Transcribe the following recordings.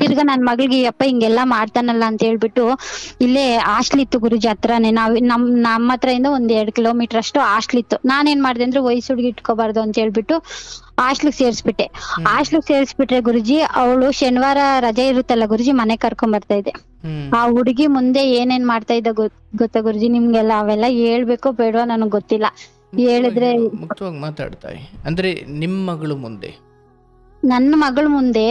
ತಿರ್ಗಾ ನನ್ ಮಗಳಿಗೆ ಅಪ್ಪ ಹಿಂಗೆಲ್ಲಾ ಮಾಡ್ತಾನಲ್ಲ ಅಂತ ಹೇಳ್ಬಿಟ್ಟು ಇಲ್ಲೇ ಹಾಸ್ಟ್ಲ್ ಇತ್ತು ಗುರುಜಿ ಹತ್ರನೇ ನಮ್ಮ ಹತ್ರದಿಂದ 1-2 ಕಿಲೋಮೀಟರ್ ಅಷ್ಟು ಹಾಸ್ಟ್ಲ್ ಇತ್ತು. ನಾನೇನ್ ಮಾಡ್ದೆ ಅಂದ್ರೆ ವಯಸ್ಸು ಹುಡುಗಿ ಇಟ್ಕೋಬಾರ್ದು ಅಂತ ಹೇಳ್ಬಿಟ್ಟು ಹಾಸ್ಟ್ಲಿಗ್ ಸೇರ್ಸ್ಬಿಟ್ಟೆ. ಹಾಸ್ಟ್ಲಿಗ್ ಸೇರ್ಸ್ಬಿಟ್ರೆ ಗುರುಜಿ ಅವಳು ಶನಿವಾರ ರಜೆ ಇರುತ್ತಲ್ಲ ಗುರುಜಿ ಮನೆ ಕರ್ಕೊಂಡ್ ಬರ್ತಾ ಇದ್ದೆ. ಆ ಹುಡುಗಿ ಮುಂದೆ ಏನೇನ್ ಮಾಡ್ತಾ ಇದ್ದ ಗೊತ್ತಾ ಗುರುಜಿ ನಿಮ್ಗೆಲ್ಲ? ಅವೆಲ್ಲ ಹೇಳ್ಬೇಕೋ ಬೇಡವಾ ನನಗ್ ಗೊತ್ತಿಲ್ಲ. ಹೇಳಿದ್ರೆ ಮುಕ್ತವಾಗಿ ಮಾತಾಡ್ತಾಯಿ. ಅಂದ್ರೆ ನಿಮ್ಮ ಮಗಳು ಮುಂದೆ, ನನ್ನ ಮಗಳ ಮುಂದೆ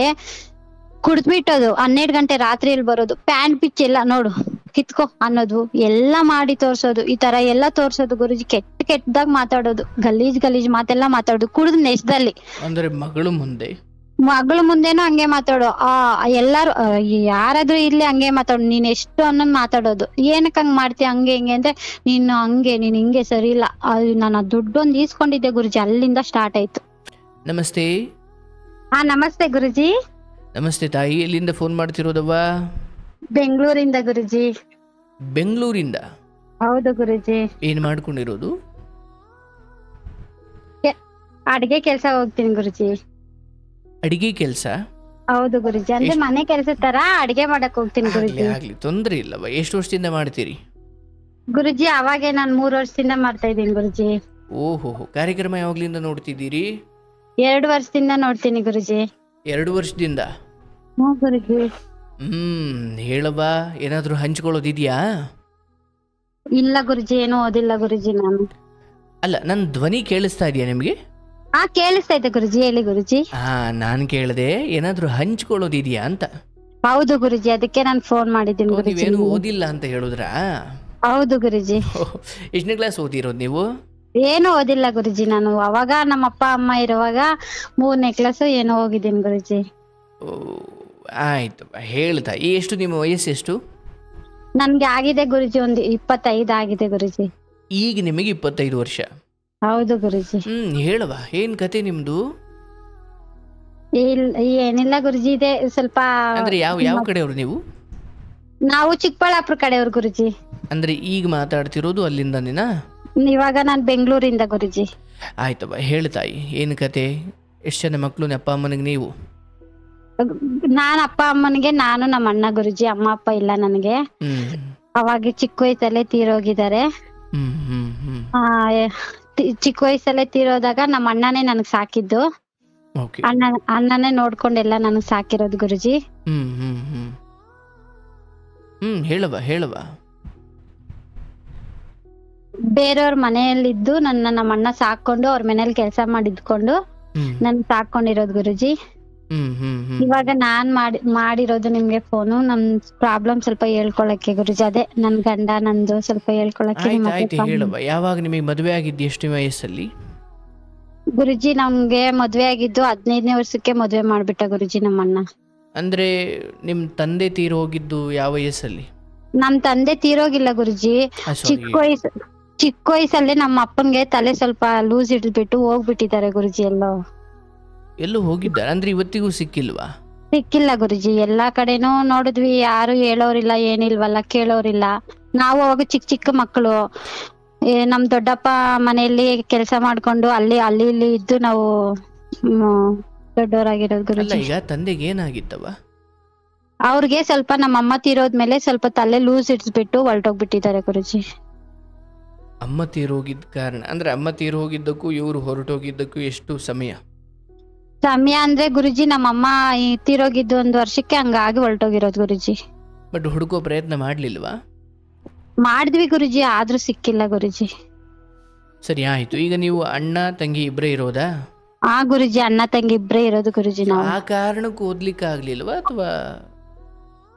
ಕುಡ್ದ್ಬಿಟ್ಟೋದು 12 ಗಂಟೆ ರಾತ್ರಿಯಲ್ಲಿ ಬರೋದು, ಪ್ಯಾಂಟ್ ಪಿಚ್ ಎಲ್ಲ ನೋಡು ಕಿತ್ಕೋ ಅನ್ನೋದು ಎಲ್ಲ ಮಾಡಿ ತೋರ್ಸೋದು, ಈ ತರ ಎಲ್ಲ ತೋರ್ಸೋದು ಗುರುಜಿ. ಕೆಟ್ಟದಾಗ ಮಾತಾಡೋದು, ಗಲೀಜ್ ಮಾತೆಲ್ಲ ಮಾತಾಡೋದು ಕುಡಿದ್ ನೆಶದಲ್ಲಿ. ಅಂದ್ರೆ ಮಗಳು ಮುಂದೆನೂ ಹಂಗೆ ಮಾತಾಡೋ. ಎಲ್ಲಾರು ಯಾರಾದ್ರೂ ಇರ್ಲಿ ಹಂಗೆ ಮಾತಾಡು, ನೀನ್ ಎಷ್ಟು ಅನ್ನೋದ್ ಮಾತಾಡೋದು. ಏನಕ್ ಹಂಗ್ ಮಾಡ್ತೀಯ ಹಂಗೆ ಹಿಂಗೆ ಅಂದ್ರೆ ನೀನ್ ಹಿಂಗೆ ಸರಿ ಇಲ್ಲ. ನಾನು ದುಡ್ಡೊಂದ್ ಈಸ್ಕೊಂಡಿದ್ದೆ ಗುರುಜಿ, ಅಲ್ಲಿಂದ ಸ್ಟಾರ್ಟ್ ಆಯ್ತು. ನಮಸ್ತೆ. ನಮಸ್ತೆ ಗುರುಜಿ. ನಮಸ್ತೆ ತಾಯಿ. ಎಲ್ಲಿಂದ ಫೋನ್ ಮಾಡ್ತಿರೋದವ್ವ? ಬೆಂಗಳೂರಿಂದ ಗುರುಜಿ. ಬೆಂಗಳೂರಿಂದ? ಹೌದು ಗುರುಜಿ. ಏನ್ ಮಾಡ್ಕೊಂಡಿರೋದು? ಅಡ್ಗೆ ಕೆಲ್ಸ ಹೋಗ್ತೀನಿ ಗುರುಜಿ. ಅಡಿಗೆ ಕೆಲ್ಸ? ಹೌದು ಗುರುಜಿ. ಅಂದ್ರೆ ಮನೆ ಕೆಲ್ಸ ತರ ಅಡ್ಗೆ ಮಾಡಕ್ ಹೋಗ್ತೀನಿ ಗುರುಜಿ. ಆಗ್ಲಿ, ತೊಂದ್ರೆ ಇಲ್ಲವ. ಎಷ್ಟು ವರ್ಷದಿಂದ ಮಾಡ್ತೀರಿ ಗುರುಜಿ? ಅವಾಗೆ ನಾನ್ 3 ವರ್ಷದಿಂದ ಮಾಡ್ತಾ ಇದ್ದೀನಿ ಗುರುಜಿ. ಓಹೋ, ಕಾರ್ಯಕ್ರಮ ಯಾವಾಗ್ಲಿಂದ ನೋಡ್ತಿದ್ದೀರಿ? 2 ವರ್ಷದಿಂದ ನೋಡ್ತೀನಿ ಗುರುಜಿ. 2 ವರ್ಷದಿಂದ? ಗುರುಜಿ. ಹೇಳವಾ, ಏನಾದ್ರೂ ಹಂಚ್ಕೊಳ್ಳೋದಿದ್ಯಾ? ಇಲ್ಲ ಗುರುಜಿ, ಏನು ಓದಿಲ್ಲ ಗುರುಜಿ ನಾನು. ಅಲ್ಲ, ನನ್ ಧ್ವನಿ ಕೇಳಿಸ್ತಾ ಇದೆಯಾ ನಿಮ್ಗೆ? ಕೇಳಿಸ್ತಾ ಇದೆ ಗುರುಜಿ. ಹೇಳಿ ಗುರುಜಿ. ನಾನ್ ಕೇಳ್ದೆ ಏನಾದ್ರೂ ಹಂಚ್ಕೊಳ್ಳೋದಿದ್ಯಾ ಅಂತ. ಹೌದು ಗುರುಜಿ, ಅದಕ್ಕೆ ನಾನು ಫೋನ್ ಮಾಡಿದ್ದೀನಿ ಗುರುಜಿ. ನೀವೇನು ಓದಿಲ್ಲ ಅಂತ ಹೇಳಿದ್ರಾ? ಹೌದು ಗುರುಜಿ. ಎಷ್ಟನೇ ಕ್ಲಾಸ್ ಓದಿರೋದು ನೀವು? ಏನು ಓದಿಲ್ಲ ಗುರುಜಿ ನಾನು. ಅವಾಗ ನಮ್ಮ ಅಪ್ಪ ಅಮ್ಮ ಇರುವಾಗ 3ನೇ ಕ್ಲಾಸ್ ಏನೋ ಹೋಗಿದ್ದೀನಿ ಗುರುಜಿ. ಆಯ್ತು, ಹೇಳ್ತಾ. ಎಷ್ಟು ನಿಮ್ಮ ವಯಸ್ಸು ಎಷ್ಟು? ನನ್ಗೆ ಆಗಿದೆ ಗುರುಜಿ, ಒಂದು 25 ಆಗಿದೆ ಗುರುಜಿ. ಈಗ ನಿಮಗೆ 25 ವರ್ಷ? ಹೌದು ಗುರುಜಿ. ಹೇಳವ, ಏನ್ ಕತೆ ನಿಮ್ದು? ಏನಿಲ್ಲ ಗುರುಜಿ, ಇದೆ ಸ್ವಲ್ಪ. ಅಂದ್ರೆ ಯಾವ ಕಡೆಯವರು ನೀವು? ನಾವು ಚಿಕ್ಕಬಳ್ಳಾಪುರ ಕಡೆಯವ್ರು ಗುರುಜಿ. ಅಂದ್ರೆ ಈಗ ಮಾತಾಡ್ತಿರೋದು ಅಲ್ಲಿಂದನೇನಾ? ಇವಾಗ ನಾನ್ ಬೆಂಗಳೂರಿಂದ ಗುರುಜಿ. ಆಯ್ತವ, ಹೇಳ್ತಾಯಿ, ಏನ್ ಕತೆ? ಎಷ್ಟು ಜನ ಮಕ್ಳು? ಅಪ್ಪ ಅಮ್ಮನಿಗೆ ನೀವು? ನಾನ್ ಅಪ್ಪ ಅಮ್ಮನಿಗೆ ನಾನು ನಮ್ಮ ಅಣ್ಣ ಗುರುಜಿ. ಅಮ್ಮ ಅಪ್ಪ ಇಲ್ಲ ನನಗೆ. ಅವಾಗ ಚಿಕ್ಕ ವಯಸ್ಸಲ್ಲೇ ತೀರೋಗಿದ್ದಾರೆ. ಚಿಕ್ಕ ವಯಸ್ಸಲ್ಲೇ ತೀರೋದಾಗ ನಮ್ಮ ಅಣ್ಣನೇ ನನಗ್ ಸಾಕಿದ್ದು. ಅಣ್ಣನೇ ನೋಡ್ಕೊಂಡೆಲ್ಲ ನನಗ್ ಸಾಕಿರೋದು ಗುರುಜಿ. ಹೇಳವ. ಬೇರೆಯವ್ರ ಮನೆಯಲ್ಲಿದ್ದು ನಮ್ಮ ಅಣ್ಣ ಸಾಕೊಂಡು ಅವ್ರ ಮನೇಲಿ ಕೆಲಸ ಮಾಡಿದ್ಕೊಂಡು ನನ್ ಸಾಕೊಂಡಿರೋದು ಗುರುಜಿ. ಇವಾಗ ನಾನ್ ಮಾಡಿರೋದು ನಿಮ್ಗೆ ಫೋನು, ನಮ್ ಪ್ರಾಬ್ಲಮ್ ಸ್ವಲ್ಪ ಹೇಳ್ಕೊಳಕ್ಕೆ ಗುರುಜಿ. ಅದೇ ನನ್ ಗಂಡ ನಂದು ಸ್ವಲ್ಪ ಹೇಳ್ಕೊಳಕ್ಕೆ. ಯಾವಾಗ ನಿಮಗೆ ಮದುವೆ ಆಗಿದ್ದು? ಎಷ್ಟು ವಯಸ್ಸಲ್ಲಿ ಗುರುಜಿ? ನಮ್ಗೆ ಮದ್ವೆ ಆಗಿದ್ದು 15ನೇ ವರ್ಷಕ್ಕೆ ಮದ್ವೆ ಮಾಡ್ಬಿಟ್ಟ ಗುರುಜಿ ನಮ್ಮಣ್ಣ. ಅಂದ್ರೆ ನಿಮ್ ತಂದೆ ತೀರೋಗಿದ್ದು ಯಾವ ವಯಸ್ಸಲ್ಲಿ? ನಮ್ ತಂದೆ ತೀರೋಗಿಲ್ಲ ಗುರುಜಿ. ಚಿಕ್ಕ ವಯಸ್ಸಲ್ಲಿ ನಮ್ಮ ಅಪ್ಪನ್ಗೆ ತಲೆ ಸ್ವಲ್ಪ ಲೂಸ್ ಹಿಡಿದ್ಬಿಟ್ಟು ಹೋಗ್ಬಿಟ್ಟಿದ್ದಾರೆ ಗುರುಜಿ. ಎಲ್ಲೂ ಹೋಗಿದ್ದಾರೆ ಅಂದ್ರೆ ಇವತ್ತಿಗೂ ಸಿಕ್ಕಿಲ್ವಾ? ಸಿಕ್ಕಿಲ್ಲ ಗುರುಜಿ. ಎಲ್ಲಾ ಕಡೆನೂ ನೋಡಿದ್ವಿ, ಯಾರು ಹೇಳೋರಿಲ್ಲ, ಏನಿಲ್ವಲ್ಲ, ಕೇಳೋರಿಲ್ಲ. ನಾವು ಅವಾಗ ಚಿಕ್ಕ ಮಕ್ಕಳು. ನಮ್ ದೊಡ್ಡಪ್ಪ ಮನೆಯಲ್ಲಿ ಕೆಲಸ ಮಾಡ್ಕೊಂಡು ಅಲ್ಲಿ ಇಲ್ಲಿ ಇದ್ದು ನಾವು ದೊಡ್ಡವರಾಗಿರೋದು ಗುರುಜಿ. ಈಗ ತಂದೆಗೆ ಏನಾಗಿತ್ತವ? ಅವ್ರಿಗೆ ಸ್ವಲ್ಪ ನಮ್ಮಮ್ಮ ತೀರೋದ್ಮೇಲೆ ಸ್ವಲ್ಪ ತಲೆ ಲೂಸ್ ಹಿಡಿದ್ಬಿಟ್ಟು ಹೊರಟೋಗ್ಬಿಟ್ಟಿದ್ದಾರೆ ಗುರುಜಿ. ಅಮ್ಮ ತೀರೋಗಿದ್ದ ಕಾರಣ ಅಂದ್ರೆ ಅಮ್ಮ ತೀರೋಗಿದ್ದಕ್ಕೂ ಇವ್ರು ಹೊರಟೋಗಿದ್ದಕ್ಕೂ ಎಷ್ಟು ಸಮಯ ಅಂದ್ರೆ ಗುರುಜಿ, ನಮ್ಮಮ್ಮ ತೀರೋಗಿದ್ದು 1 ವರ್ಷಕ್ಕೆ ಹಂಗಾಗಿ ಹೊರಟೋಗಿರೋದು ಗುರುಜಿ. ಬಟ್ ಹುಡುಕೋ ಪ್ರಯತ್ನ ಮಾಡ್ಲಿಲ್ವಾ? ಮಾಡಿದ್ವಿ ಗುರುಜಿ, ಆದ್ರೂ ಸಿಕ್ಕಿಲ್ಲ ಗುರುಜಿ. ಸರಿ, ಆಯ್ತು. ಈಗ ನೀವು ಅಣ್ಣ ತಂಗಿ ಇಬ್ರೇ ಇರೋದಾ? ಗುರುಜಿ, ಅಣ್ಣ ತಂಗಿ ಇಬ್ರೇ ಇರೋದು ಗುರುಜಿ. ನಾವು ಆ ಕಾರಣಕ್ಕೂ ಓದ್ಲಿಕ್ಕೆ ಆಗ್ಲಿಲ್ವಾ ಅಥವಾ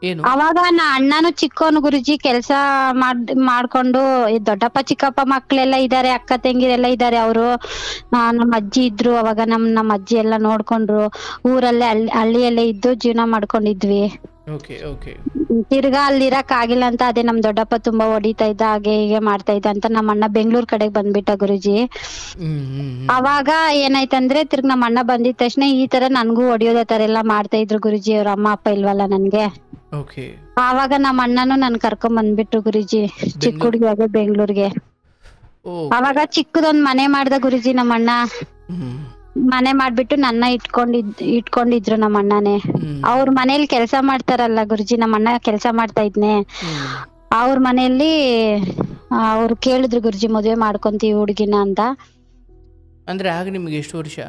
ಏನು? ಅವಾಗ ಅಣ್ಣನು ಚಿಕ್ಕವನು ಗುರುಜಿ. ಕೆಲ್ಸ ಮಾಡ್ಕೊಂಡು ದೊಡ್ಡಪ್ಪ ಚಿಕ್ಕಪ್ಪ ಮಕ್ಳೆಲ್ಲ ಇದಾರೆ, ಅಕ್ಕ ತಂಗಿರೆಲ್ಲ ಇದಾರೆ. ಅವರು ನಮ್ಮ ಅಜ್ಜಿ ಇದ್ರು ಅವಾಗ. ನಮ್ಮ ಅಜ್ಜಿ ಎಲ್ಲ ನೋಡ್ಕೊಂಡ್ರು. ಊರಲ್ಲೇ ಹಳ್ಳಿಯಲ್ಲೇ ಇದ್ದು ಜೀವನ ಮಾಡ್ಕೊಂಡಿದ್ವಿ. ತಿರ್ಗಾ ಅಲ್ಲಿ ಇರಕ್ ಆಗಿಲ್ಲ ಅಂತ ಅದೇ ನಮ್ ದೊಡ್ಡಪ್ಪ ತುಂಬಾ ಹೊಡಿತಾ ಇದ್ದ, ಹಾಗೆ ಹೀಗೆ ಮಾಡ್ತಾ ಇದ್ದ ಅಂತ ನಮ್ಮ ಅಣ್ಣ ಬೆಂಗ್ಳೂರ್ ಕಡೆಗ್ ಬಂದ್ಬಿಟ್ಟ ಗುರುಜಿ. ಅವಾಗ ಏನಾಯ್ತಂದ್ರೆ ತಿರ್ಗ ನಮ್ಮ ಅಣ್ಣ ಬಂದಿದ ತಕ್ಷಣ ಈ ತರ ನನ್ಗೂ ಹೊಡಿಯೋದ ತರ ಎಲ್ಲಾ ಮಾಡ್ತಾ ಇದ್ರು ಗುರುಜಿ. ಅವ್ರ ಅಮ್ಮ ಅಪ್ಪ ಇಲ್ವಲ್ಲ ನನ್ಗೆ. ಆವಾಗ ನಮ್ಮ ಅಣ್ಣನು ನನ್ ಕರ್ಕೊಂಡ್ ಬಂದ್ಬಿಟ್ರು ಗುರುಜಿ ಚಿಕ್ಕ ಹುಡುಗಿಯಾಗ ಬೆಂಗ್ಳೂರ್ಗೆ. ಅವಾಗ ಚಿಕ್ಕದೊಂದ್ ಮನೆ ಮಾಡ್ದ ಗುರುಜಿ ನಮ್ಮ ಅಣ್ಣ. ಮನೆ ಮಾಡ್ಬಿಟ್ಟು ನನ್ನ ಇಟ್ಕೊಂಡಿದ್ರು ನಮ್ಮ ಅಣ್ಣನೇ. ಅವ್ರ ಮನೇಲಿ ಕೆಲಸ ಮಾಡ್ತಾರಲ್ಲ ಗುರುಜಿ, ನಮ್ಮ ಅಣ್ಣ ಕೆಲಸ ಮಾಡ್ತಾ ಇದ್ನೆ. ಅವ್ರ ಮನೆಯಲ್ಲಿ ಅವ್ರು ಕೇಳಿದ್ರು ಗುರುಜಿ ಮದ್ವೆ ಮಾಡ್ಕೊಂತೀವಿ ಹುಡುಗಿನ ಅಂತ. ಅಂದ್ರೆ ಆಗ ನಿಮ್ಗೆ ಎಷ್ಟು ವರ್ಷ?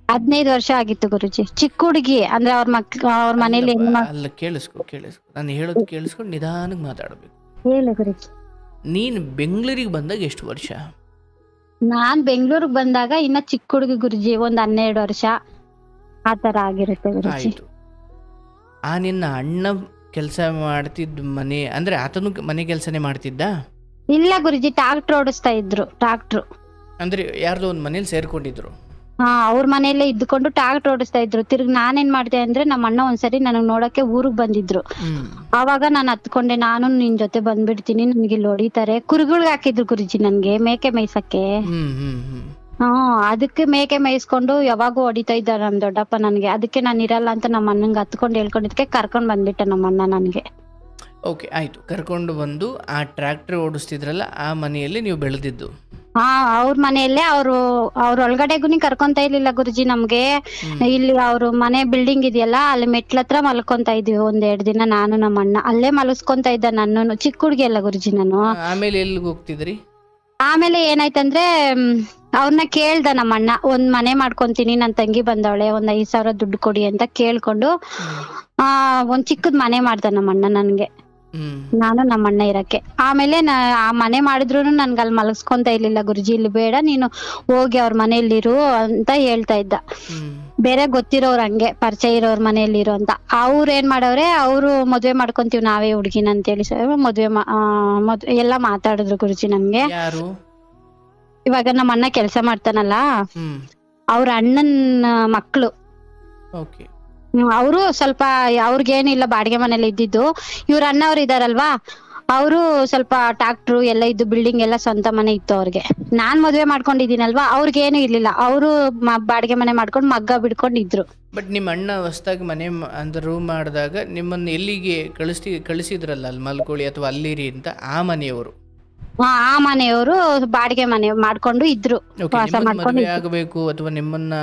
15 ವರ್ಷ ಆಗಿತ್ತು ಗುರುಜಿ. ಚಿಕ್ಕ ಹುಡುಗಿ ಅಂದ್ರೆ ಅವ್ರ ಮನೇಲಿ ಅಲ್ಲ, ಕೇಳಿಸ್ಕೊ ನಾನು ಹೇಳೋದು ಕೇಳಿಸ್ಕೊಂಡು ನಿಧಾನಕ್ಕೆ ಮಾತಾಡ್ಬೇಕು. ಹೇಳು ಗುರುಜಿ. ನೀನ್ ಬೆಂಗಳೂರಿಗೆ ಬಂದಾಗ ಎಷ್ಟು ವರ್ಷ? ನಾನ್ ಬೆಂಗಳೂರಿಗೆ ಬಂದಾಗ ಇನ್ನ ಚಿಕ್ಕ ಹುಡುಗಿ ಗುರುಜಿ, ಒಂದ್ 12 ವರ್ಷ ಆತರ ಆಗಿರುತ್ತೆ ಗುರುಜಿ. ಆಯ್ತು. ಆ ನಿನ್ನ ಅಣ್ಣ ಕೆಲಸ ಮಾಡ್ತಿದ್ದ ಮನೆ ಅಂದ್ರೆ ಆತನು ಮನೆ ಕೆಲಸನೇ ಮಾಡ್ತಿದ್ದ? ಇಲ್ಲ ಗುರುಜಿ, ಟ್ರಾಕ್ಟರ್ ಓಡಿಸ್ತಾ ಇದ್ರು. ಟ್ರಾಕ್ಟರ್ ಅಂದ್ರೆ ಯಾರ್ದೋ ಒಂದ್ ಮನೇಲಿ ಸೇರ್ಕೊಂಡಿದ್ರು? ಹಾ, ಅವ್ರ ಮನೆಯಲ್ಲೇ ಇದ್ಕೊಂಡು ಟ್ರಾಕ್ಟರ್ ಓಡಿಸ್ತಾ ಇದ್ರು. ತಿರ್ಗಿ ನಾನೇನ್ ಮಾಡ್ದೆ ಅಂದ್ರೆ ನಮ್ಮ ಅಣ್ಣ ಒಂದ್ಸರಿ ನನಗ್ ನೋಡಕ್ಕೆ ಊರಿಗೆ ಬಂದಿದ್ರು. ಅವಾಗ ನಾನು ಹತ್ಕೊಂಡೆ, ನಾನು ನಿನ್ ಜೊತೆ ಬಂದ್ಬಿಡ್ತೀನಿ, ನನ್ಗೆ ಇಲ್ಲಿ ಹೊಡಿತಾರೆ. ಕುರಿಗಳ್ಗೆ ಹಾಕಿದ್ರು ಗುರುಜಿ ನನ್ಗೆ ಮೇಕೆ ಮೇಯ್ಸಕ್ಕೆ. ಅದಕ್ಕೆ ಮೇಕೆ ಮೇಯಿಸ್ಕೊಂಡು ಯಾವಾಗೂ ಹೊಡಿತಾ ಇದ್ದ ನಮ್ ದೊಡ್ಡಪ್ಪ ನನ್ಗೆ. ಅದಕ್ಕೆ ನಾನು ಇರಲ್ಲ ಅಂತ ನಮ್ಮ ಅಣ್ಣಂಗೆ ಹತ್ಕೊಂಡು ಹೇಳ್ಕೊಂಡಿದ್ಕೆ ಕರ್ಕೊಂಡ್ ಬಂದ್ಬಿಟ್ಟ ನಮ್ಮ ಅಣ್ಣ ನನ್ಗೆ. ಓಕೆ, ಆಯ್ತು. ಕರ್ಕೊಂಡು ಬಂದು ಆ ಟ್ರ್ಯಾಕ್ಟರ್ ಓಡಿಸ್ತಿದ್ರಲ್ಲ ಆ ಮನೆಯಲ್ಲಿ ನೀವು ಬೆಳೆದಿದ್ದು? ಹಾ, ಅವ್ರ ಮನೆಯಲ್ಲೇ. ಅವ್ರ ಒಳಗಡೆಗೂ ಕರ್ಕೊಂತ ಇರ್ಲಿಲ್ಲ ಗುರುಜಿ ನಮ್ಗೆ. ಇಲ್ಲಿ ಅವ್ರ ಮನೆ ಬಿಲ್ಡಿಂಗ್ ಇದೆಯಲ್ಲ, ಅಲ್ಲಿ ಮೆಟ್ಲತ್ರ ಮಲ್ಕೊಂತ ಇದ್ವಿ 1-2 ದಿನ. ನಾನು ನಮ್ಮ ಅಣ್ಣ ಅಲ್ಲೇ ಮಲಸ್ಕೊಂತ ಇದ್ದ. ನನ್ನನ್ನು ಚಿಕ್ಕ ಹುಡುಗಿ ಅಲ್ಲ ಗುರುಜಿ ನಾನು. ಆಮೇಲೆ ಎಲ್ಲಿಗೆ ಹೋಗ್ತಿದ್ರಿ? ಆಮೇಲೆ ಏನಾಯ್ತಂದ್ರೆ ಅವ್ರನ್ನ ಕೇಳ್ದ ನಮ್ಮ ಅಣ್ಣ, ಒಂದ್ ಮನೆ ಮಾಡ್ಕೊಂತೀನಿ, ನನ್ ತಂಗಿ ಬಂದವಳೆ, ಒಂದ್ 5,000 ದುಡ್ಡು ಕೊಡಿ ಅಂತ ಕೇಳ್ಕೊಂಡು ಒಂದ್ ಚಿಕ್ಕದ್ ಮನೆ ಮಾಡ್ದ ನಮ್ಮ ಅಣ್ಣ ನನ್ಗೆ, ನಾನು ನಮ್ಮ ಅಣ್ಣ ಇರಕ್ಕೆ. ಆಮೇಲೆ ಆ ಮನೆ ಮಾಡಿದ್ರು ನನ್ಗೆ ಅಲ್ಲಿ ಮಲಗಿಸ್ಕೊಂತ ಇರ್ಲಿಲ್ಲ ಗುರುಜಿ. ಇಲ್ಲಿ ಬೇಡ, ನೀನು ಹೋಗಿ ಅವ್ರ ಮನೆಯಲ್ಲಿರು ಅಂತ ಹೇಳ್ತಾ ಇದ್ದ. ಬೇರೆ ಗೊತ್ತಿರೋರು, ಹಂಗೆ ಪರಿಚಯ ಇರೋರ್ ಮನೆಯಲ್ಲಿರು ಅಂತ. ಅವ್ರ ಏನ್ ಮಾಡವ್ರೆ, ಅವ್ರು ಮದ್ವೆ ಮಾಡ್ಕೊಂತೀವಿ ನಾವೇ ಹುಡ್ಗಿನ ಅಂತೇಳಿ ಮದ್ವೆ ಎಲ್ಲಾ ಮಾತಾಡಿದ್ರು ಗುರುಜಿ ನಮ್ಗೆ. ಇವಾಗ ನಮ್ಮ ಅಣ್ಣ ಕೆಲ್ಸ ಮಾಡ್ತಾನಲ್ಲ, ಅವ್ರ ಅಣ್ಣನ್ ಮಕ್ಳು. ಅವರು ಸ್ವಲ್ಪ ಅವ್ರಿಗೇನಿಲ್ಲ, ಬಾಡಿಗೆ ಮನೇಲಿ ಇದ್ದಿದ್ದು. ಇವ್ರ ಅಣ್ಣವ್ರು ಇದಾರಲ್ವಾ, ಅವರು ಸ್ವಲ್ಪ ಟ್ರಾಕ್ಟ್ರು ಎಲ್ಲ ಇದ್ದು, ಬಿಲ್ಡಿಂಗ್ ಎಲ್ಲ ಸ್ವಂತ ಮನೆ ಇತ್ತು ಅವ್ರಿಗೆ. ನಾನ್ ಮದ್ವೆ ಮಾಡ್ಕೊಂಡಿದ್ದೀನಲ್ವಾ, ಅವ್ರಿಗೇನು ಇರ್ಲಿಲ್ಲ. ಅವರು ಬಾಡಿಗೆ ಮನೆ ಮಾಡ್ಕೊಂಡು ಮಗ್ಗ ಬಿಡ್ಕೊಂಡಿದ್ರು. ಬಟ್ ನಿಮ್ಮ ಅಣ್ಣ ಹೊಸದಾಗಿ ಮನೆ ಅಂದ್ರೆ ರೂಮ್ ಮಾಡಿದಾಗ ನಿಮ್ಮನ್ನ ಎಲ್ಲಿಗೆ ಕಳಿಸಿದ್ರಲ್ಲ, ಅಲ್ಲಿ ಮಲ್ಕೊಳ್ಳಿ ಅಥವಾ ಅಲ್ಲಿರಿ ಅಂತ, ಆ ಮನೆಯವರು? ಆ ಮನೆಯವರು ಬಾಡಿಗೆ ಮನೆ ಮಾಡ್ಕೊಂಡು ಇದ್ರು, ವಾಸ ಮಾಡ್ಕೊಂಡು. ಆಗಬೇಕು ಅಥವಾ ನಿಮ್ಮನ್ನ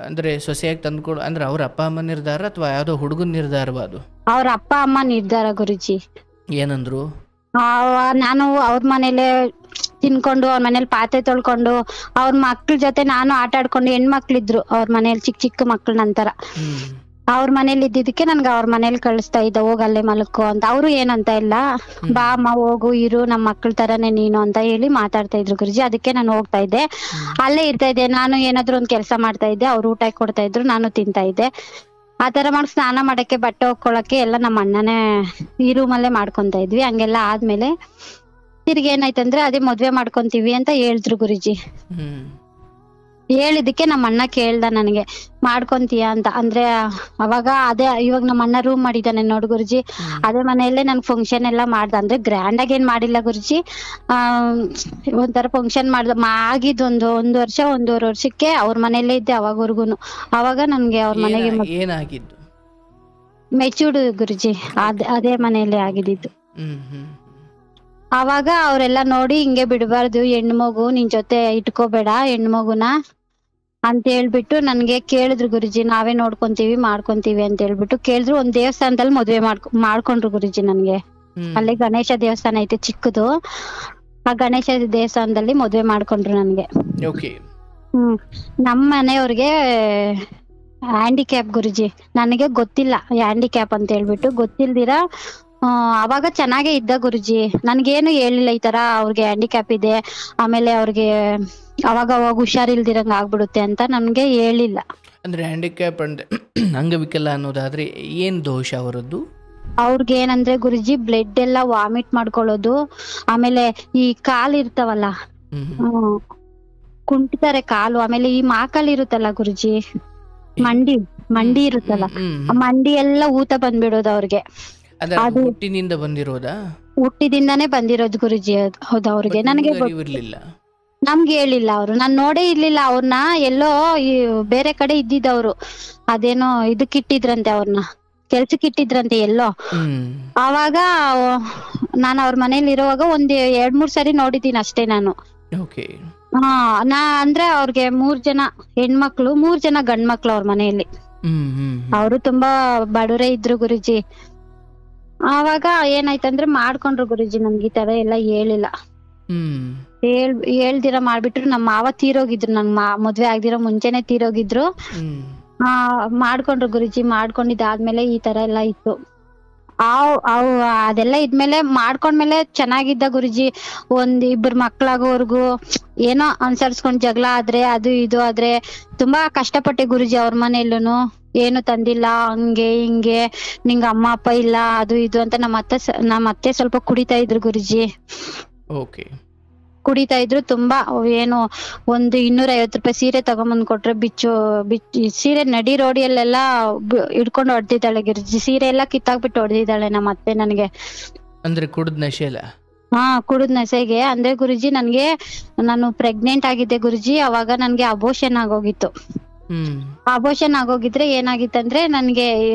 ಅಂದ್ರೆ ಸೊಸೆಯಾಗಿ ತಂದ್ಕೊಡು ಅಂದ್ರೆ ಅವ್ರ ಅಪ್ಪ ಅಮ್ಮ ನಿರ್ಧಾರ ಅಥವಾ ಯಾವ್ದೋ ಹುಡುಗನ್ ನಿರ್ಧಾರವಾ ಅದು? ಅವ್ರ ಅಪ್ಪ ಅಮ್ಮ ನಿರ್ಧಾರ ಗುರುಜಿ. ಏನಂದ್ರು? ನಾನು ಅವ್ರ ಮನೇಲೆ ತಿನ್ಕೊಂಡು, ಅವ್ರ ಮನೇಲಿ ಪಾತ್ರೆ ತೊಳ್ಕೊಂಡು, ಅವ್ರ ಮಕ್ಳ ಜೊತೆ ನಾನು ಆಟ ಆಡ್ಕೊಂಡು, ಹೆಣ್ಮಕ್ಳಿದ್ರು ಅವ್ರ ಮನೇಲಿ, ಚಿಕ್ಕ ಚಿಕ್ಕ ಮಕ್ಳ ನಂತರ. ಅವ್ರ ಮನೇಲಿ ಇದ್ದಿದ್ದಕ್ಕೆ ನನ್ಗೆ ಅವ್ರ ಮನೇಲಿ ಕಳಿಸ್ತಾ ಇದ್ದ, ಹೋಗ್ ಅಲ್ಲೇ ಮಲ್ಕೋ ಅಂತ. ಅವ್ರು ಏನಂತ ಇಲ್ಲ, ಬಾ ಅಮ್ಮ ಹೋಗು, ಇರು, ನಮ್ ಮಕ್ಳ ತರಾನೇ ನೀನು ಅಂತ ಹೇಳಿ ಮಾತಾಡ್ತಾ ಇದ್ರು ಗುರುಜಿ. ಅದಕ್ಕೆ ನಾನು ಹೋಗ್ತಾ ಇದ್ದೆ, ಅಲ್ಲೇ ಇರ್ತಾ ಇದ್ದೆ. ನಾನು ಏನಾದ್ರು ಒಂದ್ ಕೆಲ್ಸ ಮಾಡ್ತಾ ಇದ್ದೆ, ಅವ್ರು ಊಟ ಕೊಡ್ತಾ ಇದ್ರು, ನಾನು ತಿಂತಾ ಇದ್ದೆ. ಆತರ ಮಾಡಿ ಸ್ನಾನ ಮಾಡಕ್ಕೆ, ಬಟ್ಟೆ ಹೊಕ್ಕೊಳಕ್ಕೆ ಎಲ್ಲ ನಮ್ಮ ಅಣ್ಣನೇ ಈ ರೂಮಲ್ಲೇ ಮಾಡ್ಕೊಂತ ಇದ್ವಿ. ಹಂಗೆಲ್ಲ ಆದ್ಮೇಲೆ ತಿರ್ಗಿ ಏನಾಯ್ತಂದ್ರೆ ಅದೇ ಮದ್ವೆ ಮಾಡ್ಕೊಂತೀವಿ ಅಂತ ಹೇಳಿದ್ರು ಗುರುಜಿ. ಹೇಳಿದಕ್ಕೆ ನಮ್ಮ ಅಣ್ಣ ಕೇಳ್ದ ನನಗೆ, ಮಾಡ್ಕೊಂತೀಯ ಅಂತ. ಅಂದ್ರೆ ಅವಾಗ ಅದೇ ಇವಾಗ ನಮ್ಮ ಅಣ್ಣ ರೂಮ್ ಮಾಡಿದಾನೆ ನೋಡು ಗುರುಜಿ, ಅದೇ ಮನೆಯಲ್ಲೇ ನನ್ ಫಂಕ್ಷನ್ ಎಲ್ಲಾ ಮಾಡ್ದ. ಅಂದ್ರೆ ಗ್ರ್ಯಾಂಡ್ ಆಗಿ ಏನ್ ಮಾಡಿಲ್ಲ ಗುರುಜಿ, ಒಂಥರ ಫಂಕ್ಷನ್ ಮಾಡ್ದ. ಆಗಿದ್ 1 ವರ್ಷ 1.5 ವರ್ಷಕ್ಕೆ ಅವ್ರ ಮನೆಯಲ್ಲೇ ಇದ್ದೆ ಅವಾಗವರ್ಗುನು. ಅವಾಗ ನನ್ಗೆ ಅವ್ರ ಮನೆಗೆ ಏನಾಗಿದ್ದು? ಮೆಚೂರ್ಡ್ ಗುರುಜಿ, ಅದೇ ಮನೆಯಲ್ಲೇ ಆಗಿದ್ದು. ಅವಾಗ ಅವರೆಲ್ಲ ನೋಡಿ, ಹಿಂಗೆ ಬಿಡ್ಬಾರ್ದು, ಹೆಣ್ಣು ಮಗು ನಿನ್ ಜೊತೆ ಇಟ್ಕೋಬೇಡ ಹೆಣ್ಣು ಮಗುನ ಅಂತ ಹೇಳ್ಬಿಟ್ಟು ನನ್ಗೆ ಕೇಳಿದ್ರು ಗುರುಜಿ. ನಾವೇ ನೋಡ್ಕೊಂತೀವಿ ಮಾಡ್ಕೊಂತೀವಿ ಅಂತ ಹೇಳ್ಬಿಟ್ಟು ಕೇಳಿದ್ರು. ಒಂದ್ ದೇವಸ್ಥಾನದಲ್ಲಿ ಮದ್ವೆ ಮಾಡ್ಕೊಂಡ್ರು ಗುರುಜಿ ನನ್ಗೆ. ಅಲ್ಲಿ ಗಣೇಶ ದೇವಸ್ಥಾನ ಐತೆ ಚಿಕ್ಕದು, ಆ ಗಣೇಶ ದೇವಸ್ಥಾನದಲ್ಲಿ ಮದ್ವೆ ಮಾಡ್ಕೊಂಡ್ರು ನನ್ಗೆ. ನಮ್ಮ ಮನೆಯವ್ರಿಗೆ ಹ್ಯಾಂಡಿಕ್ಯಾಪ್ ಗುರುಜಿ. ನನಗೆ ಗೊತ್ತಿಲ್ಲ ಹ್ಯಾಂಡಿಕ್ಯಾಪ್ ಅಂತ ಹೇಳ್ಬಿಟ್ಟು, ಗೊತ್ತಿಲ್ದಿರ ಅವಾಗ ಚೆನ್ನಾಗೇ ಇದ್ದ ಗುರುಜಿ. ನನ್ಗೇನು ಹೇಳಿಲ್ಲ ಈ ತರ ಅವ್ರಿಗೆ ಹ್ಯಾಂಡಿಕ್ಯಾಪ್ ಇದೆ, ಆಮೇಲೆ ಅವ್ರಿಗೆ ಅವಾಗ ಹುಷಾರಿಲ್ದಿರಂಗ ಆಗ್ಬಿಡುತ್ತೆ ಅಂತ ನನ್ಗೆ ಹೇಳಿಲ್ಲ. ಅಂದ್ರೆ ಹ್ಯಾಂಡಿಕ್ಯಾಪ್ ಅಂದ್ರೆ ಅಂಗವಿಕಲ ಅನ್ನೋದಾದ್ರೆ ಏನ್ ದೋಷ ಅವರದ್ದು? ಅವ್ರಿಗೆ ಏನಂದ್ರೆ ಗುರುಜಿ, ಬ್ಲಡ್ ಎಲ್ಲ ವಾಮಿಟ್ ಮಾಡ್ಕೊಳ್ಳೋದು, ಆಮೇಲೆ ಈ ಕಾಲ್ ಇರ್ತಾವಲ್ಲ, ಕುಂಟಿತಾರೆ ಕಾಲು, ಆಮೇಲೆ ಈ ಮಾಕಲ್ ಇರುತ್ತಲ್ಲ ಗುರುಜಿ, ಮಂಡಿ ಇರುತ್ತಲ್ಲ, ಮಂಡಿ ಎಲ್ಲ ಊತ ಬಂದ್ಬಿಡೋದು ಅವ್ರಿಗೆ. ಅದು ಹುಟ್ಟಿನಿಂದ ಬಂದಿರೋದಾ? ಹುಟ್ಟಿದಿಂದಾನೇ ಬಂದಿರೋದು ಗುರುಜಿ. ಹೌದು, ಅವ್ರಿಗೆ ನನಗೆ ನಮ್ಗೆ ಹೇಳಿಲ್ಲ ಅವರು. ನಾನ್ ನೋಡೇ ಇರ್ಲಿಲ್ಲ ಅವ್ರನ್ನ. ಎಲ್ಲೋ ಬೇರೆ ಕಡೆ ಇದ್ದಿದ್ದವ್ರು, ಅದೇನೋ ಇದಕ್ಕಿಟ್ಟಿದ್ರಂತೆ, ಅವ್ರನ್ನ ಕೆಲ್ಸಕ್ಕಿಟ್ಟಿದ್ರಂತೆ ಎಲ್ಲೋ. ಆವಾಗ ನಾನು ಅವ್ರ ಮನೇಲಿ ಇರುವಾಗ 1-2-3 ಸರಿ ನೋಡಿದೀನಿ ಅಷ್ಟೇ ನಾನು. ಓಕೆ. ಹಾ ಅಂದ್ರೆ ಅವ್ರಿಗೆ 3 ಜನ ಹೆಣ್ಮಕ್ಳು, 3 ಜನ ಗಂಡ್ಮಕ್ಳು ಅವ್ರ ಮನೆಯಲ್ಲಿ. ಅವರು ತುಂಬಾ ಬಡವರೇ ಇದ್ರು ಗುರುಜಿ. ಆವಾಗ ಏನಾಯ್ತಂದ್ರೆ ಮಾಡ್ಕೊಂಡ್ರು ಗುರುಜಿ, ನನ್ಗೆ ಈ ತರ ಎಲ್ಲ ಹೇಳಿಲ್ಲ. ಹೇಳ್ದಿರ ಮಾಡ್ಬಿಟ್ರು. ನಮ್ಮ ಮಾವ ತೀರೋಗಿದ್ರು, ನನ್ ಮದ್ವೆ ಆಗ್ದಿರೋ ಮುಂಚೆನೆ ತೀರೋಗಿದ್ರು. ಮಾಡ್ಕೊಂಡ್ರು ಗುರುಜಿ. ಮಾಡ್ಕೊಂಡಿದ್ದಾದ್ಮೇಲೆ ಈ ತರ ಎಲ್ಲ ಇತ್ತು. ಅದೆಲ್ಲ ಇದ್ಮೇಲೆ ಮಾಡ್ಕೊಂಡ್ಮೇಲೆ ಚೆನ್ನಾಗಿದ್ದ ಗುರುಜಿ. ಇಬ್ರು ಮಕ್ಳಾಗೋವರ್ಗು ಏನೋ ಅನ್ಸರ್ಸ್ಕೊಂಡ್ ಜಗಳ ಆದ್ರೆ ಅದು ಇದು ಆದ್ರೆ ತುಂಬಾ ಕಷ್ಟಪಟ್ಟೆ ಗುರುಜಿ. ಅವ್ರ ಮನೆಯಲ್ಲೂನು ಏನು ತಂದಿಲ್ಲ, ಹಂಗೆ ಹಿಂಗೆ, ನಿಂಗ ಅಮ್ಮ ಅಪ್ಪ ಇಲ್ಲ ಅದು ಇದು ಅಂತ ನಮ್ಮ ಅತ್ತೆ ಸ್ವಲ್ಪ ಕುಡಿತಾ ಇದ್ರು ಗುರುಜಿ. ಕುಡಿತಾ ಇದ್ರು ತುಂಬಾ. ಏನು 250 ರೂಪಾಯಿ ಸೀರೆ ತಗೊಂಬಂದ್ ಕೊಟ್ರೆ ಸೀರೆ ನಡಿ ರೋಡಿಯಲ್ಲೆಲ್ಲ ಹಿಡ್ಕೊಂಡು ಹೊಡೆದಿದ್ದಾಳೆ ಗುರುಜಿ. ಸೀರೆ ಎಲ್ಲ ಕಿತ್ತಾಕ್ಬಿಟ್ಟು ಹೊಡೆದಿದ್ದಾಳೆ ನಮ್ಮ ಅತ್ತೆ ನನಗೆ. ಅಂದ್ರೆ ಕುಡಿದ್ ನಶೆ ಅಲ್ಲ? ಕುಡಿದ್ ನಶೆಗೆ. ಅಂದ್ರೆ ಗುರುಜಿ ನಾನು ಪ್ರೆಗ್ನೆಂಟ್ ಆಗಿದ್ದೆ ಗುರುಜಿ. ಅವಾಗ ನನ್ಗೆ ಅಬೋಷನ್ ಆಗೋಗಿತ್ತು. ಅಬೋಷನ್ ಆಗೋಗಿದ್ರೆ ಏನಾಗಿತ್ತಂದ್ರೆ ನನ್ಗೆ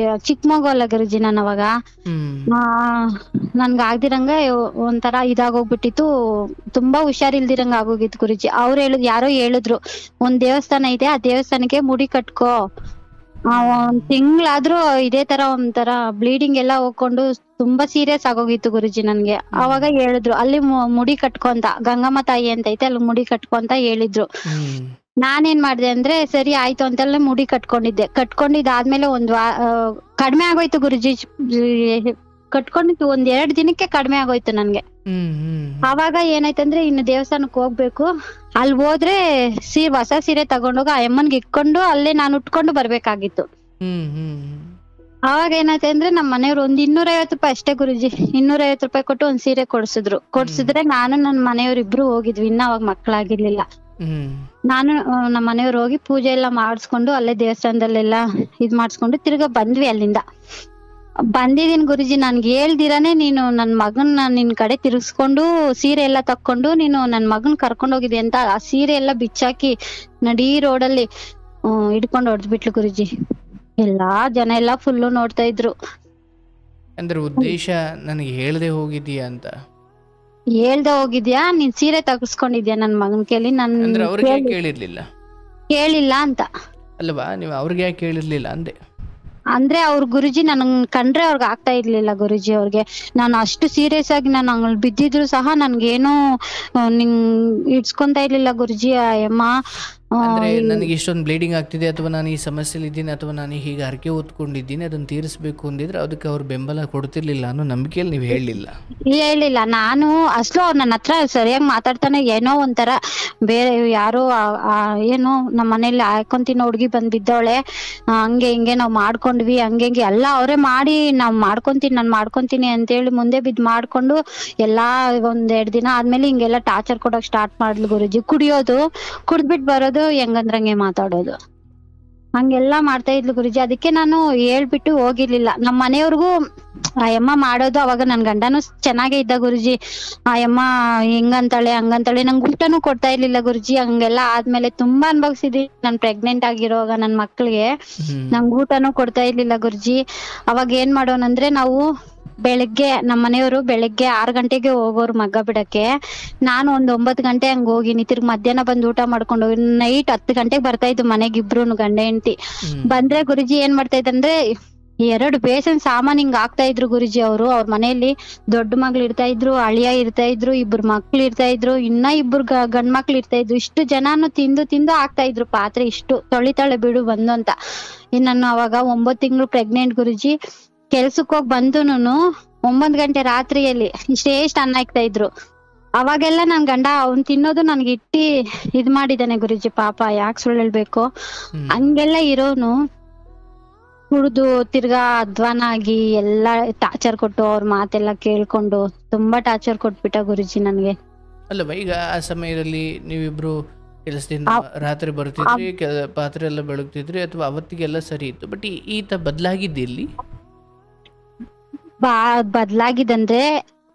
ಚಿಕ್ಕ ಮಗು ಅಲ್ಲ ಗುರುಜಿ. ನಾನು ಅವಾಗ ನನ್ಗ ಆಗ್ದಿರಂಗ ಒಂಥರ ಇದಾಗೋಗ್ಬಿಟ್ಟಿತ್ತು. ತುಂಬಾ ಹುಷಾರಿಲ್ದಿರಂಗ ಆಗೋಗಿತ್ತು ಗುರುಜಿ. ಯಾರೋ ಹೇಳಿದ್ರು, ಒಂದ್ ದೇವಸ್ಥಾನ ಇದೆ, ಆ ದೇವಸ್ಥಾನಕ್ಕೆ ಮುಡಿ ಕಟ್ಕೋ. 1 ತಿಂಗ್ಳಾದ್ರೂ ಇದೇ ತರ ಒಂಥರ ಬ್ಲೀಡಿಂಗ್ ಎಲ್ಲ ಹೋಗ್ಕೊಂಡು ತುಂಬಾ ಸೀರಿಯಸ್ ಆಗೋಗಿತ್ತು ಗುರುಜಿ ನನ್ಗೆ. ಅವಾಗ ಹೇಳಿದ್ರು ಅಲ್ಲಿ ಮುಡಿ ಕಟ್ಕೊಂತ, ಗಂಗಮ್ಮ ತಾಯಿ ಅಂತ ಐತೆ ಅಲ್ಲಿ ಮುಡಿ ಕಟ್ಕೊಂತ ಹೇಳಿದ್ರು. ನಾನೇನ್ ಮಾಡ್ದೆ ಅಂದ್ರೆ ಸರಿ ಆಯ್ತು ಅಂತೆಲ್ಲ ಮುಡಿ ಕಟ್ಕೊಂಡಿದ್ದಾದ್ಮೇಲೆ ಕಡಿಮೆ ಆಗೋಯ್ತು ಗುರುಜಿ. ಕಟ್ಕೊಂಡಿತ್ತು 1-2 ದಿನಕ್ಕೆ ಕಡಿಮೆ ಆಗೋಯ್ತು ನನ್ಗೆ. ಅವಾಗ ಏನಾಯ್ತಂದ್ರೆ ಇನ್ನು ದೇವಸ್ಥಾನಕ್ ಹೋಗ್ಬೇಕು. ಅಲ್ಲಿ ಹೋದ್ರೆ ಹೊಸ ಸೀರೆ ತಗೊಂಡೋಗ ಆ ಅಮ್ಮನ್ಗೆ ಇಟ್ಕೊಂಡು ಅಲ್ಲೇ ನಾನು ಉಟ್ಕೊಂಡು ಬರ್ಬೇಕಾಗಿತ್ತು. ಅವಾಗ ಏನಾಯ್ತು ಅಂದ್ರೆ ನಮ್ಮ ಮನೆಯವ್ರು 250 ರೂಪಾಯಿ ಅಷ್ಟೇ ಗುರುಜಿ. 250 ರೂಪಾಯಿ ಕೊಟ್ಟು ಒಂದ್ ಸೀರೆ ಕೊಡ್ಸಿದ್ರೆ ನಾನು ನನ್ನ ಮನೆಯವ್ರು ಇಬ್ರು ಹೋಗಿದ್ವಿ. ಇನ್ನ ಅವಾಗ ಮಕ್ಳಾಗಿರ್ಲಿಲ್ಲ. ನಾನು ನಮ್ಮ ಮನೆಯವ್ರು ಹೋಗಿ ಪೂಜೆ ಎಲ್ಲ ಮಾಡಿಸ್ಕೊಂಡು ಅಲ್ಲೇ ದೇವಸ್ಥಾನದಲ್ಲೆಲ್ಲ ಇದ್ ಮಾಡಿಸ್ಕೊಂಡು ತಿರ್ಗಾ ಬಂದ್ವಿ. ಅಲ್ಲಿಂದ ಬಂದಿದೀನಿ ಗುರುಜಿ. ನನ್ಗೆ ಹೇಳ್ದಿರಾನೆ ನೀನು ನನ್ ಮಗನ್ನ ನಿನ್ ಕಡೆ ತಿರ್ಗಿಸ್ಕೊಂಡು ಸೀರೆ ಎಲ್ಲ ತಕ್ಕೊಂಡು ನೀನು ನನ್ ಮಗನ್ ಕರ್ಕೊಂಡ್ ಹೋಗಿದ್ದೆ ಅಂತ ಆ ಸೀರೆ ಎಲ್ಲ ಬಿಚ್ಚಾಕಿ ನಡೀ ರೋಡಲ್ಲಿ ಹಿಡ್ಕೊಂಡು ಹೊಡೆದ್ಬಿಟ್ಲು ಗುರುಜಿ. ಎಲ್ಲಾ ಜನ ಎಲ್ಲಾ ಫುಲ್ಲು ನೋಡ್ತಾ ಇದ್ರು. ಅಂದ್ರೆ ಉದ್ದೇಶ ನನಗೆ ಹೇಳ್ದೆ ಹೋಗಿದ್ಯಾ ಅಂತ? ಹೇಳ್ದೆ ಹೋಗಿದ್ಯಾ, ನೀನ್ ಸೀರೆ ತಗಸ್ಕೊಂಡಿದ್ಯಾ ನನ್ ಮಗನ್ ಕೇಳಿ. ಅಂದ್ರೆ ಅವ್ರಿಗೆ ಕೇಳಿರ್ಲಿಲ್ಲ? ಕೇಳಿಲ್ಲ ಅಂತ ಅಲ್ವಾ, ನೀವು ಅವ್ರಿಗೆ ಯಾಕೆ ಕೇಳಿರ್ಲಿಲ್ಲ ಅಂದೆ? ಅಂದ್ರೆ ಅವ್ರ ಗುರುಜಿ ನನ್ ಕಂಡ್ರೆ ಅವ್ರಿಗೆ ಆಗ್ತಾ ಇರ್ಲಿಲ್ಲ ಗುರುಜಿ. ಅವ್ರಿಗೆ ನಾನು ಅಷ್ಟು ಸೀರಿಯಸ್ ಆಗಿ ನಾನು ಹಂಗ್ ಬಿದ್ದಿದ್ರು ಸಹ ನನ್ಗೇನು ಇಡ್ಸ್ಕೊಂತ ಇರ್ಲಿಲ್ಲ ಗುರುಜಿ. ಅಮ್ಮ ಅಂದ್ರೆ ನನಗೆ ಇಷ್ಟೊಂದು ಬ್ಲೀಡಿಂಗ್ ಆಗ್ತಿದೆ ಅಥವಾ ನಾನು ಈ ಸಮಸ್ಯೆಲಿ ಇದ್ದೀನಿ ಅಥವಾ ನಾನು ಹೀಗೆ ಹರಕೆ ಹೊತ್ಕೊಂಡಿದ್ದೀನಿ ಅದನ್ನ ತೀರಿಸಬೇಕು ಅಂದಿದ್ರೆ ಅದಕ್ಕೆ ಅವ್ರು ಬೆಂಬಲ ಕೊಡ್ತಿರ್ಲಿಲ್ಲ ಅನ್ನೋ ನಂಬಿಕೆಯಲ್ಲಿ ನೀವು ಹೇಳಿಲ್ಲ. ನಾನು ಅಸಲು ಅವ್ರು ನನ್ನ ಹತ್ರ ಸರಿಯಾಗಿ ಮಾತಾಡ್ತಾನೆ. ಏನೋ ಒಂಥರ ಬೇರೆ ಯಾರೋ ಏನು ನಮ್ಮ ಮನೇಲಿ ಹಾಕೊಂತಿನ ಹುಡ್ಗಿ ಬಂದ್ ಬಿದ್ದವಳೆ, ಹಂಗೆ ಹಿಂಗೆ ನಾವ್ ಮಾಡ್ಕೊಂಡ್ವಿ, ಹಂಗೆ ಹಿಂಗೆ ಎಲ್ಲ ಅವರೇ ಮಾಡಿ ನಾನ್ ಮಾಡ್ಕೊಂತೀನಿ ಅಂತೇಳಿ ಮುಂದೆ ಬಿದ್ದು ಮಾಡ್ಕೊಂಡು ಎಲ್ಲಾ 1-2 ದಿನ ಆದ್ಮೇಲೆ ಹಿಂಗೆಲ್ಲ ಟಾರ್ಚರ್ ಕೊಡಕ್ ಸ್ಟಾರ್ಟ್ ಮಾಡ್ಲು ಗುರುಜಿ. ಕುಡ್ದ್ಬಿಟ್ಟು ಬರೋದು, ಹೆಂಗಂದ್ರಂಗೆ ಮಾತಾಡೋದು, ಹಂಗೆಲ್ಲಾ ಮಾಡ್ತಾ ಇದ್ಲು ಗುರುಜಿ. ಅದಕ್ಕೆ ನಾನು ಹೇಳ್ಬಿಟ್ಟು ಹೋಗಿರ್ಲಿಲ್ಲ. ನಮ್ಮ ಮನೆಯವ್ರಿಗೂ ಆ ಅಮ್ಮ ಮಾಡೋದು. ಅವಾಗ ನನ್ ಗಂಡನು ಚೆನ್ನಾಗೇ ಇದ್ದ ಗುರುಜಿ. ಆ ಅಮ್ಮ ಹಿಂಗಂತಾಳೆ ಹಂಗಂತಾಳೆ, ನಂಗೆ ಊಟನೂ ಕೊಡ್ತಾ ಇರ್ಲಿಲ್ಲ ಗುರುಜಿ. ಹಂಗೆಲ್ಲಾ ಆದ್ಮೇಲೆ ತುಂಬಾ ಅನ್ಭವಿಸಿದ್ವಿ. ನಾನ್ ಪ್ರೆಗ್ನೆಂಟ್ ಆಗಿರೋವಾಗ ನನ್ ಮಕ್ಳಿಗೆ ನಂಗೆ ಊಟನೂ ಕೊಡ್ತಾ ಇರ್ಲಿಲ್ಲ ಗುರುಜಿ. ಅವಾಗ ಏನ್ ಮಾಡೋಣಂದ್ರೆ ನಾವು ಬೆಳಗ್ಗೆ ನಮ್ಮ ಮನೆಯವರು ಬೆಳಗ್ಗೆ 6 ಗಂಟೆಗೆ ಹೋಗೋರು ಮಗ್ಗ ಬಿಡಕ್ಕೆ. ನಾನು 9 ಗಂಟೆ ಹಂಗ ಹೋಗಿನಿ. ತಿರ್ಗಿ ಮಧ್ಯಾಹ್ನ ಬಂದು ಊಟ ಮಾಡ್ಕೊಂಡು ಹೋಗಿ ನೈಟ್ 10 ಗಂಟೆಗೆ ಬರ್ತಾ ಇದ್ದು ಮನೆಗೆ ಇಬ್ರು ಗಂಡ ಹೆಂಡತಿ. ಬಂದ್ರೆ ಗುರುಜಿ ಏನ್ ಮಾಡ್ತಾ ಇದ್ದಂದ್ರೆ 2 ಬೇಸನ್ ಸಾಮಾನ್ ಹಿಂಗ್ ಆಗ್ತಾ ಇದ್ರು ಗುರುಜಿ. ಅವ್ರ ಮನೆಯಲ್ಲಿ ದೊಡ್ಡ ಮಗ್ಳು ಇರ್ತಾ ಇದ್ರು, ಅಳಿಯ ಇರ್ತಾ ಇದ್ರು, 2 ಮಕ್ಳು ಇರ್ತಾ ಇದ್ರು, ಇನ್ನ 2 ಗಂಡ್ ಮಕ್ಳು ಇರ್ತಾ ಇದ್ರು. ಇಷ್ಟು ಜನನು ತಿಂದು ಆಗ್ತಾ ಇದ್ರು ಪಾತ್ರೆ. ಇಷ್ಟು ತೊಳಿತಾಳೆ ಬಿಡು ಬಂದು ಅಂತ. ನಾನು ಅವಾಗ 9 ತಿಂಗಳು ಪ್ರೆಗ್ನೆಂಟ್ ಗುರುಜಿ. ಕೆಲ್ಸಕ್ ಹೋಗಿ ಬಂದುನು 9 ಗಂಟೆ ರಾತ್ರಿಯಲ್ಲಿ ಇಷ್ಟೇಷ್ಟ್ ಅನ್ನ ಇಕ್ತಾ ಇದ್ರು. ಅವಾಗೆಲ್ಲ ನನ್ ಗಂಡ ಅವ್ನ್ ತಿನ್ನೋದು ನನ್ಗೆ ಇದ್ ಮಾಡಿದಾನೆ ಗುರುಜಿ. ಪಾಪ ಯಾಕೆ ಸುಳ್ಳು ಹೇಳ್ಬೇಕು. ಹಂಗೆಲ್ಲ ಇರೋನು ಕುಡ್ದು ತಿರ್ಗಾ ಅಧ್ವಾನ ಆಗಿ ಎಲ್ಲಾ ಟಾರ್ಚರ್ ಕೊಟ್ಟು ಅವ್ರ ಮಾತೆಲ್ಲ ಕೇಳ್ಕೊಂಡು ತುಂಬಾ ಟಾರ್ಚರ್ ಕೊಟ್ಬಿಟ್ಟ ಗುರುಜಿ ನನ್ಗೆ. ಅಲ್ಲವಾ, ಈಗ ಆ ಸಮಯದಲ್ಲಿ ನೀವಿಬ್ರು ಕೆಲಸದಿಂದ ರಾತ್ರಿ ಬರ್ತಿದ್ರಿ, ಪಾತ್ರೆ ಎಲ್ಲ ಬೆಳಗ್ತಿದ್ರಿ ಅಥವಾ ಅವತ್ತಿಗೆಲ್ಲ ಸರಿ ಇತ್ತು. ಬಟ್ ಈತ ಬದಲಾಗಿದ್ದಿಲ್ಲಿ ಬದ್ಲಾಗಿದಂದ್ರೆ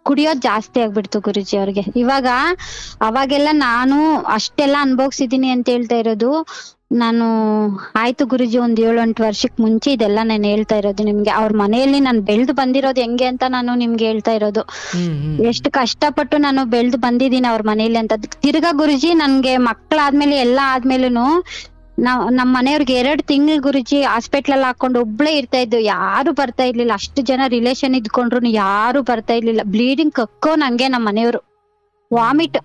ಕುಡಿಯೋದ್ ಜಾಸ್ತಿ ಆಗ್ಬಿಡ್ತು ಗುರುಜಿ ಅವ್ರಿಗೆ. ಅವಾಗೆಲ್ಲ ನಾನು ಅಷ್ಟೆಲ್ಲಾ ಅನ್ಭೋಗ್ಸಿದೀನಿ ಅಂತ ಹೇಳ್ತಾ ಇರೋದು. ನಾನು ಆಯ್ತು ಗುರುಜಿ, ಒಂದ್ 7-8 ವರ್ಷಕ್ ಮುಂಚೆ ಇದೆಲ್ಲ ನಾನು ಹೇಳ್ತಾ ಇರೋದು ನಿಮ್ಗೆ. ಅವ್ರ ಮನೆಯಲ್ಲಿ ನಾನು ಬೆಳ್ದು ಬಂದಿರೋದು ಹೆಂಗೆ ಅಂತ ನಾನು ನಿಮ್ಗೆ ಹೇಳ್ತಾ ಇರೋದು. ಎಷ್ಟು ಕಷ್ಟಪಟ್ಟು ನಾನು ಬೆಳ್ದು ಬಂದಿದ್ದೀನಿ ಅವ್ರ ಮನೇಲಿ ಅಂತ. ತಿರ್ಗಾ ಗುರುಜಿ ನನ್ಗೆ ಮಕ್ಳಾದ್ಮೇಲೆ ಎಲ್ಲ ಆದ್ಮೇಲೂನು ನಮ್ ಮನೆಯವ್ರಿಗೆ 2 ತಿಂಗಳು ಗುರುಜಿ ಹಾಸ್ಪಿಟ್ಲಲ್ಲಿ ಹಾಕೊಂಡು ಒಬ್ಳೇ ಇರ್ತಾ ಇದ್ದು. ಯಾರು ಬರ್ತಾ ಇರ್ಲಿಲ್ಲ. ಅಷ್ಟು ಜನ ರಿಲೇಷನ್ ಇದ್ಕೊಂಡ್ರು ಯಾರು ಬರ್ತಾ ಇರ್ಲಿಲ್ಲ. ಬ್ಲೀಡಿಂಗ್ ಕಕ್ಕೋ ನಂಗೆ ನಮ್ ಮನೆಯವ್ರು ವಾಮಿಟ್.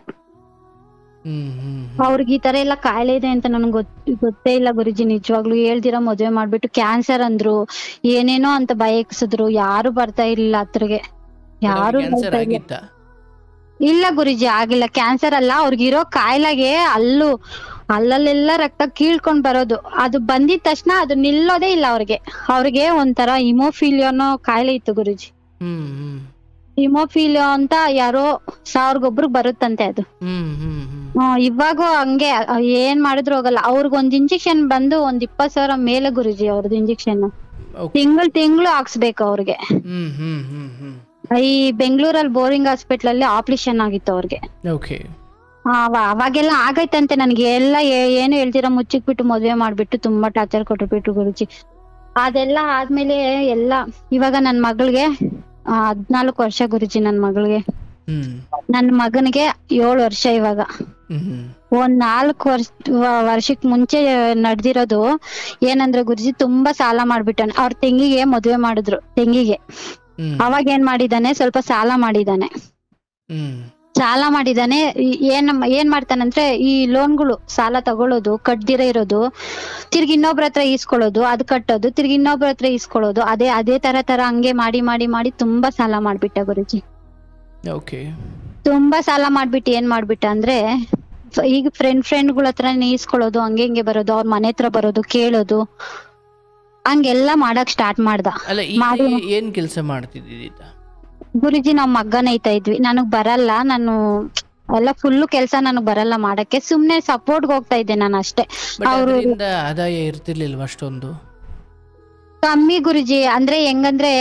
ಅವ್ರಿಗೆ ಈ ತರ ಎಲ್ಲ ಕಾಯಿಲೆ ಇದೆ ಅಂತ ನನ್ಗೆ ಗೊತ್ತೇ ಇಲ್ಲ ಗುರುಜಿ. ನಿಜವಾಗ್ಲು ಹೇಳ್ದಿರ ಮದ್ವೆ ಮಾಡ್ಬಿಟ್ಟು ಕ್ಯಾನ್ಸರ್ ಅಂದ್ರು, ಏನೇನೋ ಅಂತ ಭಯಕ್ಸಿದ್ರು. ಯಾರು ಬರ್ತಾ ಇರ್ಲಿಲ್ಲ ಹತ್ರಗೆ. ಯಾರು ಇಲ್ಲ ಗುರುಜಿ, ಆಗಿಲ್ಲ. ಕ್ಯಾನ್ಸರ್ ಅಲ್ಲ, ಅವ್ರಿಗಿರೋ ಕಾಯಿಲೆಗೆ ಅಲ್ಲಲ್ಲೆಲ್ಲ ರಕ್ತ ಕೀಳ್ಕೊಂಡ್ ಬರೋದು. ಅದು ಬಂದಿದ ತಕ್ಷಣ ಅದು ನಿಲ್ಲೋದೇ ಇಲ್ಲ ಅವ್ರಿಗೆ ಒಂಥರ ಹಿಮೋಫಿಲಿಯೋ ಕಾಯಿಲೆ ಇತ್ತು ಗುರುಜಿ. ಹಿಮೋಫಿಲಿಯೋ ಅಂತ ಯಾರೋ 1000 ಬರುತ್ತಂತೆ ಅದು. ಇವಾಗೂ ಹಂಗೆ ಏನ್ ಮಾಡಿದ್ರು ಹೋಗಲ್ಲ. ಅವ್ರಿಗೊಂದ್ ಇಂಜೆಕ್ಷನ್ ಬಂದು 20,000 ಮೇಲೆ ಗುರುಜಿ. ಅವ್ರದ್ದು ಇಂಜೆಕ್ಷನ್ ತಿಂಗಳು ಹಾಕ್ಸ್ಬೇಕು ಅವ್ರಿಗೆ. ಈ ಬೆಂಗಳೂರಲ್ಲಿ ಬೋರಿಂಗ್ ಹಾಸ್ಪಿಟಲ್ ಅಲ್ಲಿ ಆಪರೇಷನ್ ಆಗಿತ್ತು ಅವ್ರಿಗೆ. ಅವಾಗೆಲ್ಲ ಆಗೈತಂತೆ. ನನ್ಗೆ ಎಲ್ಲ ಏನು ಹೇಳ್ತೀರಾ ಮುಚ್ಚಿಕ್ ಬಿಟ್ಟು ಮದ್ವೆ ಮಾಡ್ಬಿಟ್ಟು ತುಂಬಾ ಟಾರ್ಚರ್ ಕೊಟ್ಬಿಟ್ರು ಗುರುಜಿ. ಅದೆಲ್ಲ ಆದ್ಮೇಲೆ ಎಲ್ಲ ಇವಾಗ ನನ್ ಮಗಳಿಗೆ 14 ವರ್ಷ ಗುರುಜಿ. ನನ್ ಮಗಳಿಗೆ, ನನ್ ಮಗನಿಗೆ 7 ವರ್ಷ ಇವಾಗ. ಒಂದ್ 4 ವರ್ಷಕ್ ಮುಂಚೆ ನಡ್ದಿರೋದು ಏನಂದ್ರೆ ಗುರುಜಿ, ತುಂಬಾ ಸಾಲ ಮಾಡ್ಬಿಟ್ಟಾನೆ. ಅವ್ರ ತಂಗಿಗೆ ಮದ್ವೆ ಮಾಡಿದ್ರು. ತಂಗಿಗೆ ಅವಾಗ ಏನ್ ಮಾಡಿದಾನೆ, ಸ್ವಲ್ಪ ಸಾಲ ಮಾಡಿದಾನೆ. ಏನ್ ಮಾಡ್ತಾನಂದ್ರೆ ಈ ಲೋನ್ಗಳು ಸಾಲ ತಗೊಳ್ಳೋದು, ಕಟ್ದಿರ ಇರೋದು, ತಿರ್ಗಿ ಇನ್ನೊಬ್ರ ಹತ್ರ ಈಸ್ಕೊಳ್ಳೋದು, ಅದ್ ಕಟ್ಟೋದು, ತಿರ್ಗಿ ಇನ್ನೊಬ್ರ ಹತ್ರ ಈಸ್ಕೊಳ್ಳೋದು, ಅದೇ ತರ ಹಂಗೆ ಮಾಡಿ ತುಂಬಾ ಸಾಲ ಮಾಡ್ಬಿಟ್ಟ ಗುರುಜಿ. ತುಂಬಾ ಸಾಲ ಮಾಡ್ಬಿಟ್ಟು ಏನ್ ಮಾಡ್ಬಿಟ್ಟ ಅಂದ್ರೆ, ಈಗ ಫ್ರೆಂಡ್ಗಳ ಹತ್ರ ಈಸ್ಕೊಳ್ಳೋದು, ಹಿಂಗೆ ಬರೋದು, ಅವ್ರ ಮನೆ ಹತ್ರ ಬರೋದು, ಕೇಳೋದು, ಹಂಗೆಲ್ಲಾ ಮಾಡಕ್ ಸ್ಟಾರ್ಟ್ ಮಾಡ್ದ. ಏನ್ ಕೆಲಸ ಮಾಡ್ತಿದ್ದೀರಿ ಗುರುಜಿ? ನಾವ್ ಮಗ್ಗನ ಐತಾ ಇದ್ವಿ. ನನಗ್ ಬರಲ್ಲ, ನಾನು ಎಲ್ಲ ಫುಲ್ಲು ಕೆಲ್ಸ ನನಗ್ ಬರಲ್ಲ ಮಾಡಕ್ಕೆ. ಸುಮ್ನೆ ಸಪೋರ್ಟ್ಗೆ ಹೋಗ್ತಾ ಇದ್ದೆ ನಾನು ಅಷ್ಟೇ. ಅವ್ರು ಆದಾಯ ಇರ್ತಿರ್ಲಿಲ್ವ ಅಷ್ಟೊಂದು? ಕಮ್ಮಿ ಗುರುಜಿ. ಅಂದ್ರೆ ಹೆಂಗಂದ್ರೆ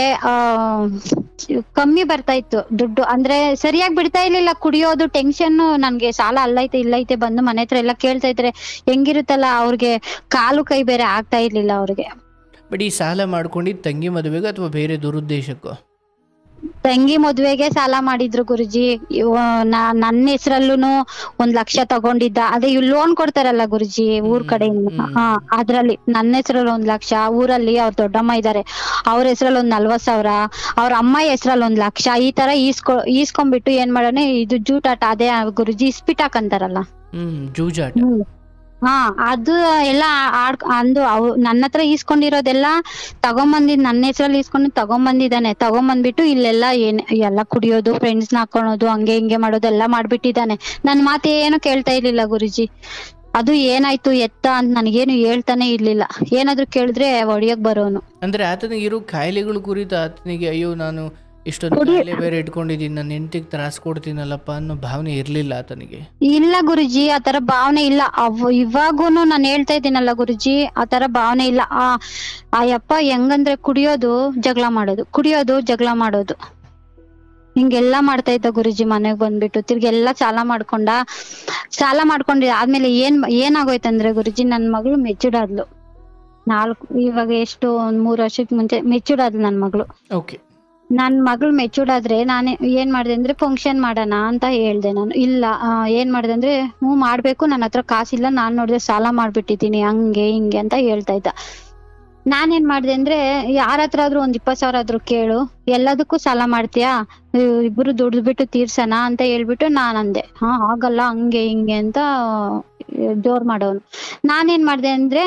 ಕಮ್ಮಿ ಬರ್ತಾ ಇತ್ತು ದುಡ್ಡು. ಅಂದ್ರೆ ಸರಿಯಾಗಿ ಬಿಡ್ತಾ ಇರ್ಲಿಲ್ಲ. ಕುಡಿಯೋದು, ಟೆನ್ಷನ್, ನನ್ಗೆ ಸಾಲ ಅಲ್ಲೈತೆ ಇಲ್ಲೈತೆ ಬಂದು ಮನೆ ಹತ್ರ ಎಲ್ಲ ಕೇಳ್ತಾ ಇದ್ರೆ ಹೆಂಗಿರುತ್ತಲ್ಲ, ಅವ್ರಿಗೆ ಕಾಲು ಕೈ ಬೇರೆ ಆಗ್ತಾ ಇರ್ಲಿಲ್ಲ ಅವ್ರಿಗೆ. ಬಟ್ ಈ ಸಾಲ ಮಾಡ್ಕೊಂಡಿದ್ ತಂಗಿ ಮದುವೆಗೆ ಅಥವಾ ಬೇರೆ ದುರುದ್ದೇಶಕ್ಕೋ? ತಂಗಿ ಮದ್ವೆಗೆ ಸಾಲ ಮಾಡಿದ್ರು ಗುರುಜಿ. ನನ್ನ ಹೆಸರಲ್ಲೂನು 1 ಲಕ್ಷ ತಗೊಂಡಿದ್ದ. ಅದೇ ಲೋನ್ ಕೊಡ್ತಾರಲ್ಲ ಗುರುಜಿ ಊರ್ ಕಡೆಯಿಂದ, ಅದ್ರಲ್ಲಿ ನನ್ನ ಹೆಸರಲ್ಲಿ 1 ಲಕ್ಷ, ಊರಲ್ಲಿ ಅವ್ರ ದೊಡ್ಡಮ್ಮ ಇದಾರೆ ಅವ್ರ ಹೆಸರಲ್ಲಿ 40,000, ಅವ್ರ ಅಮ್ಮ ಹೆಸರಲ್ಲಿ 1 ಲಕ್ಷ, ಈ ತರ ಈಸ್ಕೊಂಡ್ಬಿಟ್ಟು ಏನ್ ಮಾಡೋಣ, ಇದು ಜೂಟಾಟ. ಅದೇ ಗುರುಜಿ ಇಸ್ಪಿಟಾಕ್ ಅಂತಾರಲ್ಲ, ಜೂಜಾಟ. ಅದು ಎಲ್ಲ ನನ್ನ ಹತ್ರ ಈಸ್ಕೊಂಡಿರೋದೆಲ್ಲ ತಗೊಂಬಂದಿದ್, ನನ್ನ ಹೆಸರಲ್ಲಿ ತಗೊಂಬಂದ್ಬಿಟ್ಟು ಇಲ್ಲೆಲ್ಲ ಎಲ್ಲ ಕುಡಿಯೋದು, ಫ್ರೆಂಡ್ಸ್ ನ ಹಾಕೊಳೋದು, ಹಂಗೆ ಹಿಂಗೆ ಮಾಡೋದು ಎಲ್ಲ ಮಾಡ್ಬಿಟ್ಟಿದ್ದಾನೆ. ನನ್ ಮಾತೇನು ಕೇಳ್ತಾ ಇರ್ಲಿಲ್ಲ ಗುರುಜಿ. ಅದು ಏನಾಯ್ತು ಎತ್ತ ಅಂತ ನನಗೇನು ಹೇಳ್ತಾನೆ ಇರ್ಲಿಲ್ಲ. ಏನಾದ್ರು ಕೇಳಿದ್ರೆ ಹೊಡಿಯಕ್ ಬರೋನು. ಅಂದ್ರೆ ಆತನಿಗೆ ಇರೋ ಕಾಯಿಲೆಗಳು ಕುರಿತು ಆತನಿಗೆ ಅಯ್ಯೋ ನಾನು ಇಷ್ಟೊಂದು ಕಾಯಿಲೆ ಬೇರೆ ಇಟ್ಕೊಂಡಿದ್ದೀನಿ, ನನ್ನ ಹೆಂಡತಿಗೆ ತ್ರಾಸ ಕೊಡ್ತೀನಲ್ಲಪ್ಪ ಅನ್ನೋ ಭಾವನೆ ಇರ್ಲಿಲ್ಲ ಆತನಿಗೆ? ಇಲ್ಲ ಗುರುಜಿ, ಆತರ ಭಾವನೆ ಇಲ್ಲ. ಇವಾಗೂನು ನಾನು ಹೇಳ್ತಾ ಇದ್ದೀನಲ್ಲ ಗುರುಜಿ, ಆತರ ಭಾವನೆ ಇಲ್ಲ. ಅಯ್ಯಪ್ಪ ಹೆಂಗಂದ್ರೆ ಕುಡಿಯೋದು, ಜಗಳ ಮಾಡೋದು ಹಿಂಗೆಲ್ಲಾ ಮಾಡ್ತಾ ಇದ್ದ ಗುರುಜಿ. ಮನೆಗ್ ಬಂದ್ಬಿಟ್ಟು ತಿರ್ಗೆಲ್ಲ ಸಾಲ ಮಾಡ್ಕೊಂಡಿ ಆದ್ಮೇಲೆ ಏನಾಗೋಯ್ತಂದ್ರೆ ಗುರುಜಿ, ನನ್ ಮಗಳು ಮೆಚೂರ್ಡ್ ಆದ್ಲು. ಇವಾಗ ಎಷ್ಟು 3 ವರ್ಷಕ್ಕೆ ಮುಂಚೆ ಮೆಚೂರ್ಡ್ ಆದ್ಲು ನನ್ ಮಗಳು. ನನ್ ಮಗಳು ಮೆಚೂರ್ಡ್ ಆದ್ರೆ ನಾನು ಏನ್ ಮಾಡ್ದೆ ಅಂದ್ರೆ ಫಂಕ್ಷನ್ ಮಾಡೋಣ ಅಂತ ಹೇಳ್ದೆ ನಾನು. ಇಲ್ಲ ಏನ್ ಮಾಡ್ದೆ ಅಂದ್ರೆ ಮಾಡ್ಬೇಕು, ನನ್ನ ಹತ್ರ ಕಾಸಿಲ್ಲ, ನಾನ್ ನೋಡಿದ್ರೆ ಸಾಲ ಮಾಡ್ಬಿಟ್ಟಿದೀನಿ, ಹಂಗೆ ಹಿಂಗೆ ಅಂತ ಹೇಳ್ತಾ ಇದ್ದ. ನಾನೇನ್ ಮಾಡ್ದೆ ಅಂದ್ರೆ, ಯಾರ ಹತ್ರ ಆದ್ರೂ 20,000 ಆದ್ರೂ ಕೇಳು, ಎಲ್ಲದಕ್ಕೂ ಸಾಲ ಮಾಡ್ತೀಯಾ, ಇಬ್ರು ದುಡ್ದ್ಬಿಟ್ಟು ತೀರ್ಸಣ ಅಂತ ಹೇಳ್ಬಿಟ್ಟು ನಾನ್ ಅಂದೆ. ಆಗಲ್ಲ ಹಂಗೆ ಹಿಂಗೆ ಅಂತ ಜೋರ್ ಮಾಡೋನು. ನಾನೇನ್ ಮಾಡ್ದೆ ಅಂದ್ರೆ,